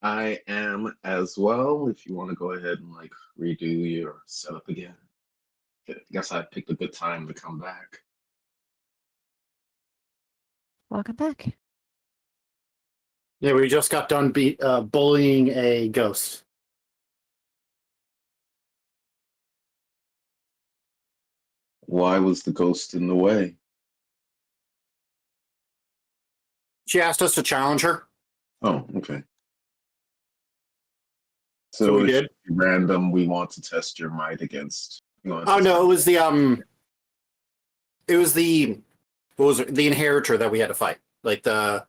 I am as well. If you want to go ahead and like redo your setup again. I guess I picked a good time to come back. Welcome back. Yeah, we just got done bullying a ghost. Why was the ghost in the way? She asked us to challenge her. Oh, okay. So we it's did? random. We want to test your might against. Oh no, it was the what was it? The inheritor that we had to fight, like the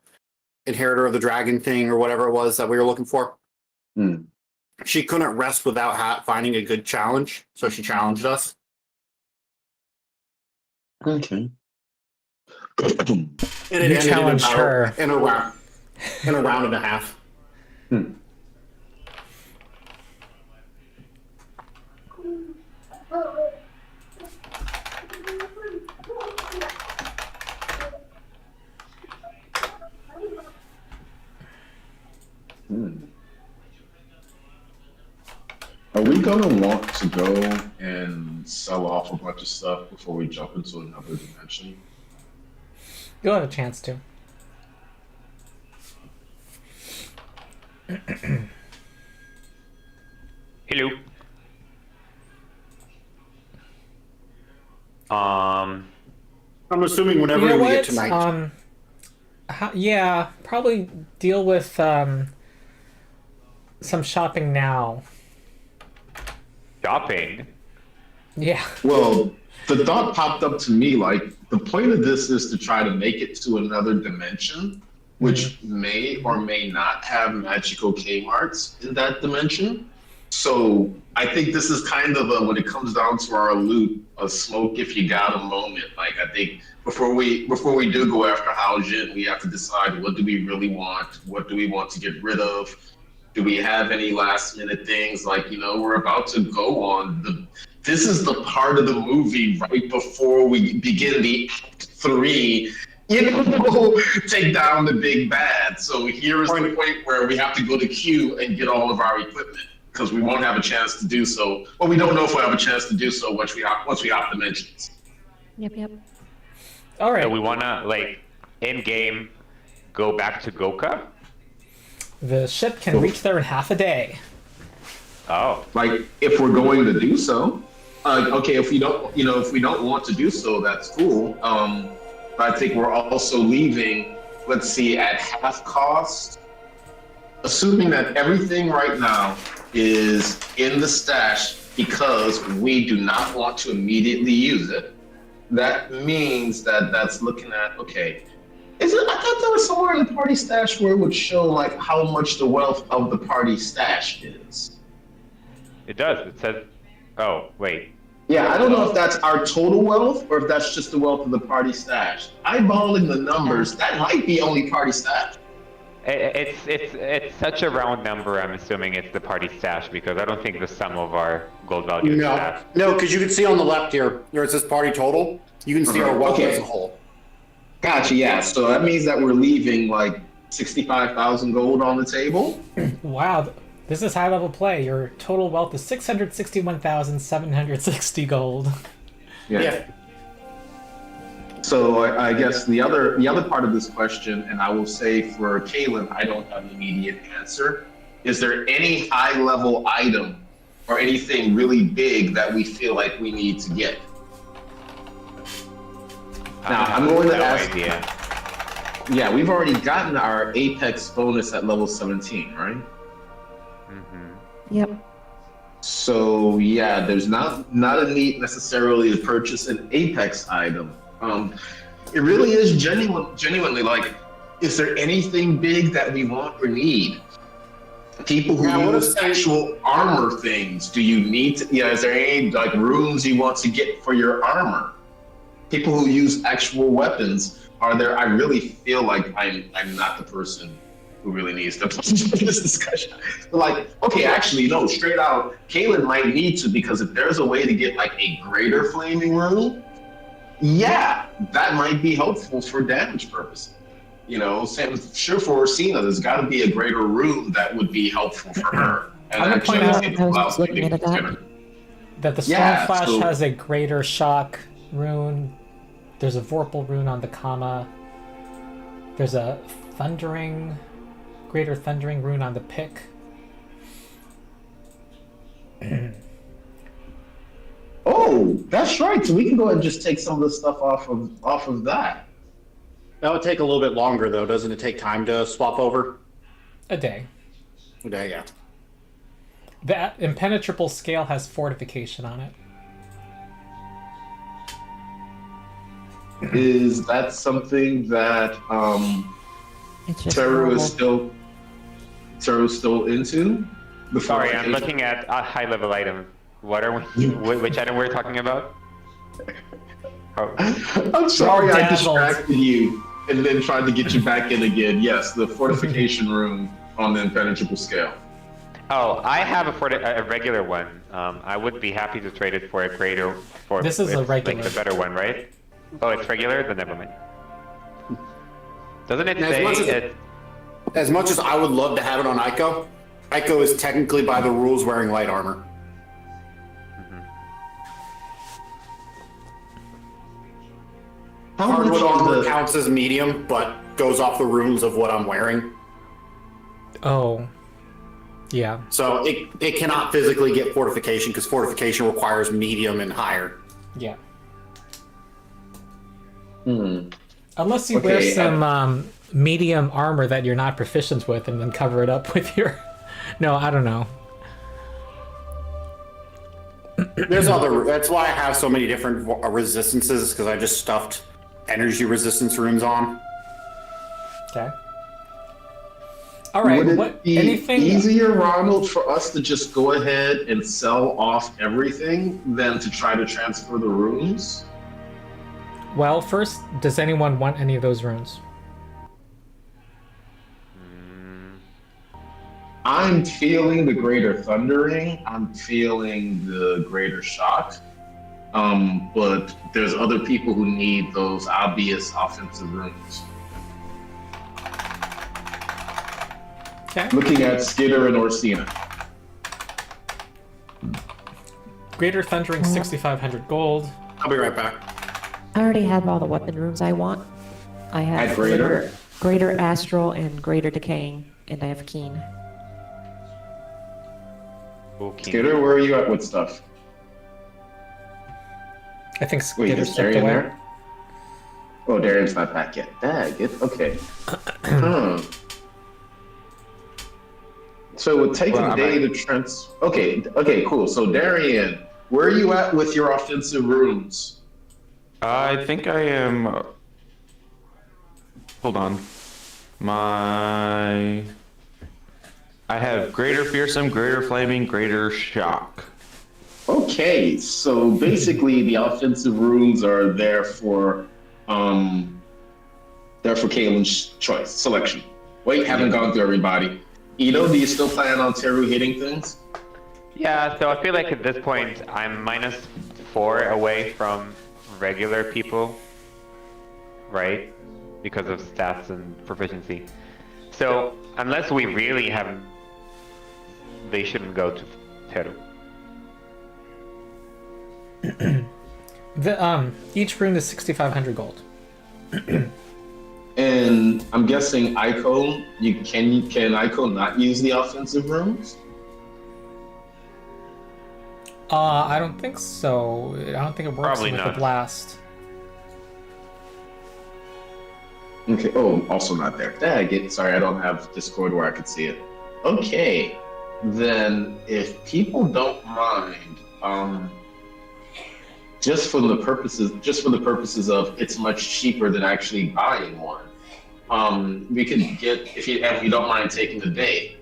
inheritor of the dragon thing or whatever it was that we were looking for. Hmm. She couldn't rest without finding a good challenge, so she challenged us. Okay. And it You ended challenged in her. in a round and a half. Hmm. Hmm. Are we gonna want to go and sell off a bunch of stuff before we jump into another dimension? You'll have a chance to. Hello. I'm assuming whenever You know we what? get tonight. Yeah, probably deal with some shopping now. Shopping. Yeah. Well, the thought popped up to me like the point of this is to try to make it to another dimension, which may or may not have magical Kmarts in that dimension. So I think this is kind of when it comes down to our loot, a smoke if you got a moment. Like I think before we do go after Haojin, we have to decide what do we really want, what do we want to get rid of. Do we have any last minute things like we're about to go on the this is the part of the movie right before we begin the act 3 take down the big bad. So here is the point where we have to go to Q and get all of our equipment because we won't have a chance to do so. Well, we don't know if we'll have a chance to do so once we hop dimensions. Yep. All right. So we wanna like in game go back to Goka. The ship can reach there in half a day. Oh. Like if we're going to do so. Okay, if we don't, if we don't want to do so, that's cool. But I think we're also leaving, let's see, at half cost, assuming that everything right now is in the stash because we do not want to immediately use it. That means that that's looking at, okay, is it? I thought there was somewhere in the party stash where it would show like how much the wealth of the party stash is. It does. It says. Oh wait. Yeah, I don't know if that's our total wealth or if that's just the wealth of the party stash. Eyeballing the numbers, that might be only party stash. It's such a round number. I'm assuming it's the party stash because I don't think the sum of our gold value is stash. No, because you can see on the left here where it says party total. You can see our wealth Okay. as a whole. Gotcha. Yeah. So that means that we're leaving like 65,000 gold on the table. Wow, this is high level play. Your total wealth is 661,760 gold. Yeah. So I guess the other part of this question, and I will say for Kaylin, I don't have an immediate answer. Is there any high level item or anything really big that we feel like we need to get? Now I'm going to ask. Idea. Yeah, we've already gotten our Apex bonus at level 17, right? Yep. So yeah, there's not a need necessarily to purchase an Apex item. It really is genuinely like, is there anything big that we want or need? People who use actual armor things, do you need to? Yeah, is there any like runes you want to get for your armor? People who use actual weapons, are there? I really feel like I'm not the person who really needs to participate in this discussion. Like, okay, actually, no, straight out, Kaylin might need to, because if there's a way to get like a greater flaming rune, yeah, that might be helpful for damage purposes. Sure for Orsina, there's got to be a greater rune that would be helpful for her. And I would point out I was just looking at that. that the Storm Flash has a greater shock rune. There's a Vorpal rune on the Kama. There's a greater thundering rune on the pick. Oh, that's right. So we can go ahead and just take some of the stuff off of that. That would take a little bit longer, though. Doesn't it take time to swap over? A day. A day, yeah. The impenetrable scale has fortification on it. Is that something that It's just Teru is normal. still into? The Sorry, I'm fortification? looking at high level items. What are we? Which item we're talking about? Oh. I'm sorry I Dazzled. distracted you and then tried to get you back in again. Yes, the fortification room on the impenetrable scale. Oh, I have a regular one. I would be happy to trade it for a greater. This is a regular. Like the better one, right? Oh, it's regular? Then never mind. Doesn't it As say much as- it? As much as I would love to have it on Ico, Ico is technically by the rules wearing light armor. How much Hardwood on armor the counts as medium, but goes off the runes of what I'm wearing. Oh. Yeah. So it cannot physically get fortification because fortification requires medium and higher. Yeah. Hmm. Unless you Okay, wear some medium armor that you're not proficient with and then cover it up with your... No, I don't know. There's other. That's why I have so many different resistances, because I just stuffed energy resistance runes on. Okay. All right. Would it What? be Anything? easier, Ronald, for us to just go ahead and sell off everything than to try to transfer the runes? Well, first, does anyone want any of those runes? I'm feeling the greater thundering. I'm feeling the greater shock. But there's other people who need those obvious offensive runes. Okay. Looking at Skitter and Orsina. Greater Thundering, 6,500 gold. I'll be right back. I already have all the weapon rooms I want. I have At greater? greater astral and greater decaying, and I have keen. Okay. Skitter, where are you at with stuff? I think Wait, Skitter is stepped Darian away. there? Oh, Darian's not back yet. Dag it. Okay. Hmm. So it would take Well, a day to Okay, cool. So Darian, where are you at with your offensive runes? I think I am. Hold on. I have greater fearsome, greater flaming, greater shock. Okay, so basically the offensive runes are there for Kalen's choice selection. Wait, haven't gone through everybody. Ito, do you still plan on Teru hitting things? Yeah, so I feel like at this point I'm -4 away from regular people, right? Because of stats and proficiency. So unless we really have, they shouldn't go to Teru. Each rune is 6,500 gold. And I'm guessing Ico, can Ico not use the offensive runes? I don't think so. I don't think it works Probably with not. the blast. Okay. Oh, also not there. Dag it. Sorry, I don't have Discord where I could see it. Okay. Then, if people don't mind, just for the purposes of it's much cheaper than actually buying one. We could get if you don't mind taking the day.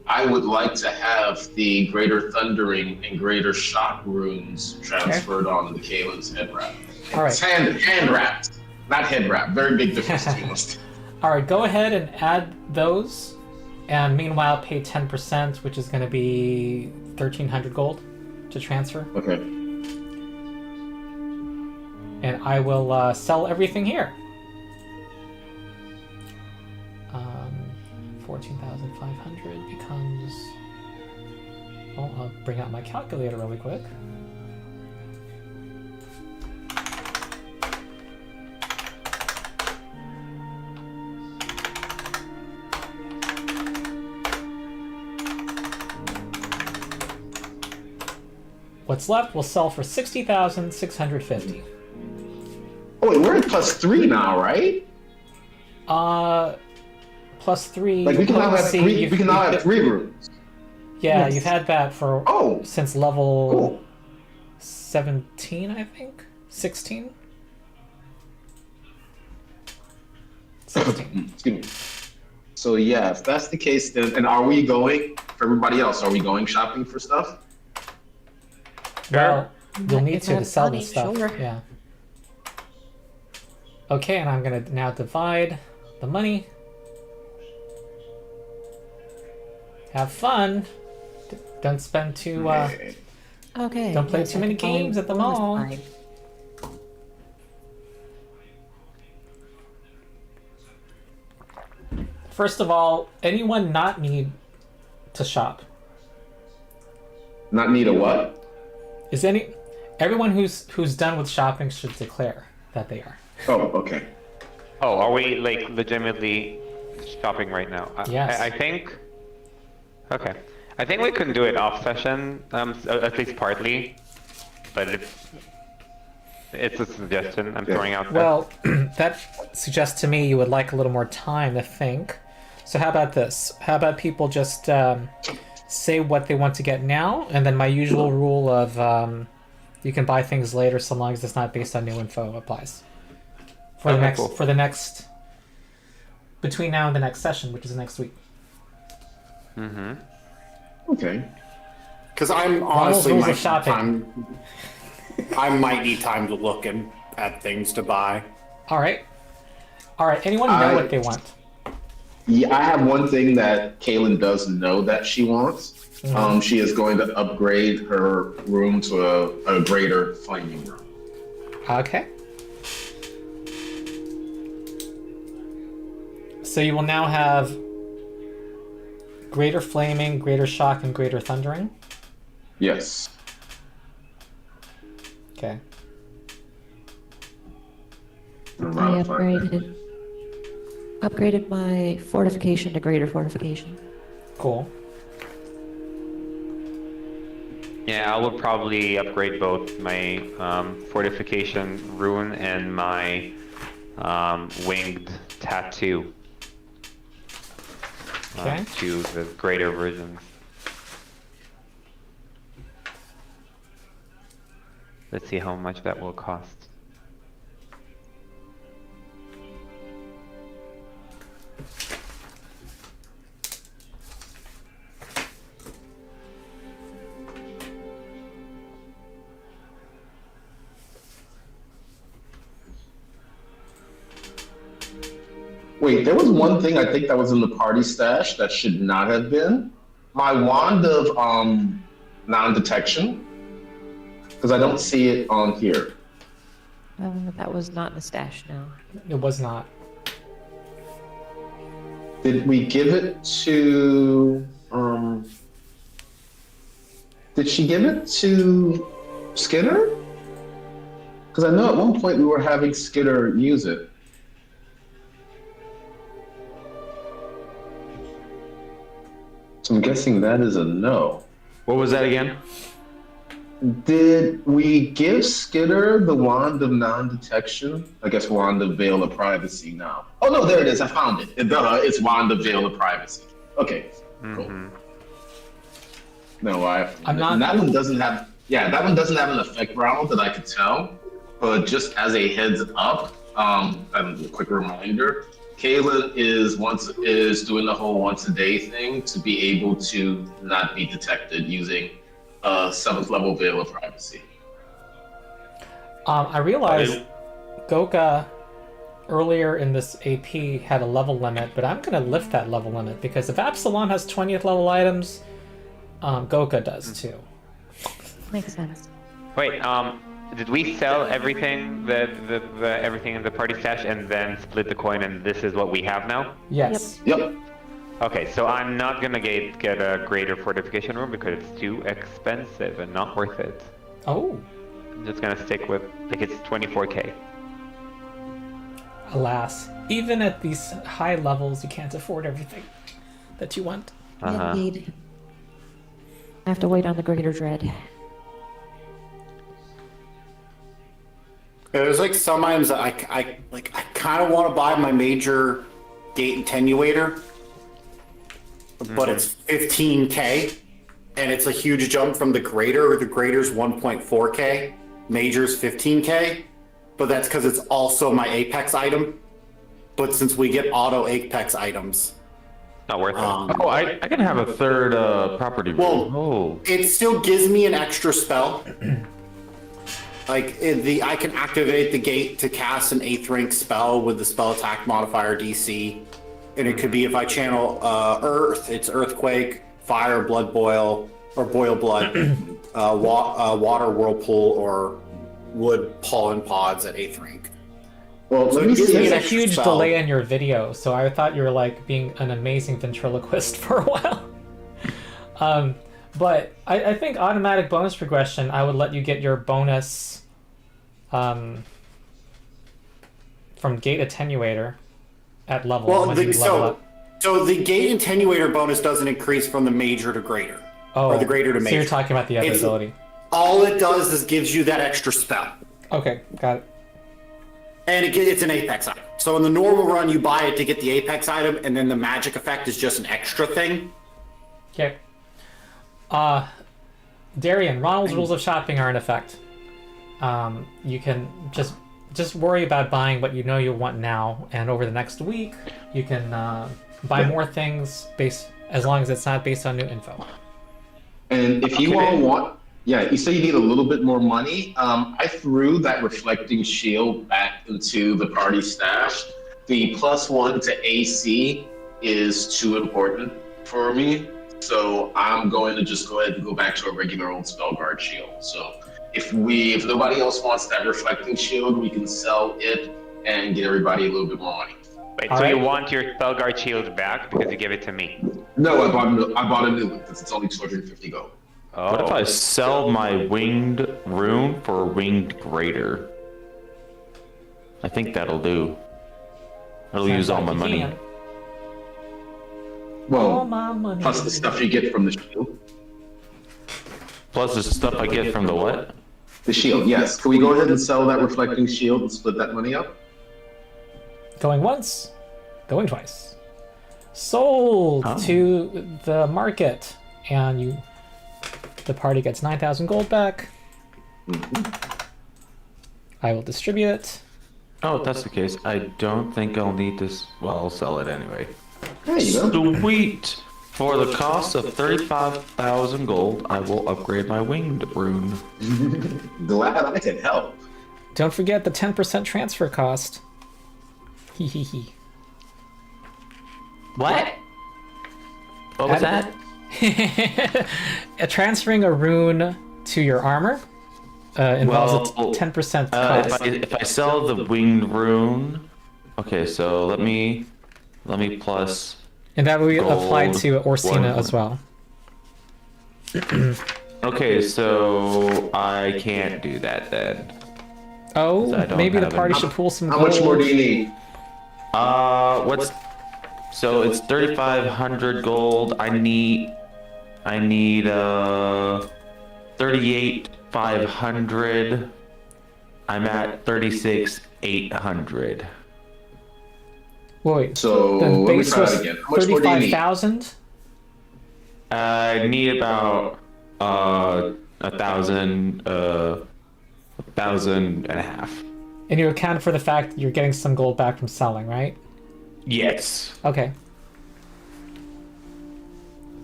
I would like to have the Greater Thundering and Greater Shock runes transferred onto the Kalen's head wrap. All right. It's hand wrapped, not head wrap. Very big difference between those two. All right, go ahead and add those, and meanwhile pay 10%, which is going to be 1,300 gold to transfer. Okay. And I will sell everything here. 14,500 becomes. Oh, I'll bring out my calculator really quick. What's left will sell for 60,650. Oh wait, we're at +3 now, right? +3. Like we can now have potency, three. We can now have 3 runes. Yeah, Yes. you've had that for since level Cool. 17, I think. 16. 16. Excuse me. So yeah, if that's the case, then and are we going for everybody else? Are we going shopping for stuff? Well, you'll need If to have sell money, this stuff. sure. Yeah. Okay, and I'm gonna now divide the money. Have fun. Don't spend too. Okay. Don't play yes, too I many can follow games at the this mall. line. First of all, anyone not need to shop? Not need a what? Is everyone who's done with shopping should declare that they are. Oh, okay. Oh, are we like legitimately shopping right now? Yes. I think. Okay. I think we can do it off session, at least partly, but it's a suggestion I'm throwing out there. Well, that suggests to me you would like a little more time to think. So how about this? How about people just say what they want to get now, and then my usual rule of you can buy things later so long as it's not based on new info applies. For the Okay, next cool. between now and the next session, which is next week. Mm-hmm. Okay. Because I'm Ronald's honestly rules of might need shopping. time. I might need time to look at things to buy. All right. Anyone know what they want? Yeah, I have one thing that Kalen does know that she wants. Mm-hmm. She is going to upgrade her room to a greater flaming room. Okay. So you will now have greater flaming, greater shock, and greater thundering. Yes. Okay. I upgraded my fortification to greater fortification. Cool. Yeah, I would probably upgrade both my fortification rune and my winged tattoo Okay. to the greater versions. Let's see how much that will cost. Wait, there was one thing I think that was in the party stash that should not have been. My wand of non-detection, because I don't see it on here. That was not in the stash now. It was not. Did we give it to? Did she give it to Skinner? Because I know at one point we were having Skinner use it. So I'm guessing that is a no. What was that again? Did we give Skinner the wand of non-detection? I guess wand of veil of privacy now. Oh no, there it is. I found it. It's wand of veil of privacy. Okay. Cool. No, I'm not. That one doesn't have. Yeah, that one doesn't have an effect round that I could tell. But just as a heads up, and a quick reminder, Kaylin is doing the whole once a day thing to be able to not be detected using 7th level veil of privacy. I realized Goka earlier in this AP had a level limit, but I'm going to lift that level limit because if Absalom has 20th level items, Goka does too. Makes sense. Wait, did we sell everything, the everything in the party stash, and then split the coin, and this is what we have now? Yes. Yep. Okay, so I'm not gonna get a greater fortification room because it's too expensive and not worth it. Oh. I'm just gonna stick with, like, it's 24k. Alas, even at these high levels, you can't afford everything that you want. Indeed. I have to wait on the greater dread. There's like some items that I kind of want to buy my major gate attenuator, but it's 15k, and it's a huge jump from the greater. The greater's 1.4k, major's 15k, but that's because it's also my apex item. But since we get auto apex items, Not worth it. Oh, I can have a third property. well, it still gives me an extra spell. Like I can activate the gate to cast an 8th rank spell with the spell attack modifier DC, and it could be if I channel Earth, it's Earthquake, Fire, Blood Boil, or Boil Blood, Water Whirlpool, or Wood Pollen Pods at 8th rank. Well, So let me it gives see. me There's an a extra huge spell. delay in your video, so I thought you were like being an amazing ventriloquist for a while. But I think automatic bonus progression, I would let you get your bonus from Gate Attenuator at level. Well, once you level up. so the gate attenuator bonus doesn't increase from the major to greater, or the greater to major. So you're talking about the other It's- ability. All it does is gives you that extra spell. Okay, got it. And it's an apex item. So in the normal run, you buy it to get the apex item, and then the magic effect is just an extra thing. Okay. Darian, Ronald's rules of shopping are in effect. You can just worry about buying what you know you want now, and over the next week, you can buy more things as long as it's not based on new info. And if you all want, you say you need a little bit more money. I threw that reflecting shield back into the party stash. The +1 to AC is too important for me, so I'm going to just go ahead and go back to a regular old spell guard shield. So if nobody else wants that reflecting shield, we can sell it and get everybody a little bit more money. Wait, All so you right. want your Spellguard shield back because you gave it to me? No, I bought a new one because it's only 250 gold. Oh. What if I sell my winged rune for a winged greater? I think that'll do. I'll use all my Sounds like you money. can. Well, All my money. plus the stuff you get from the shield. Plus the stuff I get from the what? The shield, yes. Can we go ahead and sell that reflecting shield and split that money up? Going once, going twice. Sold to the market, and the party gets 9,000 gold back. I will distribute it. Oh, if that's the case, I don't think I'll need this. Well, I'll sell it anyway. There you go. Sweet! For the cost of 35,000 gold, I will upgrade my winged rune. Glad I can help. Don't forget the 10% transfer cost. Hee hee hee. What? What was that? Transferring a rune to your armor involves Well, a 10% cost. If I sell the winged rune, okay, so let me plus. And that will be gold, applied to Orsina one. as well. Okay, so I can't do that then. Oh, I don't maybe the have party enough. should pull some How gold. much more do you need? So it's 3,500 gold. I need 38,500. I'm at 36,800. Wait, So the let me base try was it again. How much more do you need? 35,000? I need about 1,000 and a half. And you account for the fact you're getting some gold back from selling, right? Yes. Okay.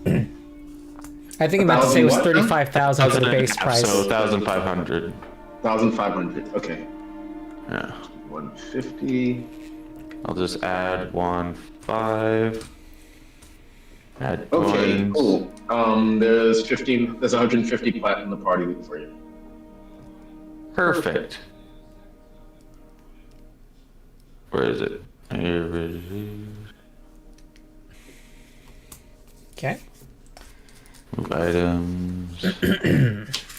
I think it meant to say it was 1,000 what? 35,000 for the 1,000 and a base half, price. So 1,500. 1,500. Okay. Yeah. 150. I'll just add 1,500. Add Okay, coins. cool. There's 150 plat in the party for you. Perfect. Where is it? Here it is. Okay. Move items.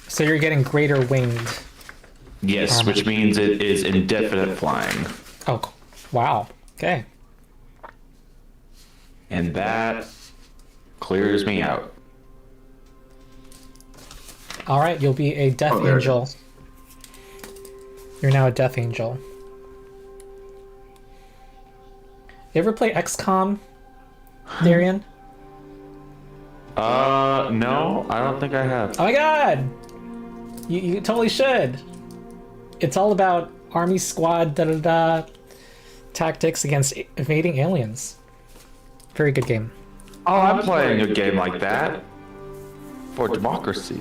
So you're getting greater winged. Yes, which means it is indefinite flying. Oh, wow. Okay. And that clears me out. All right, you'll be a death Oh, there it angel. is. You're now a death angel. You ever play XCOM, Darian? No, I don't think I have. Oh my god! You totally should. It's all about army squad tactics against invading aliens. Very good game. Oh, I'm playing a game like that. For democracy.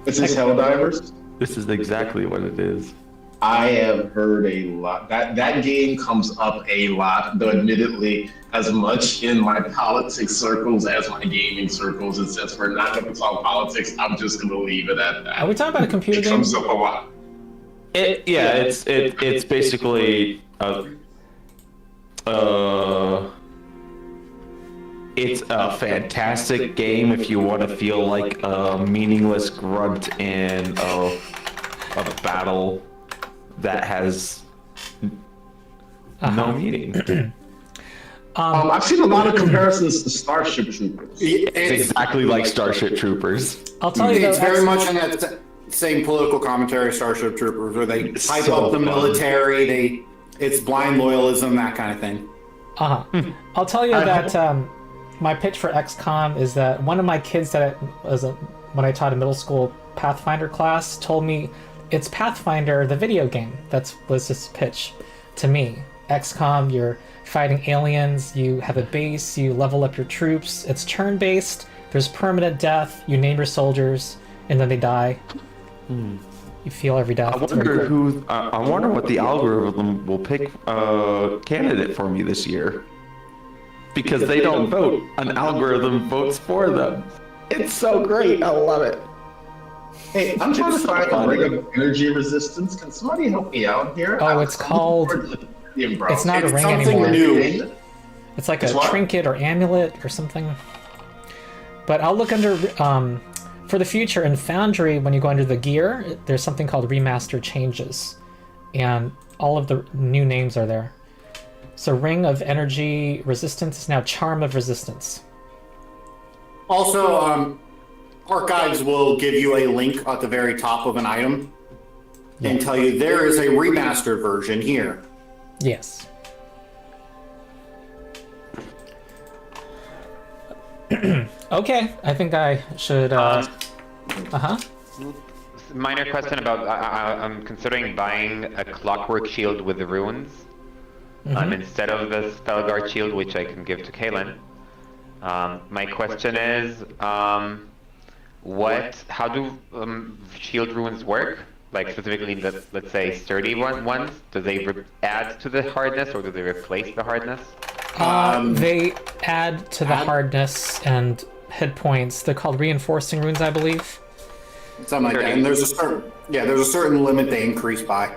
This is Helldivers. This is exactly what it is. I have heard a lot. That game comes up a lot, though admittedly as much in my politics circles as my gaming circles. And since we're not going to talk politics, I'm just going to leave it at that. Are we talking about a computer It game? comes up a lot. It's basically it's a fantastic game if you want to feel like a meaningless grunt in a battle that has no meaning. I've seen a lot of comparisons to Starship Troopers. It's exactly like Starship Troopers. I'll tell you though, It's very X- much in that same political commentary, Starship Troopers, where they hype so up the fun. military. It's blind loyalism, that kind of thing. I'll tell you that my pitch for XCOM is that one of my kids when I taught a middle school Pathfinder class told me it's Pathfinder the video game. Was his pitch to me. XCOM, you're fighting aliens, you have a base, you level up your troops, it's turn-based, there's permanent death, you name your soldiers, and then they die. You feel every death. I It's very wonder cool. I wonder what the algorithm will pick a candidate for me this year. Because they don't vote. An algorithm votes for them. It's so great. I love it. Hey, I'm trying to find a ring of energy resistance. Can somebody help me out here? Oh, it's called- It's not a It's ring something anymore. new. It's like It's a what? trinket or amulet or something. But I'll look under for the future in Foundry. When you go under the gear, there's something called remaster changes, and all of the new names are there. So Ring of Energy Resistance is now Charm of Resistance. Also, archives will give you a link at the very top of an item and tell you there is a remastered version here. Yes. Okay, I think I should. Minor question about I'm considering buying a clockwork shield with the runes instead of the Spellguard shield, which I can give to Kaylin. My question is, how do shield runes work? Like specifically, let's say sturdy ones. Do they add to the hardness or do they replace the hardness? They add to the hardness and hit points. They're called reinforcing runes, I believe. Something like that. And there's a certain limit they increase by.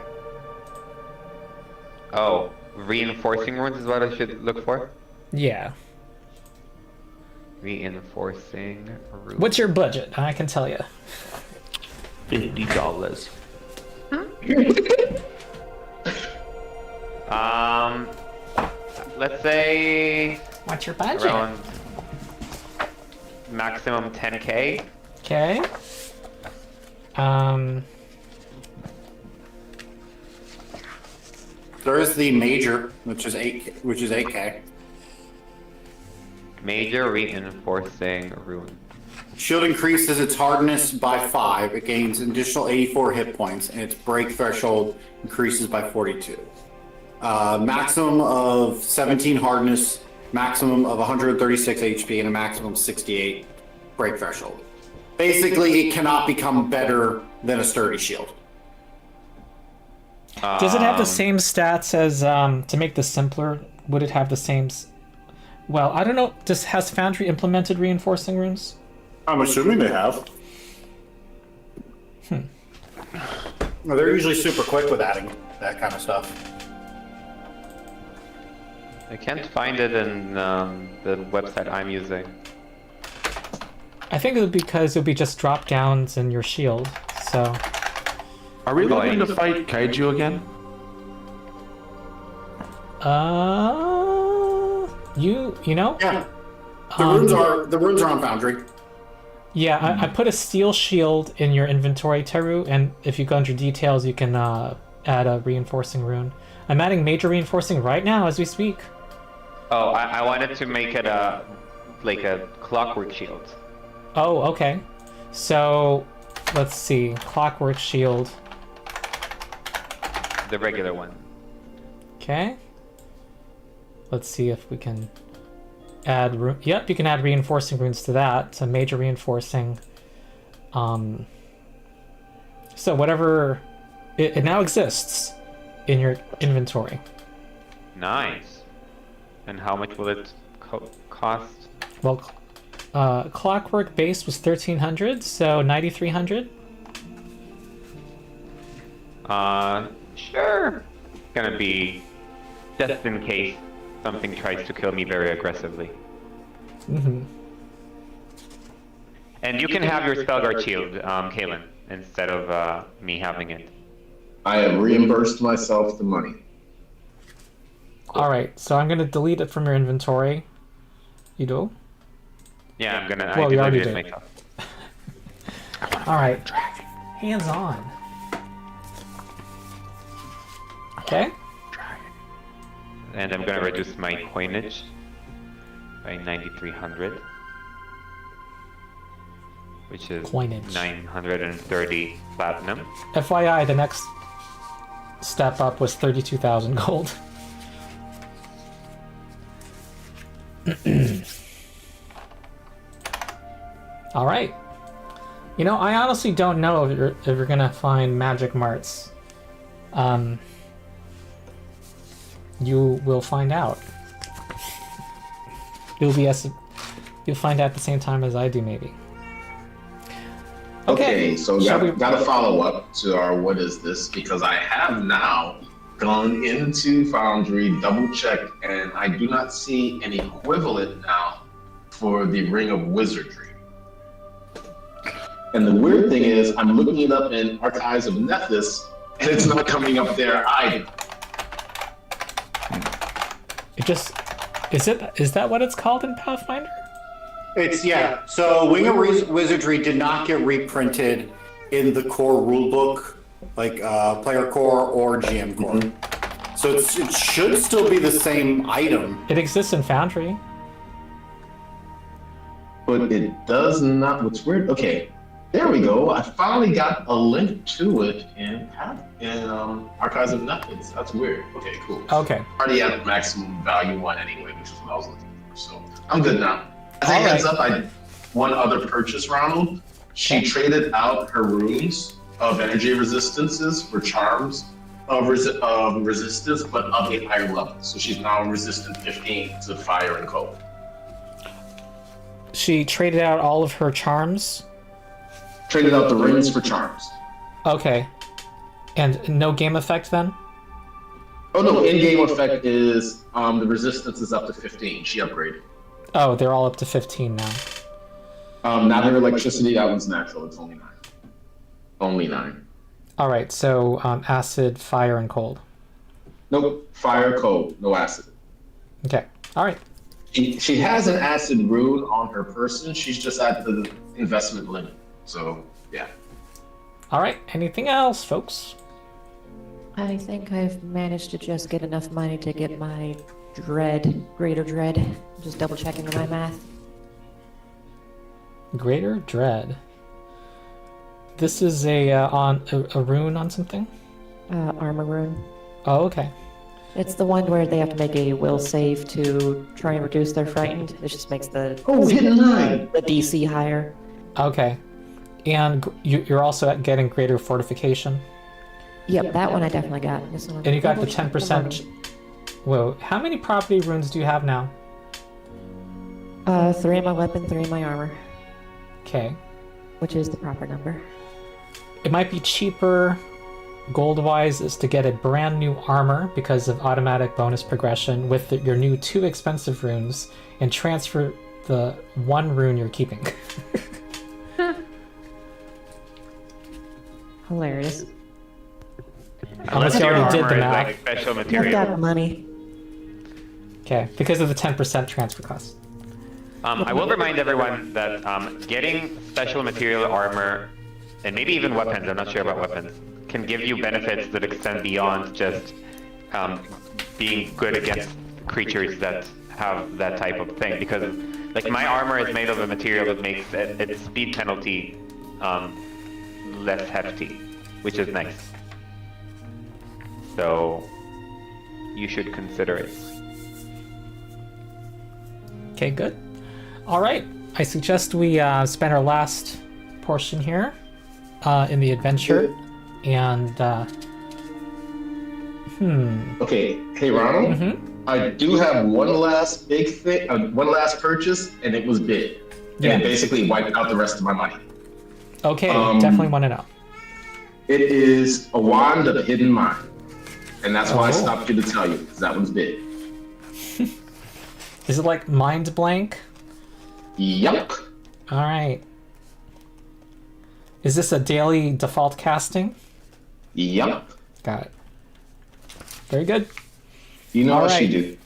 Oh, reinforcing runes is what I should look for? Yeah. Reinforcing runes. What's your budget? I can tell you. $50. Let's say What's your budget? around maximum 10k. Okay. There is the major, which is 8K. Major reinforcing rune. Shield increases its hardness by 5. It gains an additional 84 hit points, and its break threshold increases by 42. Maximum of 17 hardness, maximum of 136 HP, and a maximum of 68 break threshold. Basically, it cannot become better than a sturdy shield. Does it have the same stats as, to make this simpler, would it have the same... Well, I don't know. Has Foundry implemented reinforcing runes? I'm assuming they have. Well, they're usually super quick with adding that kind of stuff. I can't find it in the website I'm using. I think it would because it would be just drop downs in your shield, so... Are we looking to fight Kaiju again? You know? Yeah. The runes are on Foundry. Yeah, I put a steel shield in your inventory, Teru, and if you go under details, you can add a reinforcing rune. I'm adding major reinforcing right now as we speak. Oh, I wanted to make it like a clockwork shield. Oh, okay. So, let's see. Clockwork shield. The regular one. Okay. Let's see if we can add... Yep, you can add reinforcing runes to that. It's a major reinforcing. So whatever... It now exists in your inventory. Nice. And how much will it cost? Well, Clockwork base was 1,300, so 9,300. Sure. Gonna be just in case something tries to kill me very aggressively. Mm-hmm. And you can have your Spellguard shield, Kaylin, instead of me having it. I have reimbursed myself the money. All right, so I'm gonna delete it from your inventory. You do? Yeah, I'm gonna. Well, I you already deleted did. it myself. All right, hands on. Okay. And I'm gonna reduce my coinage by 9,300, which is Coinage. 930 platinum. FYI, the next step up was 32,000 gold. All right. You know, I honestly don't know if you're gonna find magic marts. You will find out. You'll find out at the same time as I do, maybe. Okay, so shall we- got to follow up to our what is this, because I have now gone into Foundry, double checked, and I do not see an equivalent now for the Ring of Wizardry. And the weird thing is, I'm looking it up in Archives of Nethys, and it's not coming up there either. It just is that what it's called in Pathfinder? It's yeah. So Wing of Wizardry did not get reprinted in the core rulebook, like player core or GM core. So it should still be the same item. It exists in Foundry. But it does not. What's weird? Okay, there we go. I finally got a link to it in Archives of Methods. That's weird. Okay, cool. Okay. Already at maximum value one anyway, which is what I was looking for. So I'm good now. As a All heads right. up, I one other purchase, Ronald. She traded out her runes of energy resistances for charms of resistance, but of a higher level. So she's now resistant 15 to fire and cold. She traded out all of her charms. Traded out the rings for charms. Okay. And no game effect then? Oh no, in-game effect is the resistance is up to 15. She upgraded. Oh, they're all up to 15 now. Not her electricity, that one's natural, it's only 9. Only 9. Alright, so acid, fire, and cold. Nope, fire, cold, no acid. Okay. Alright. She has an acid rune on her person, she's just at the investment limit. So, yeah. Alright, anything else, folks? I think I've managed to just get enough money to get my greater dread. Just double checking my math. Greater Dread. This is a rune on something? Armor rune. Oh, okay. It's the one where they have to make a will save to try and reduce their frightened. It just makes the hidden 9! the DC higher. Okay. And you're also getting Greater Fortification? Yep, that one I definitely got. This one. And you got the 10%... Whoa, how many property runes do you have now? 3 in my weapon, 3 in my armor, Okay. which is the proper number. It might be cheaper, gold-wise, is to get a brand new armor because of automatic bonus progression with your new 2 expensive runes and transfer the 1 rune you're keeping. Hilarious. Unless you already did the armor is, math. like special I've material. got the money. Okay, because of the 10% transfer cost. I will remind everyone that getting special material armor, and maybe even weapons, I'm not sure about weapons, can give you benefits that extend beyond just being good against creatures that have that type of thing. Because, like, my armor is made of a material that makes its speed penalty less hefty, which is nice. So, you should consider it. Okay, good. All right, I suggest we spend our last portion here in the adventure, and Okay, hey Ronald, Mm-hmm. I do have one last big thing, one last purchase, and it was big. And Yeah. it basically wiped out the rest of my money. Okay, definitely want to know. It is a wand of hidden mind. And that's why I Oh. stopped you to tell you, because that one's big. Is it like mind blank? Yup. All right. Is this a daily default casting? Yup. Got it. Very good. You know All what she right. do.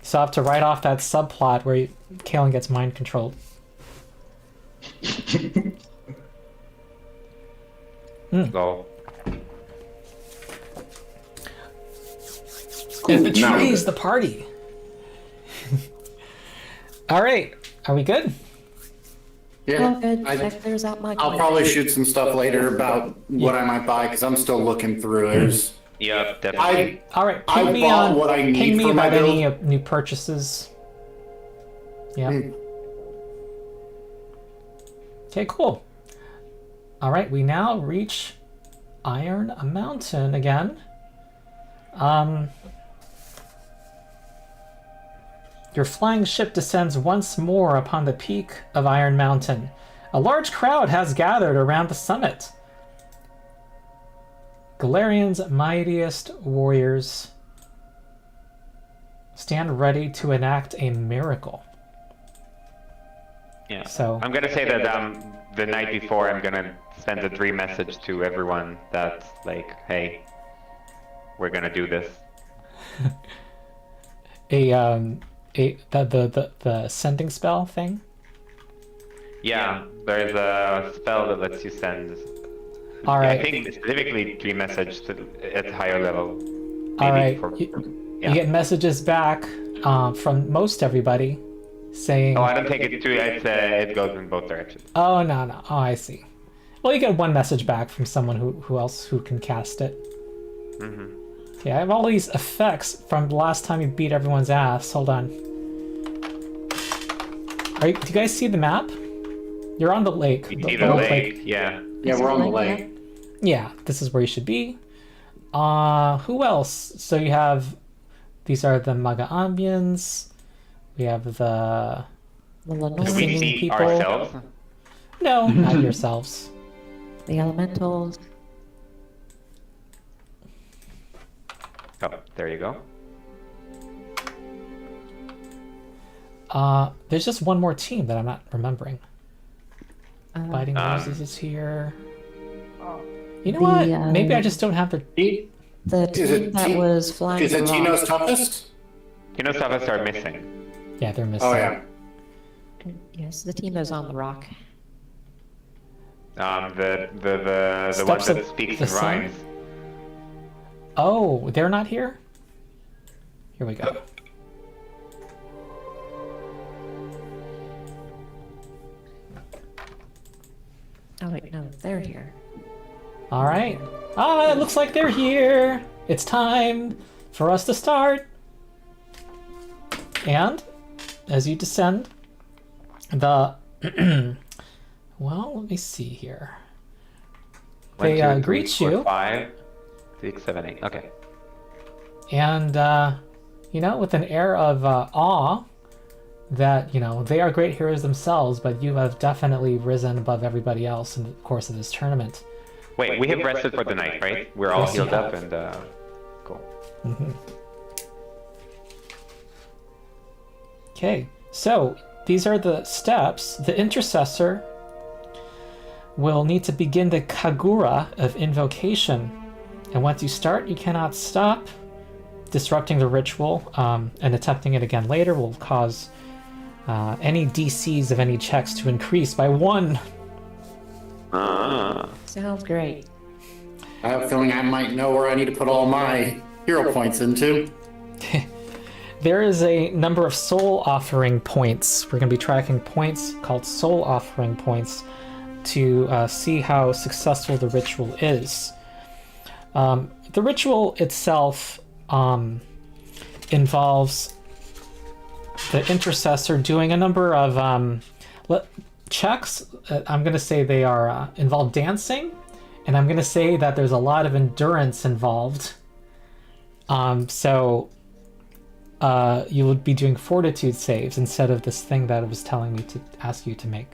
So I have to write off that subplot where Kalen gets mind controlled. So, And Cool, now we're betrays good. the party. All right. Are we good? Yeah, Oh, good. That clears out my. I'll probably shoot some stuff later about what I might buy because I'm still looking through. There's yeah, definitely. All right. I Ping me bought on what I need ping me for my about any build. new purchases. Yeah. Okay, cool. All right, we now reach Iron Mountain again. Your flying ship descends once more upon the peak of Iron Mountain. A large crowd has gathered around the summit. Galarian's mightiest warriors stand ready to enact a miracle. Yeah. So- I'm gonna say that the night before I'm gonna send a dream message to everyone that's like, hey, we're gonna do this. The sending spell thing. Yeah, there's a spell that lets you send. All right. I think specifically Dream Message at higher level. Maybe All right. For, You yeah. get messages back from most everybody saying. Oh, I don't take it through. It goes in both directions. Oh no. Oh, I see. Well, you get one message back from someone who else who can cast it. Mm-hmm. Okay, I have all these effects from the last time you beat everyone's ass. Hold on. Do you guys see the map? You're on the lake. You see the lake, yeah. Yeah, we're on the lake. Yeah, this is where you should be. Who else? So you have, these are the Magaambians. We have the Do we singing see people. ourselves? No, not yourselves. The elementals. Oh, there you go. There's just one more team that I'm not remembering. Biting Um, Roses is here. You know what? Maybe I just don't have the... The team that was flying. Is it the Tino's rock. toughest? Tino's toughest are missing. Yeah, they're missing. Oh yeah. Yes, the team that's on the rock. The one Steps that of speaks the in sun? rhymes. Oh, they're not here? Here we go. Oh wait, no, they're here. All right. It looks like they're here. It's time for us to start. And as you descend, the well, let me see here. They 1, 2, 3, greet 4, you. 5, 6, 7, 8. Okay. And with an air of awe that they are great heroes themselves, but you have definitely risen above everybody else in the course of this tournament. Wait, we have rested for the night, right? We're all Yes, you healed up have. and cool. Okay, so these are the steps. The intercessor will need to begin the Kagura of invocation, and once you start, you cannot stop. Disrupting the ritual and attempting it again later will cause any DCs of any checks to increase by 1. Sounds great. I have a feeling I might know where I need to put all my hero points into. There is a number of soul offering points. We're going to be tracking points called soul offering points to see how successful the ritual is. The ritual itself involves the intercessor doing a number of checks. I'm going to say they are involve dancing, and I'm going to say that there's a lot of endurance involved. So you would be doing fortitude saves instead of this thing that it was telling me to ask you to make.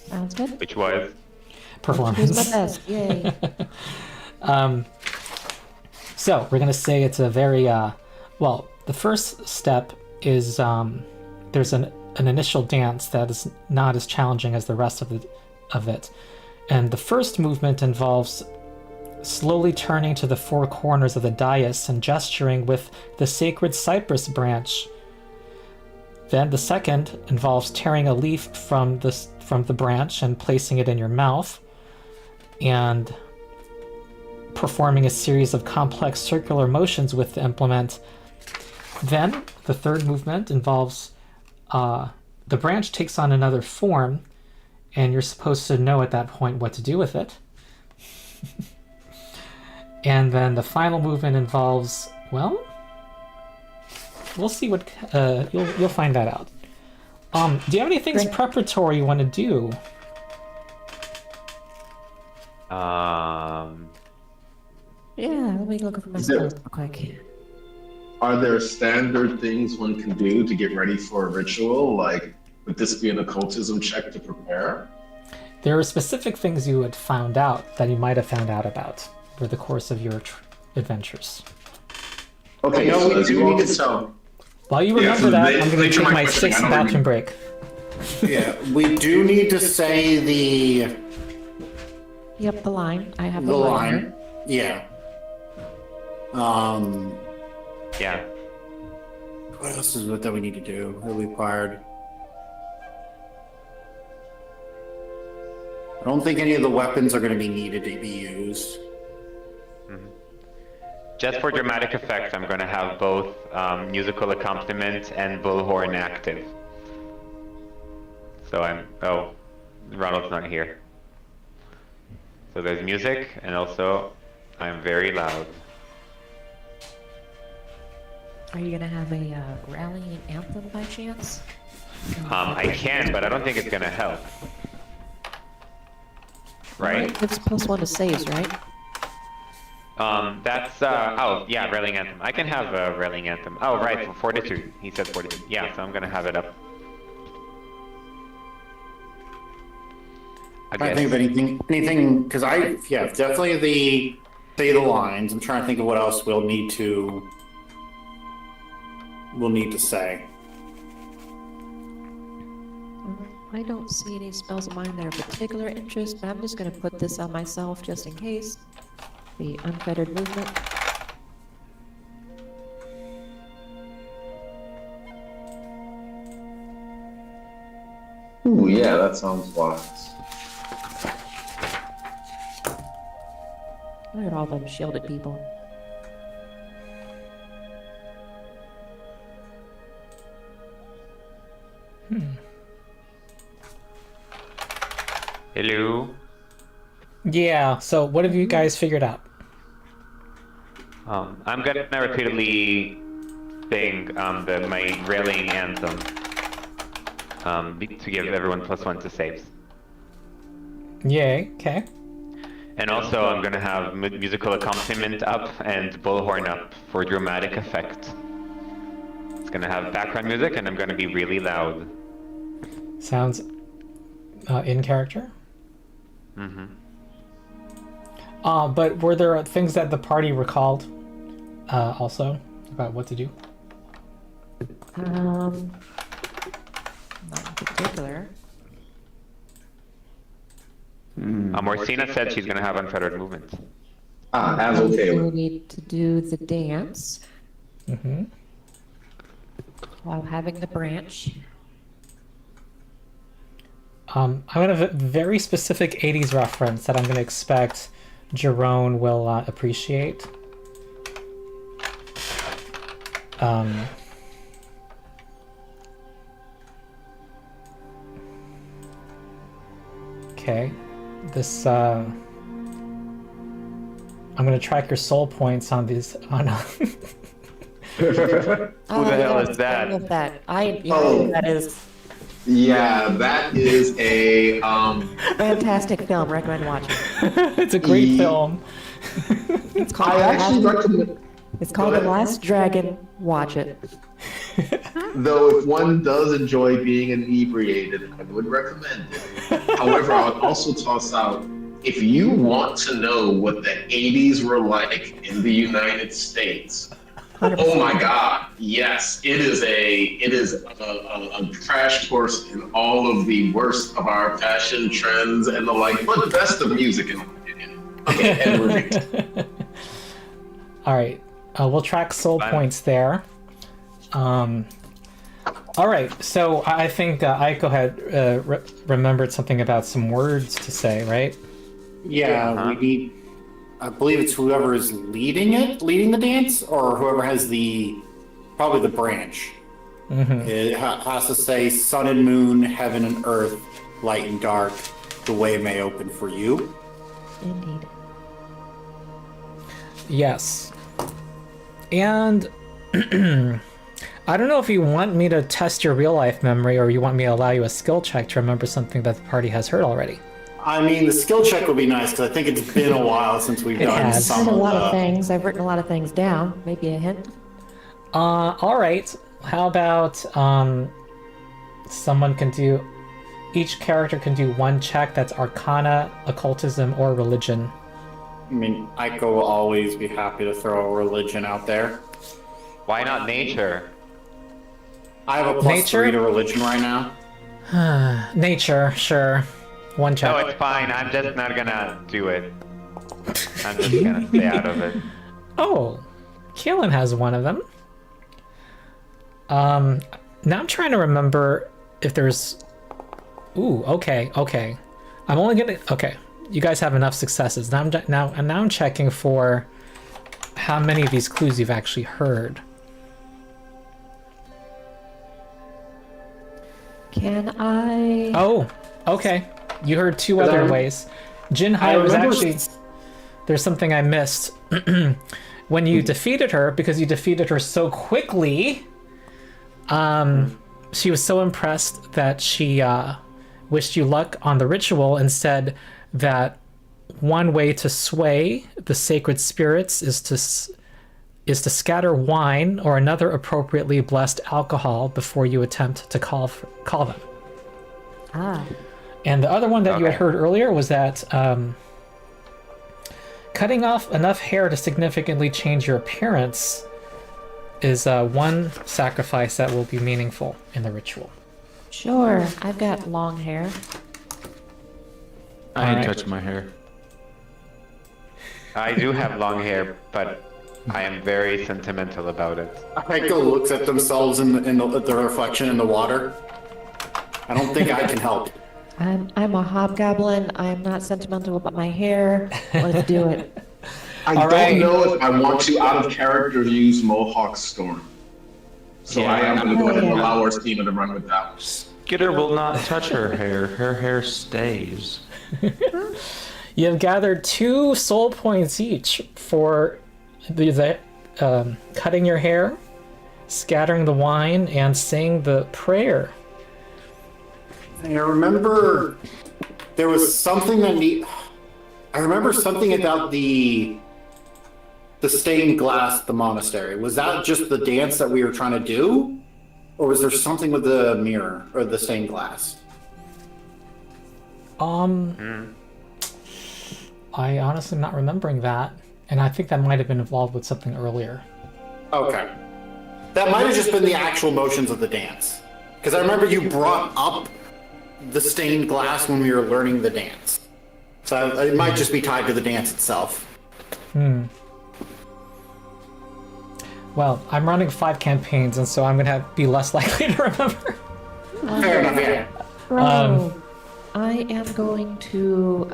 Sounds good. Which was? Performance. Who's my best? Yay. So we're going to say it's a very, the first step is there's an initial dance that is not as challenging as the rest of it. And the first movement involves slowly turning to the 4 corners of the dais and gesturing with the sacred cypress branch. Then the second involves tearing a leaf from the branch and placing it in your mouth, and performing a series of complex circular motions with the implement. Then the third movement involves the branch takes on another form, and you're supposed to know at that point what to do with it. And then the final movement involves, we'll see what you'll find that out. Do you have any things Great. preparatory you want to do? Yeah, let me look for my Is there- spells real quick. Are there standard things one can do to get ready for a ritual? Like, would this be an occultism check to prepare? There are specific things you had found out that you might have found out about over the course of your adventures. Okay, No, so we as do you all need can to- tell, While you Yeah, remember so that, they- I'm going they to do take my my question. 6th I don't bathroom remember. break. Yeah, we do need to say the Yep, the line. I have the the line. Yeah. Yeah. What else is it that we need to do? That we required? don't think any of the weapons are going to be needed to be used. Just for dramatic effect, I'm going to have both musical accompaniment and bullhorn active. So oh, Ronald's not here. So there's music, and also I'm very loud. Are you gonna have a rallying anthem by chance? I can, but I don't think it's going to help. Right? It's +1 to saves, right? That's, oh, yeah, rallying anthem. I can have a rallying anthem. Oh, right, for fortitude. He said fortitude. Yeah, so I'm gonna have it up. I think of anything, because definitely the say the lines. I'm trying to think of what else we'll need to say. I don't see any spells of mine that are of particular interest, but I'm just gonna put this on myself just in case. The unfettered movement. Ooh, yeah, that sounds wise. Look at all them shielded people. Hello? Yeah, so what have you guys figured out? I'm gonna repeatedly sing my rallying anthem to give everyone +1 to saves. Yay, okay. And also I'm gonna have musical accompaniment up and bullhorn up for dramatic effect. It's gonna have background music and I'm gonna be really loud. Sounds in character. But were there things that the party recalled also about what to do? Not in particular. Orsina said she's gonna have unfettered movement. As okay. We need to do the dance while having the branch. I have a very specific 80s reference that I'm going to expect Jerome will appreciate. Okay, this I'm going to track your soul points on these. Oh no. Who the hell is that? I love that. That is Yeah, that is a fantastic film. Recommend watching. It's a great film. It's called I actually recommend. It's called The Last Dragon. Watch it. Though if one does enjoy being inebriated, I would recommend it. However, I would also toss out, if you want to know what the 80s were like in the United States, 100%. oh my God, yes, it is a crash course in all of the worst of our fashion trends and the like, but the best of music in my opinion. Okay, and moving. All right, we'll track soul points there. All right, so I think Aiko had remembered something about some words to say, right? Yeah, we need. I believe it's whoever is leading the dance, or whoever has probably the branch. It has to say sun and moon, heaven and earth, light and dark, the way may open for you. Indeed. Yes. And I don't know if you want me to test your real life memory or you want me to allow you a skill check to remember something that the party has heard already. I mean, the skill check would be nice because I think it's been a while since we've done has. some I've of a lot of the... things. I've written a lot of things down. Maybe a hint. All right. How about someone can do... Each character can do one check that's Arcana, Occultism, or Religion. I mean, Aiko will always be happy to throw a religion out there. Why not nature? I have a Nature? +3 to religion right now. Nature, sure. One check. No, it's fine. I'm just not gonna do it. I'm just gonna stay out of it. Oh, Keelan has one of them. Now I'm trying to remember if there's... Ooh, okay. I'm only gonna. Okay, you guys have enough successes. Now I'm checking for how many of these clues you've actually heard. Can I? Oh, okay. You heard two other ways. Jinhai was actually. There's something I missed. When you defeated her, because you defeated her so quickly, she was so impressed that she wished you luck on the ritual and said that one way to sway the sacred spirits is to scatter wine or another appropriately blessed alcohol before you attempt to call them. Ah. And the other one that you had heard earlier was that cutting off enough hair to significantly change your appearance is one sacrifice that will be meaningful in the ritual. Sure. I've got long hair. I ain't touching my hair. I do have long hair, but I am very sentimental about it. Heiko looks at themselves in the reflection in the water. I don't think I can help. I'm a hobgoblin. I'm not sentimental about my hair. Let's do it. I don't know if I want to, out of character, use Mohawk Storm. So I am going to go ahead and allow our Steven to run with that. Skitter will not touch her hair. Her hair stays. You have gathered 2 soul points each for the cutting your hair, scattering the wine, and saying the prayer. I remember there was something I remember something about the stained glass at the monastery. Was that just the dance that we were trying to do? Or was there something with the mirror or the stained glass? I honestly am not remembering that. And I think that might have been involved with something earlier. Okay. That might have just been the actual motions of the dance. Because I remember you brought up the stained glass when we were learning the dance. So it might just be tied to the dance itself. Well, I'm running 5 campaigns, and so I'm going to be less likely to remember. Fair enough, yeah. I am going to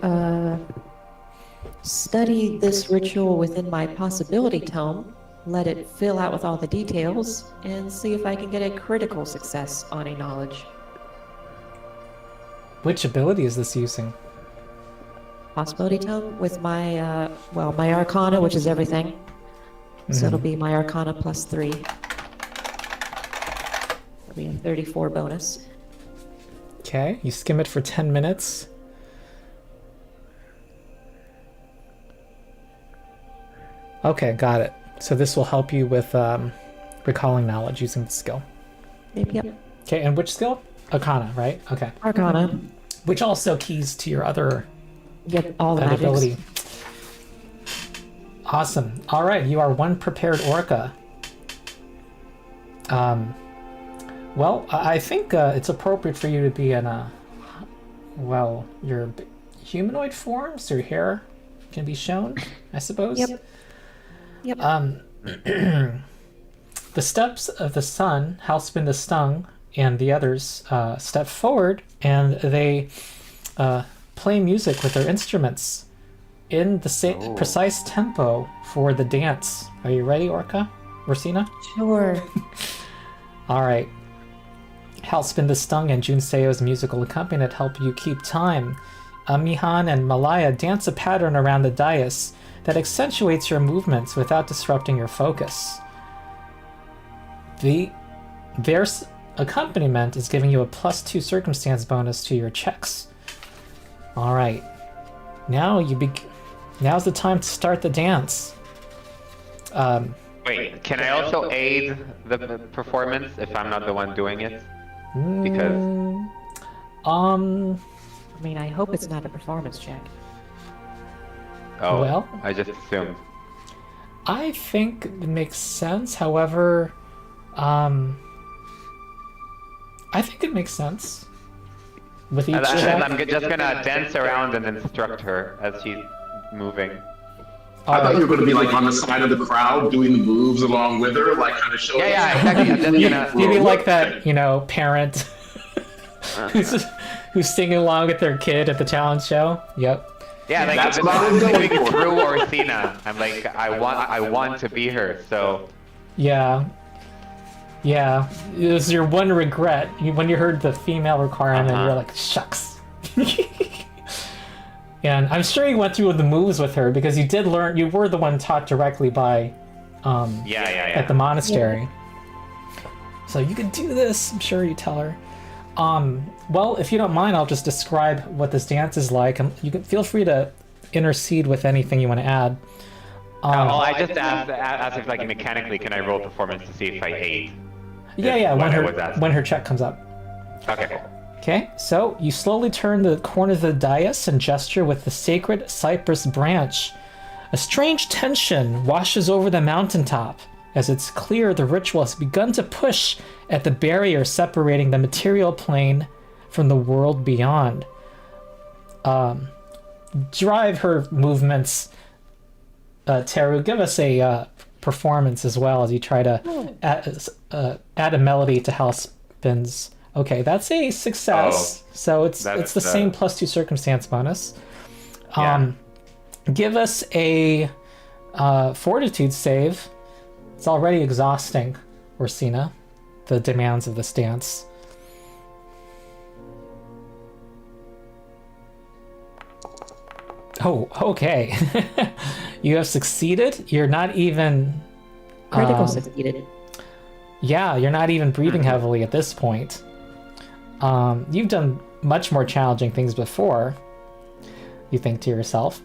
study this ritual within my possibility tome, let it fill out with all the details, and see if I can get a critical success on a knowledge. Which ability is this using? Possibility tome with my, my Arcana, which is everything. So it'll be my Arcana plus 3. It'll be a 34 bonus. Okay, you skim it for 10 minutes. Okay, got it. So this will help you with recalling knowledge using the skill. Yep. Okay, and which skill? Arcana, right? Okay. Arcana. Which also keys to your other Yep, all the ability. magics. Awesome. All right, you are one prepared orca. Well, I think it's appropriate for you to be in your humanoid form, so your hair can be shown, I suppose. Yep. The steps of the sun, Halspin the Stung, and the others step forward, and they play music with their instruments in the precise tempo for the dance. Are you ready, Orca? Orsina? Sure. All right. Halspin the Stung and Junseo's musical accompaniment help you keep time. Mihan and Malaya dance a pattern around the dais that accentuates your movements without disrupting your focus. Their accompaniment is giving you a +2 circumstance bonus to your checks. All right. Now's the time to start the dance. Wait, can I also aid the performance if I'm not the one doing it? Because I mean, I hope it's not a performance check. Well, I just assumed. I think it makes sense. However, I think it makes sense. With each check. I'm just gonna dance around and instruct her as she's moving. I thought you were going to be like on the side of the crowd doing the moves along with her, like kind of showing. Yeah, exactly. I'm just gonna. You'd be like that, parent who's singing along with their kid at the talent show. Yep. Yeah, like That's this what I was is going like for. through Orsina. I'm like, I want to be her. So Yeah. Yeah. It was your one regret. When you heard the female requirement, you were like, shucks. And I'm sure you went through the moves with her because you did learn. You were the one taught directly by, yeah. at the monastery. So you can do this. I'm sure you tell her. Well, if you don't mind, I'll just describe what this dance is like. You can feel free to intercede with anything you want to add. well, I just asked if like mechanically, can I roll performance to see if I ate? Yeah. what I was asking. When her check comes up. Okay. Okay, so you slowly turn the corner of the dais and gesture with the sacred cypress branch. A strange tension washes over the mountaintop. As it's clear, the ritual has begun to push at the barrier separating the material plane from the world beyond. Drive her movements. Teru, give us a performance as well as you try to add a melody to Hellspin's. Okay, that's a success. So it's the same +2 circumstance bonus. Give us a fortitude save. It's already exhausting, Orsina, the demands of this dance. Oh, okay. You have succeeded. You're not even... Critical succeeded. Yeah, you're not even breathing heavily at this point. You've done much more challenging things before, you think to yourself.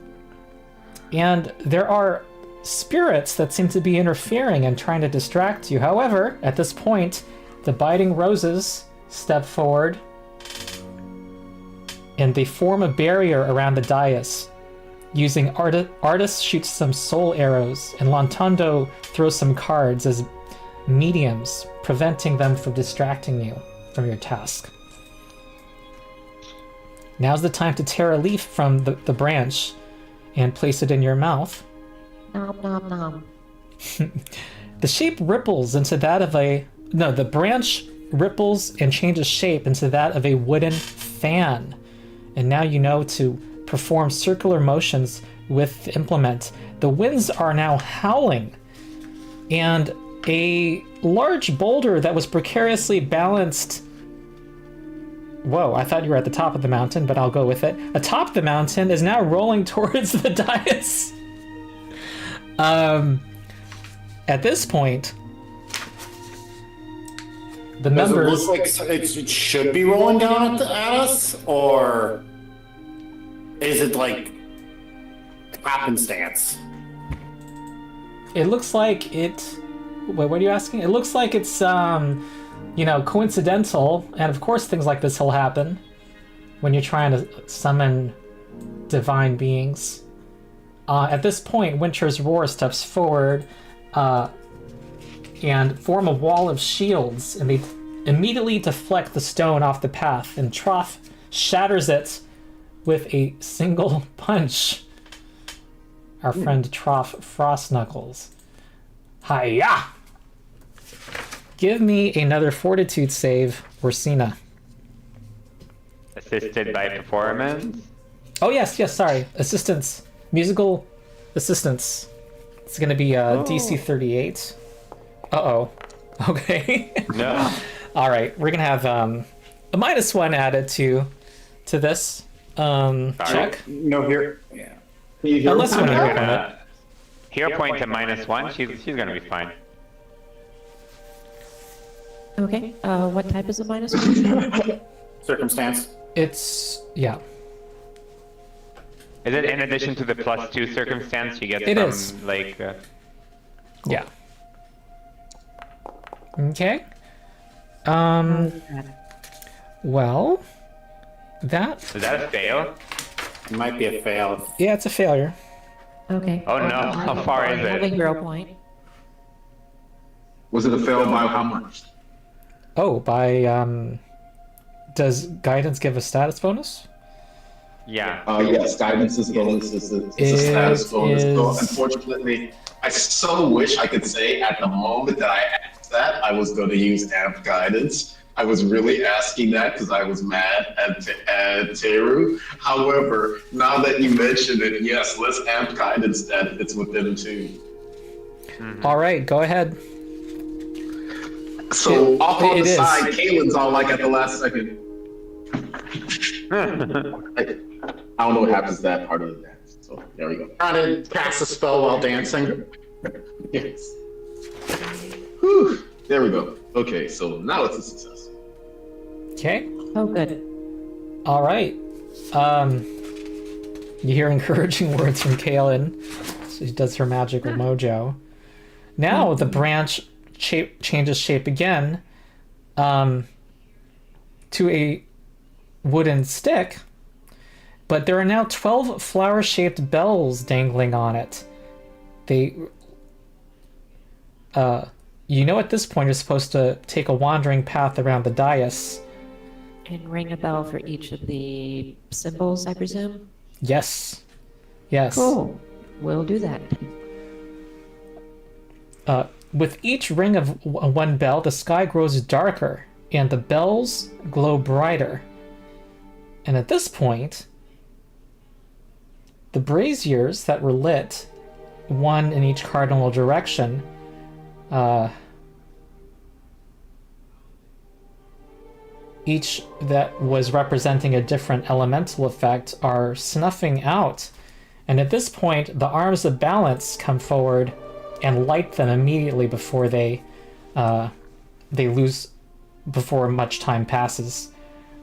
And there are spirits that seem to be interfering and trying to distract you. However, at this point, the biting roses step forward and they form a barrier around the dais. Using Artis shoots some soul arrows and Lantondo throws some cards as mediums, preventing them from distracting you from your task. Now's the time to tear a leaf from the branch and place it in your mouth. Nom nom nom. The shape ripples into that of the branch ripples and changes shape into that of a wooden fan. And now you know to perform circular motions with the implement. The winds are now howling, and a large boulder that was precariously balanced. Whoa, I thought you were at the top of the mountain, but I'll go with it. Atop the mountain is now rolling towards the dais. At this point, the Does members... it look like it should be rolling down at us, or is it like happenstance? It looks like it... Wait, what are you asking? It looks like it's, coincidental, and of course things like this will happen when you're trying to summon divine beings. At this point, Winter's Roar steps forward and form a wall of shields, and they immediately deflect the stone off the path, and Troth shatters it with a single punch. Our friend Troth Frostknuckles. Hiya! Give me another fortitude save, Orsina. Assisted by performance. Oh yes, sorry. Assistance. Musical assistance. It's gonna be DC 38. Uh-oh. Okay. No. Alright, we're gonna have a -1 added to this check. No, here. Yeah. Unless you want to I'm hear from it. gonna hero point to -1. She's gonna be fine. Okay, what type is the -1? Circumstance. It's yeah. Is it in addition to the +2 circumstance you get It from is. like? Yeah. Okay. Well, that Is that a fail? It might be a fail. yeah, it's a failure. Okay. Oh no! How far is I have a it? hero point. Was it a fail by how much? Oh, by does guidance give a status bonus? Yeah. Yes, guidance is bonus is a It status bonus. So is- unfortunately, I so wish I could say at the moment that I asked that I was going to use amp guidance. I was really asking that because I was mad at Teru. However, now that you mentioned it, yes, let's amp kind instead. It's with them too. All right, go ahead. So off on It the is. side, Kaylin's all like at the last second. I don't know what happens to that part of the dance. So there we go. Trying to cast a spell while dancing. Yes. Whew. There we go. Okay, so now it's a success. Okay. Oh, good. All right. You hear encouraging words from Kaylin. She does her magical mojo. Now the branch changes shape again to a wooden stick, but there are now 12 flower-shaped bells dangling on it. You know at this point you're supposed to take a wandering path around the dais. And ring a bell for each of the symbols, I presume? Yes. Yes. Cool. We'll do that. With each ring of one bell, the sky grows darker, and the bells glow brighter. And at this point, the braziers that were lit, one in each cardinal direction, each that was representing a different elemental effect, are snuffing out. And at this point, the arms of balance come forward and light them immediately before they lose, before much time passes.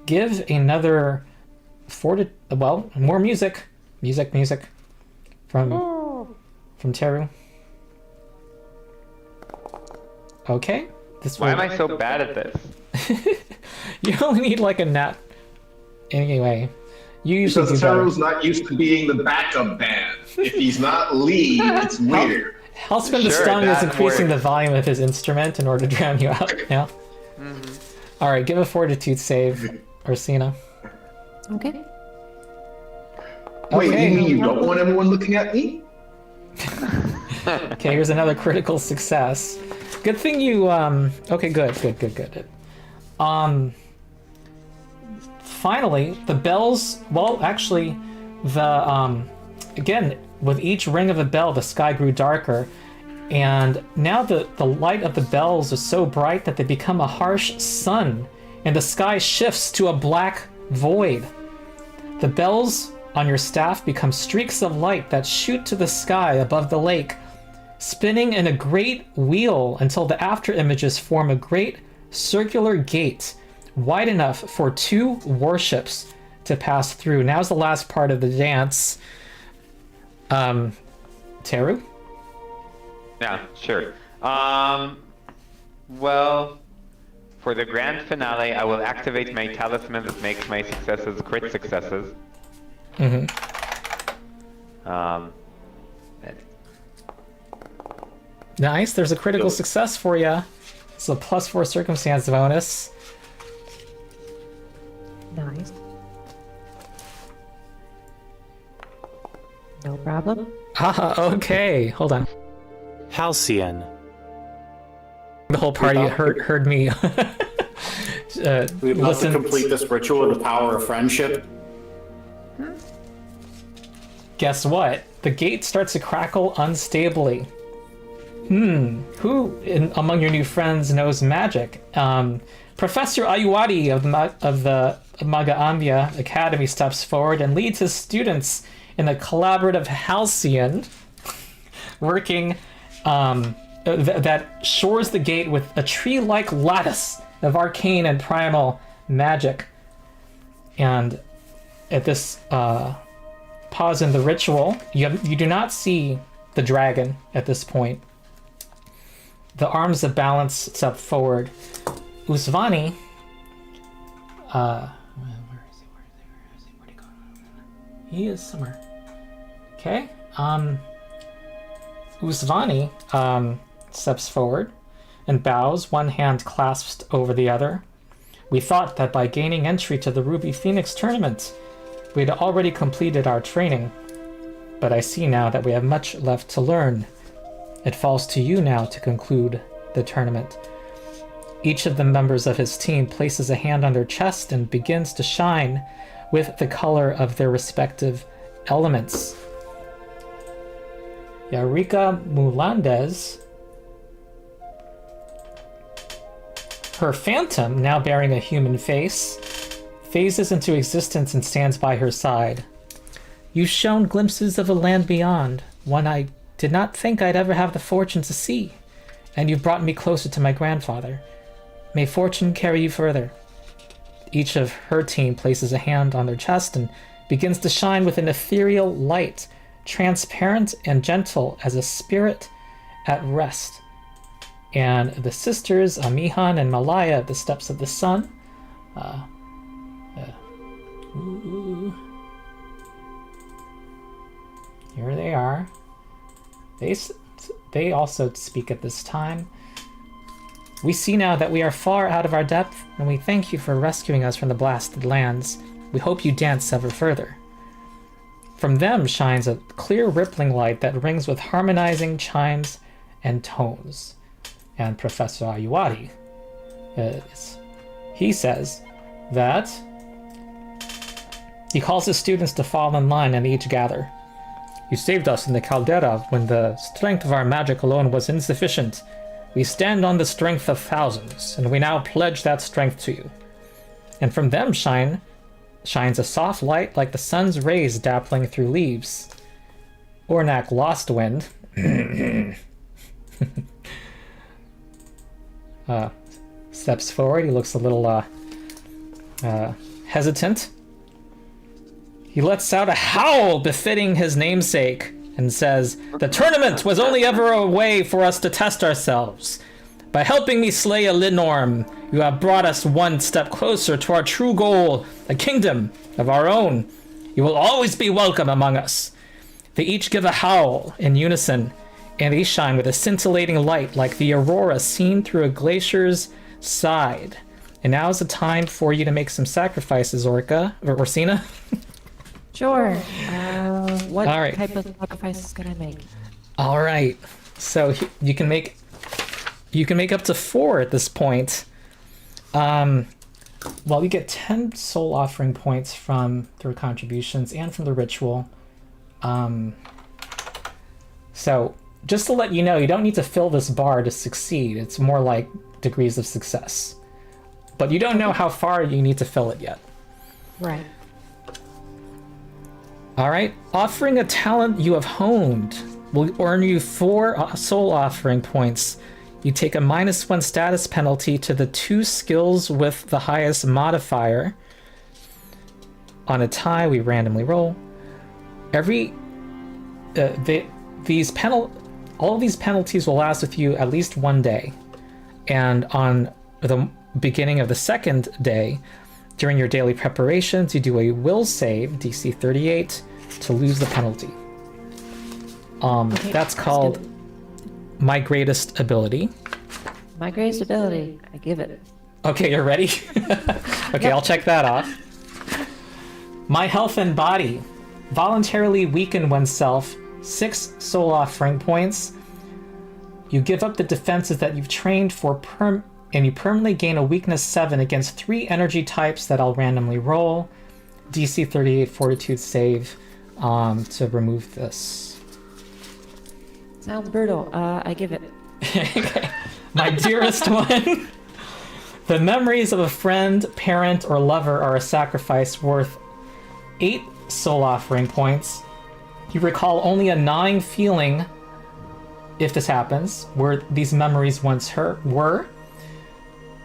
Give another more music from Teru. Okay. Why am I so bad at this? You only need like a nat. Anyway, you usually Because do better. Teru's not used to being the backup band. If he's not lead, it's weird. Hellspin the Sure, Stung is that increasing works. the volume of his instrument in order to drown you out. Yeah. All right, give a fortitude save, Orsina. Okay. Wait, Okay. you mean you don't want everyone looking at me? Okay, here's another critical success. Good thing you okay, good. Finally, the bells, well, actually, again, with each ring of a bell, the sky grew darker, and now the light of the bells is so bright that they become a harsh sun, and the sky shifts to a black void. The bells on your staff become streaks of light that shoot to the sky above the lake, spinning in a great wheel until the after images form a great circular gate wide enough for 2 warships to pass through. Now's the last part of the dance. Teru? Yeah, sure. Well, for the grand finale, I will activate my talisman that makes my successes crit successes. Mm-hmm. Nice, there's a critical success for you. It's a +4 circumstance bonus. Nice. No problem. Ah, okay. Hold on. Halcyon. The whole party heard me. We about to Listen. complete this ritual with the power of friendship. Guess what? The gate starts to crackle unstably. Who among your new friends knows magic? Professor Ayuwadi of the Magaambia Academy steps forward and leads his students in a collaborative halcyon, working that shores the gate with a tree-like lattice of arcane and primal magic. And at this pause in the ritual, you do not see the dragon at this point. The arms of balance step forward. Usvani, where is he? Where'd he go? He is somewhere. Okay. Usvani steps forward and bows, one hand clasped over the other. We thought that by gaining entry to the Ruby Phoenix tournament, we had already completed our training, but I see now that we have much left to learn. It falls to you now to conclude the tournament. Each of the members of his team places a hand on their chest and begins to shine with the color of their respective elements. Yarika Mulandez, her phantom, now bearing a human face, phases into existence and stands by her side. You've shown glimpses of a land beyond, one I did not think I'd ever have the fortune to see, and you've brought me closer to my grandfather. May fortune carry you further. Each of her team places a hand on their chest and begins to shine with an ethereal light, transparent and gentle as a spirit at rest. And the sisters, Amihan and Malaya, at the steps of the sun, here they are. They also speak at this time. We see now that we are far out of our depth, and we thank you for rescuing us from the blasted lands. We hope you dance ever further. From them shines a clear rippling light that rings with harmonizing chimes and tones. And Professor Ayuwari, he says that he calls his students to fall in line and each gather. You saved us in the caldera when the strength of our magic alone was insufficient. We stand on the strength of thousands, and we now pledge that strength to you. And from them shines a soft light like the sun's rays dappling through leaves. Ornak Lostwind steps forward. He looks a little hesitant. He lets out a howl befitting his namesake and says, "The tournament was only ever a way for us to test ourselves. By helping me slay a Linorm, you have brought us one step closer to our true goal, a kingdom of our own. You will always be welcome among us." They each give a howl in unison, and they shine with a scintillating light like the aurora seen through a glacier's side. And now is the time for you to make some sacrifices, Orsina. Sure. What All right. type of sacrifices can I make? All right. So you can make up to 4 at this point. Well, you get 10 soul offering points from their contributions and from the ritual. So just to let you know, you don't need to fill this bar to succeed. It's more like degrees of success. But you don't know how far you need to fill it yet. Right. All right. Offering a talent you have honed will earn you 4 soul offering points. You take a -1 status penalty to the 2 skills with the highest modifier. On a tie, we randomly roll. All of these penalties will last with you at least 1 day. And on the beginning of the second day, during your daily preparations, you do a will save, DC 38, to lose the penalty. Okay, that's called My Greatest Ability. My greatest ability. I give it. Okay, you're ready? Okay, I'll check that off. My Health and Body. Voluntarily weaken oneself, 6 soul offering points. You give up the defenses that you've trained for and you permanently gain a weakness 7 against 3 energy types that I'll randomly roll. DC 38 Fortitude save to remove this. Sounds brutal. I give it. Okay. My dearest one. The memories of a friend, parent, or lover are a sacrifice worth 8 soul offering points. You recall only a gnawing feeling, if this happens, where these memories once were,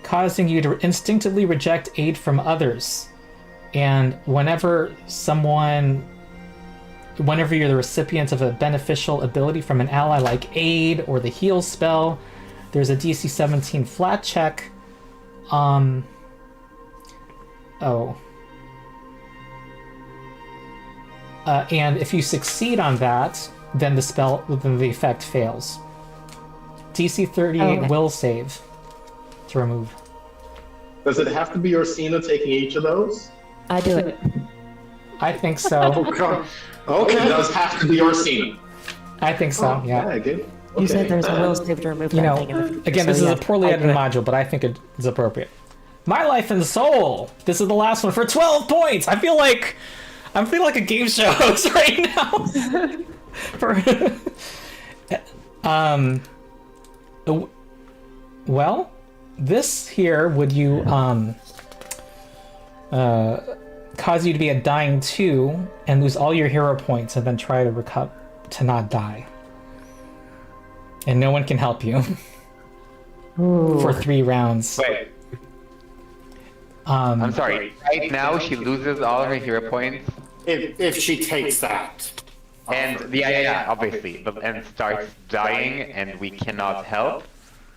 causing you to instinctively reject aid from others. And whenever you're the recipient of a beneficial ability from an ally like aid or the heal spell, there's a DC 17 flat check. And if you succeed on that, then the effect fails. DC 38 will save to remove. Does it have to be Orsina taking each of those? I do it. I think so. Okay, it does have to be Orsina. I think so, yeah. Okay, good. You said Okay. there's a will save to remove You that know, thing in the future, again, so this is yeah, a poorly I'll edited do it. module, but I think it is appropriate. My Life and Soul. This is the last one for 12 points. I'm feeling like a game show host right now. Well, this here would you cause you to be a dying 2 and lose all your hero points and then try to recover to not die. And no one can help you for 3 rounds. Wait, I'm sorry. Right now, she loses all her hero points, If she takes that. and yeah, obviously, and starts dying, and we cannot help.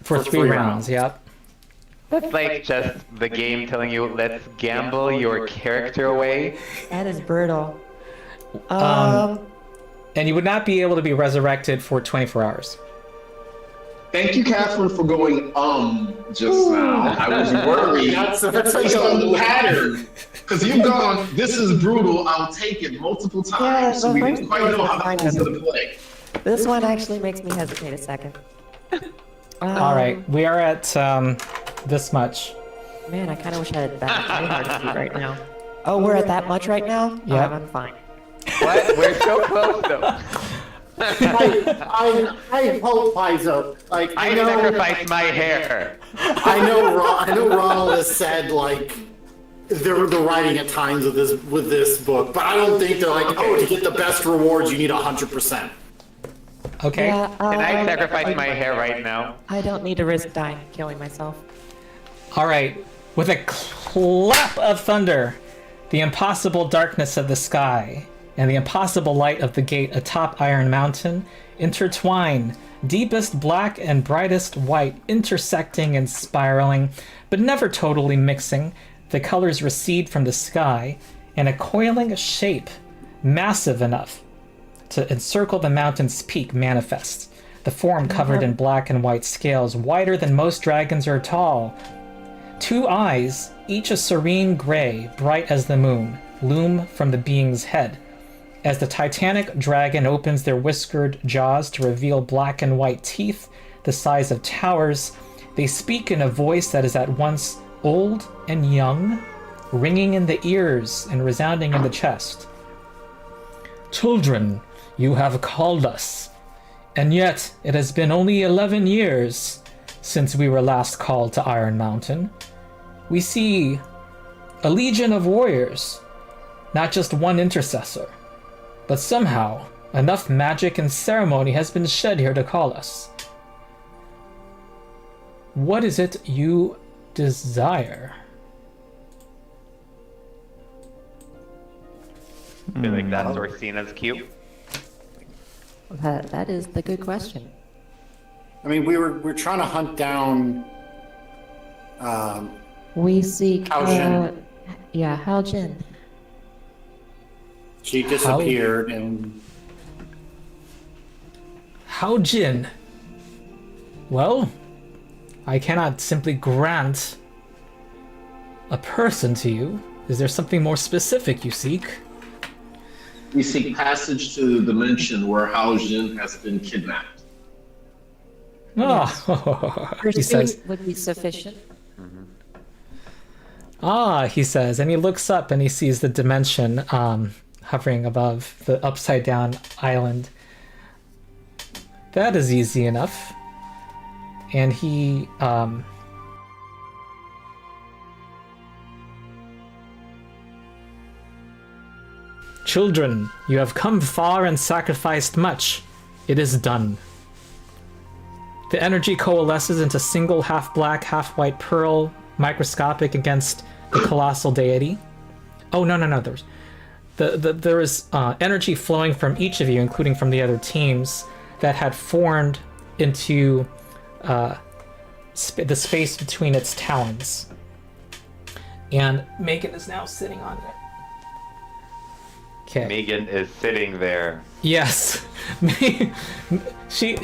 For 3 rounds, yep. That's like just the game telling you, let's gamble your character away. That is brutal. And you would not be able to be resurrected for 24 hours. Thank you, Catherine, for going just now. I was worried That's based on the pattern. Because you've gone, this is brutal, I'll take it multiple times. the So we first didn't quite one know how was that was going to play. This one actually makes me hesitate a second. All right, we are at this much. Man, I kind of wish I had back heart right now. Oh, we're at that much right now? Yep. I'm fine. What? We're so close, though. I hope Paizo. Like I know, sacrificed my hair. I know Ronald has said like they're writing at times with this book, but I don't think they're like, oh, to get the best rewards you need 100%. Okay. Yeah, Can I sacrifice my hair right now? I don't need to risk dying, killing myself. All right. With a clap of thunder, the impossible darkness of the sky and the impossible light of the gate atop Iron Mountain intertwine, deepest black and brightest white intersecting and spiraling, but never totally mixing. The colors recede from the sky, and a coiling shape, massive enough to encircle the mountain's peak, manifests. The form covered in black and white scales, wider than most dragons are tall. 2 eyes, each a serene gray, bright as the moon, loom from the being's head. As the titanic dragon opens their whiskered jaws to reveal black and white teeth the size of towers, they speak in a voice that is at once old and young, ringing in the ears and resounding in the chest. Children, you have called us, and yet it has been only 11 years since we were last called to Iron Mountain. We see a legion of warriors, not just one intercessor. But somehow, enough magic and ceremony has been shed here to call us. What is it you desire? I feel like that's where seen as cute. That is the good question. I mean, we're trying to hunt down. We seek. Haojin. Yeah, Haojin. She disappeared, and Haojin. Well, I cannot simply grant a person to you. Is there something more specific you seek? We seek passage to the dimension where Haojin has been kidnapped. Oh, he Pursuit says. would be sufficient. Ah, he says, and he looks up and he sees the dimension hovering above the upside down island. That is easy enough. And he Children, you have come far and sacrificed much. It is done. The energy coalesces into single half-black, half-white pearl, microscopic against the colossal deity. Oh, no. There is energy flowing from each of you, including from the other teams, that had formed into the space between its talons. And Megan is now sitting on it. Okay. Megan is sitting there. Yes. she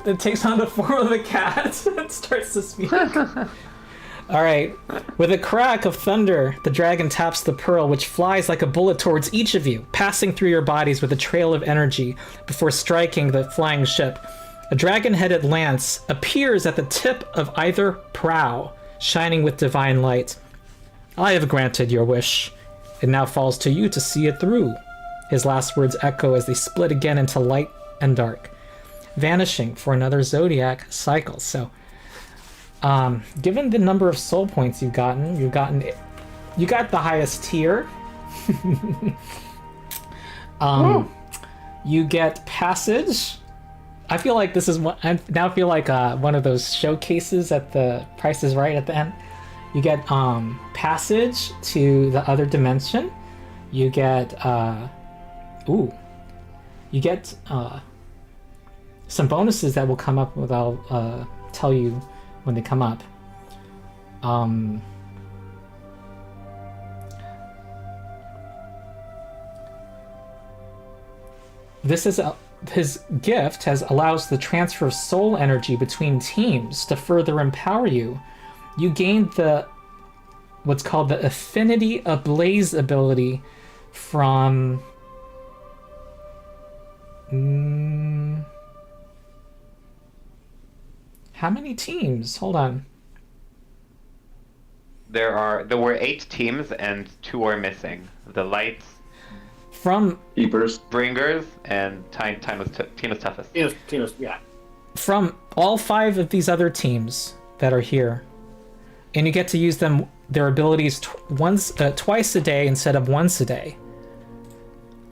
it takes on the form of a cat and starts to speak. All right. With a crack of thunder, the dragon taps the pearl, which flies like a bullet towards each of you, passing through your bodies with a trail of energy before striking the flying ship. A dragon-headed lance appears at the tip of either prow, shining with divine light. I have granted your wish. It now falls to you to see it through. His last words echo as they split again into light and dark, vanishing for another zodiac cycle. So, given the number of soul points you got the highest tier. You get passage. I feel like this is one. I now feel like one of those showcases at the Price is Right at the end. You get passage to the other dimension. You get you get some bonuses that will come up. I'll tell you when they come up. This is his gift allows the transfer of soul energy between teams to further empower you. You gained what's called the Affinity Ablaze ability from how many teams? Hold on. There were 8 teams and 2 are missing. The Lights, From Keepers. Bringers, and Team is Toughest. Yeah. from all 5 of these other teams that are here, and you get to use their abilities twice a day instead of once a day.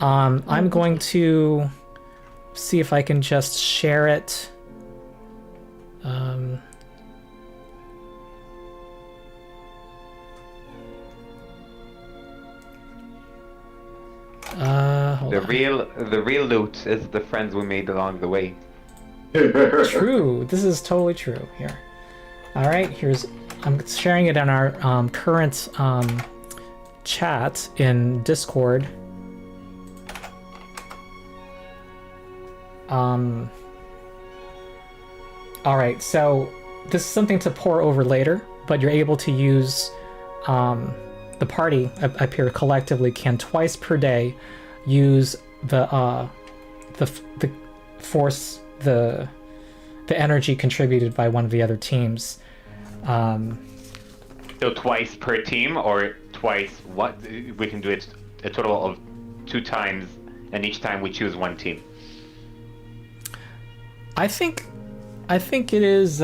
I'm going to see if I can just share it. Hold on. The real loot is the friends we made along the way. True. This is totally true. Here. All right. I'm sharing it on our current chat in Discord. All right. So this is something to pour over later, but you're able to use the party up here collectively can twice per day use the force, the energy contributed by one of the other teams. So twice per team, or twice what? We can do it a total of 2 times, and each time we choose one team. I think it is.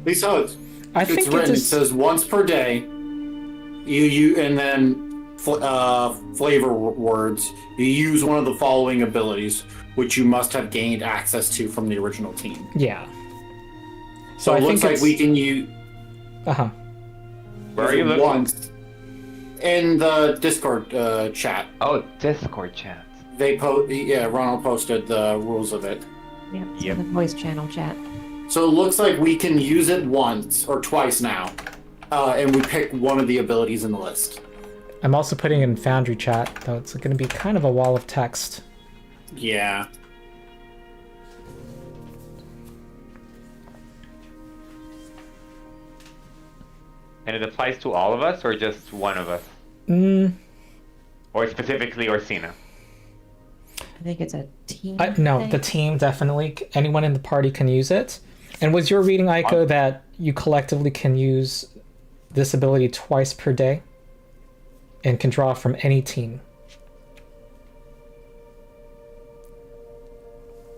Lisa, it's I think written. It is. says once per day. You and then flavor words. You use one of the following abilities, which you must have gained access to from the original team. Yeah. So I it looks think like it's- we can use. Where are you looking? Once in the Discord chat. Oh, Discord chat. Ronald posted the rules of it. Yeah, it's Yep. in the voice channel chat. So it looks like we can use it once or twice now, and we pick one of the abilities in the list. I'm also putting it in Foundry chat, though it's going to be kind of a wall of text. Yeah. And it applies to all of us, or just one of us? Or specifically Orsina? I think it's a team. No, thing. the team definitely. Anyone in the party can use it. And was your reading, Aiko, that you collectively can use this ability twice per day and can draw from any team?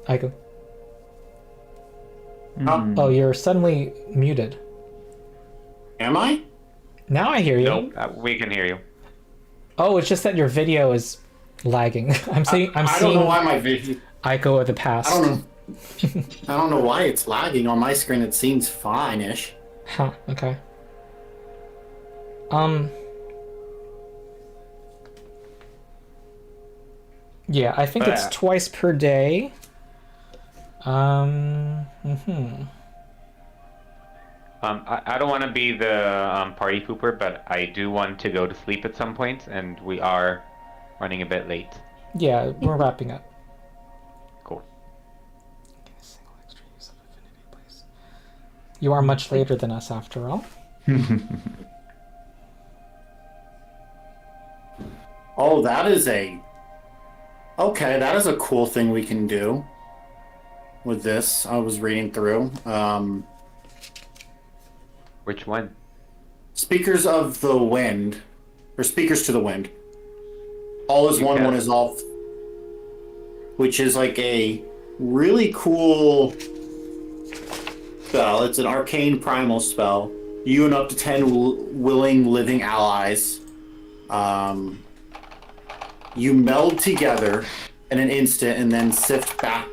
Aiko. Oh, you're suddenly muted. Am I? Now I hear you. Nope, we can hear you. Oh, it's just that your video is lagging. I'm seeing I don't know why my video. Aiko of the past. I don't know. I don't know why it's lagging on my screen. It seems fine-ish. Huh, okay. Yeah, I think it's twice per day. I don't want to be the party pooper, but I do want to go to sleep at some point, and we are running a bit late. Yeah, we're wrapping up. Cool. You are much later than us, after all. Oh, that is a Okay, that is a cool thing we can do with this. I was reading through. Which one? Speakers of the Wind, or Speakers to the Wind. All is one, Yeah. one is all. Which is like a really cool spell. It's an arcane primal spell. You and up to 10 willing living allies. You meld together in an instant and then sift back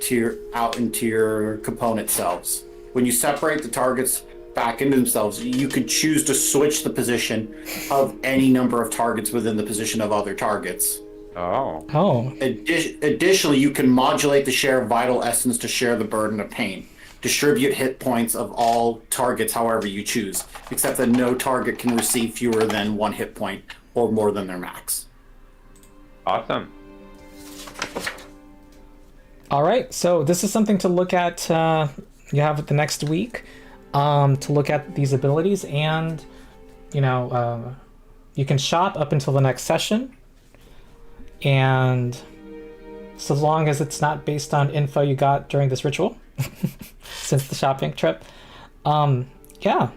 out into your component selves. When you separate the targets back into themselves, you could choose to switch the position of any number of targets within the position of other targets. Oh. Oh. Additionally, you can modulate the share of vital essence to share the burden of pain. Distribute hit points of all targets however you choose, except that no target can receive fewer than 1 hit point or more than their max. Awesome. All right, so this is something to look at. You have it the next week to look at these abilities, and you can shop up until the next session. And so long as it's not based on info you got during this ritual, since the shopping trip, yeah.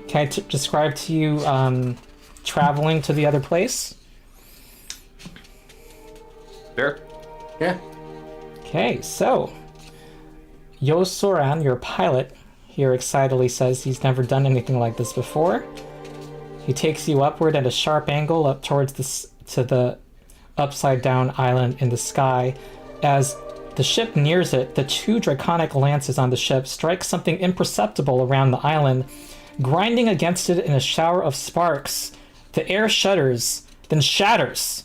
Can I describe to you traveling to the other place? Sure. Yeah. Okay, so Yo Soran, your pilot, here excitedly says he's never done anything like this before. He takes you upward at a sharp angle up towards the upside down island in the sky. As the ship nears it, the 2 draconic lances on the ship strike something imperceptible around the island, grinding against it in a shower of sparks. The air shudders, then shatters,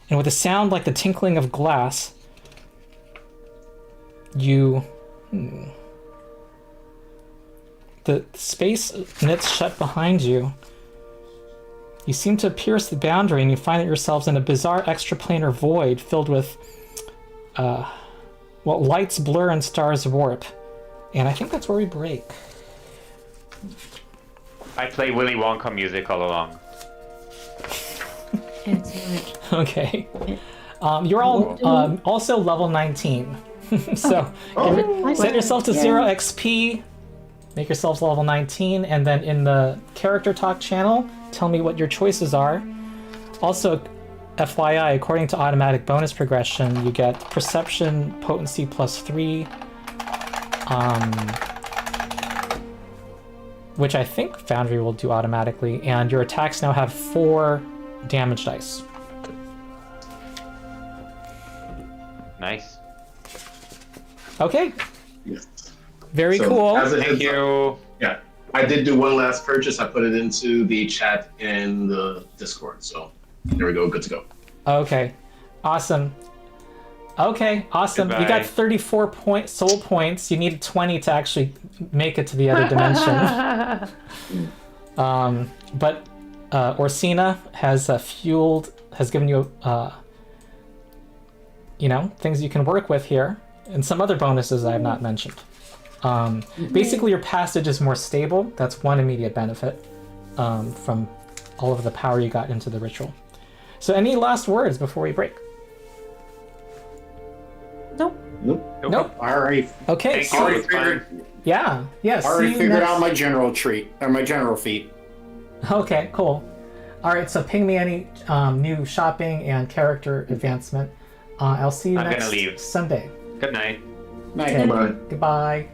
and with a sound like the tinkling of glass, the space knits shut behind you. You seem to pierce the boundary, and you find yourselves in a bizarre extraplanar void filled with, lights blur and stars warp. And I think that's where we break. I play Willy Wonka music all along. Excellent. Okay. You're all also level 19. So set yourself to 0 XP, make yourselves level 19, and then in the character talk channel, tell me what your choices are. Also, FYI, according to automatic bonus progression, you get perception potency +3, which I think Foundry will do automatically, and your attacks now have 4 damage dice. Nice. Okay, Yes. very So, cool. as a Thank heads up, you. yeah, I did do one last purchase. I put it into the chat in the Discord. So there we go. Good to go. Okay, awesome. Okay, awesome. You Goodbye. got 34 soul points. You needed 20 to actually make it to the other dimension. But Orsina has given you, things you can work with here, and some other bonuses I have not mentioned. Basically, your passage is more stable. That's one immediate benefit from all of the power you got into the ritual. So, any last words before we break? Nope. Nope. Already, Okay. Thank you. already it's fine. figured, Yeah. Yes. already figured out my general treat, or my general feat. Okay. Cool. All right. So ping me any new shopping and character advancement. I'll see you I'm next gonna leave. Sunday. Good night. Nice. Okay. Bye. Goodbye.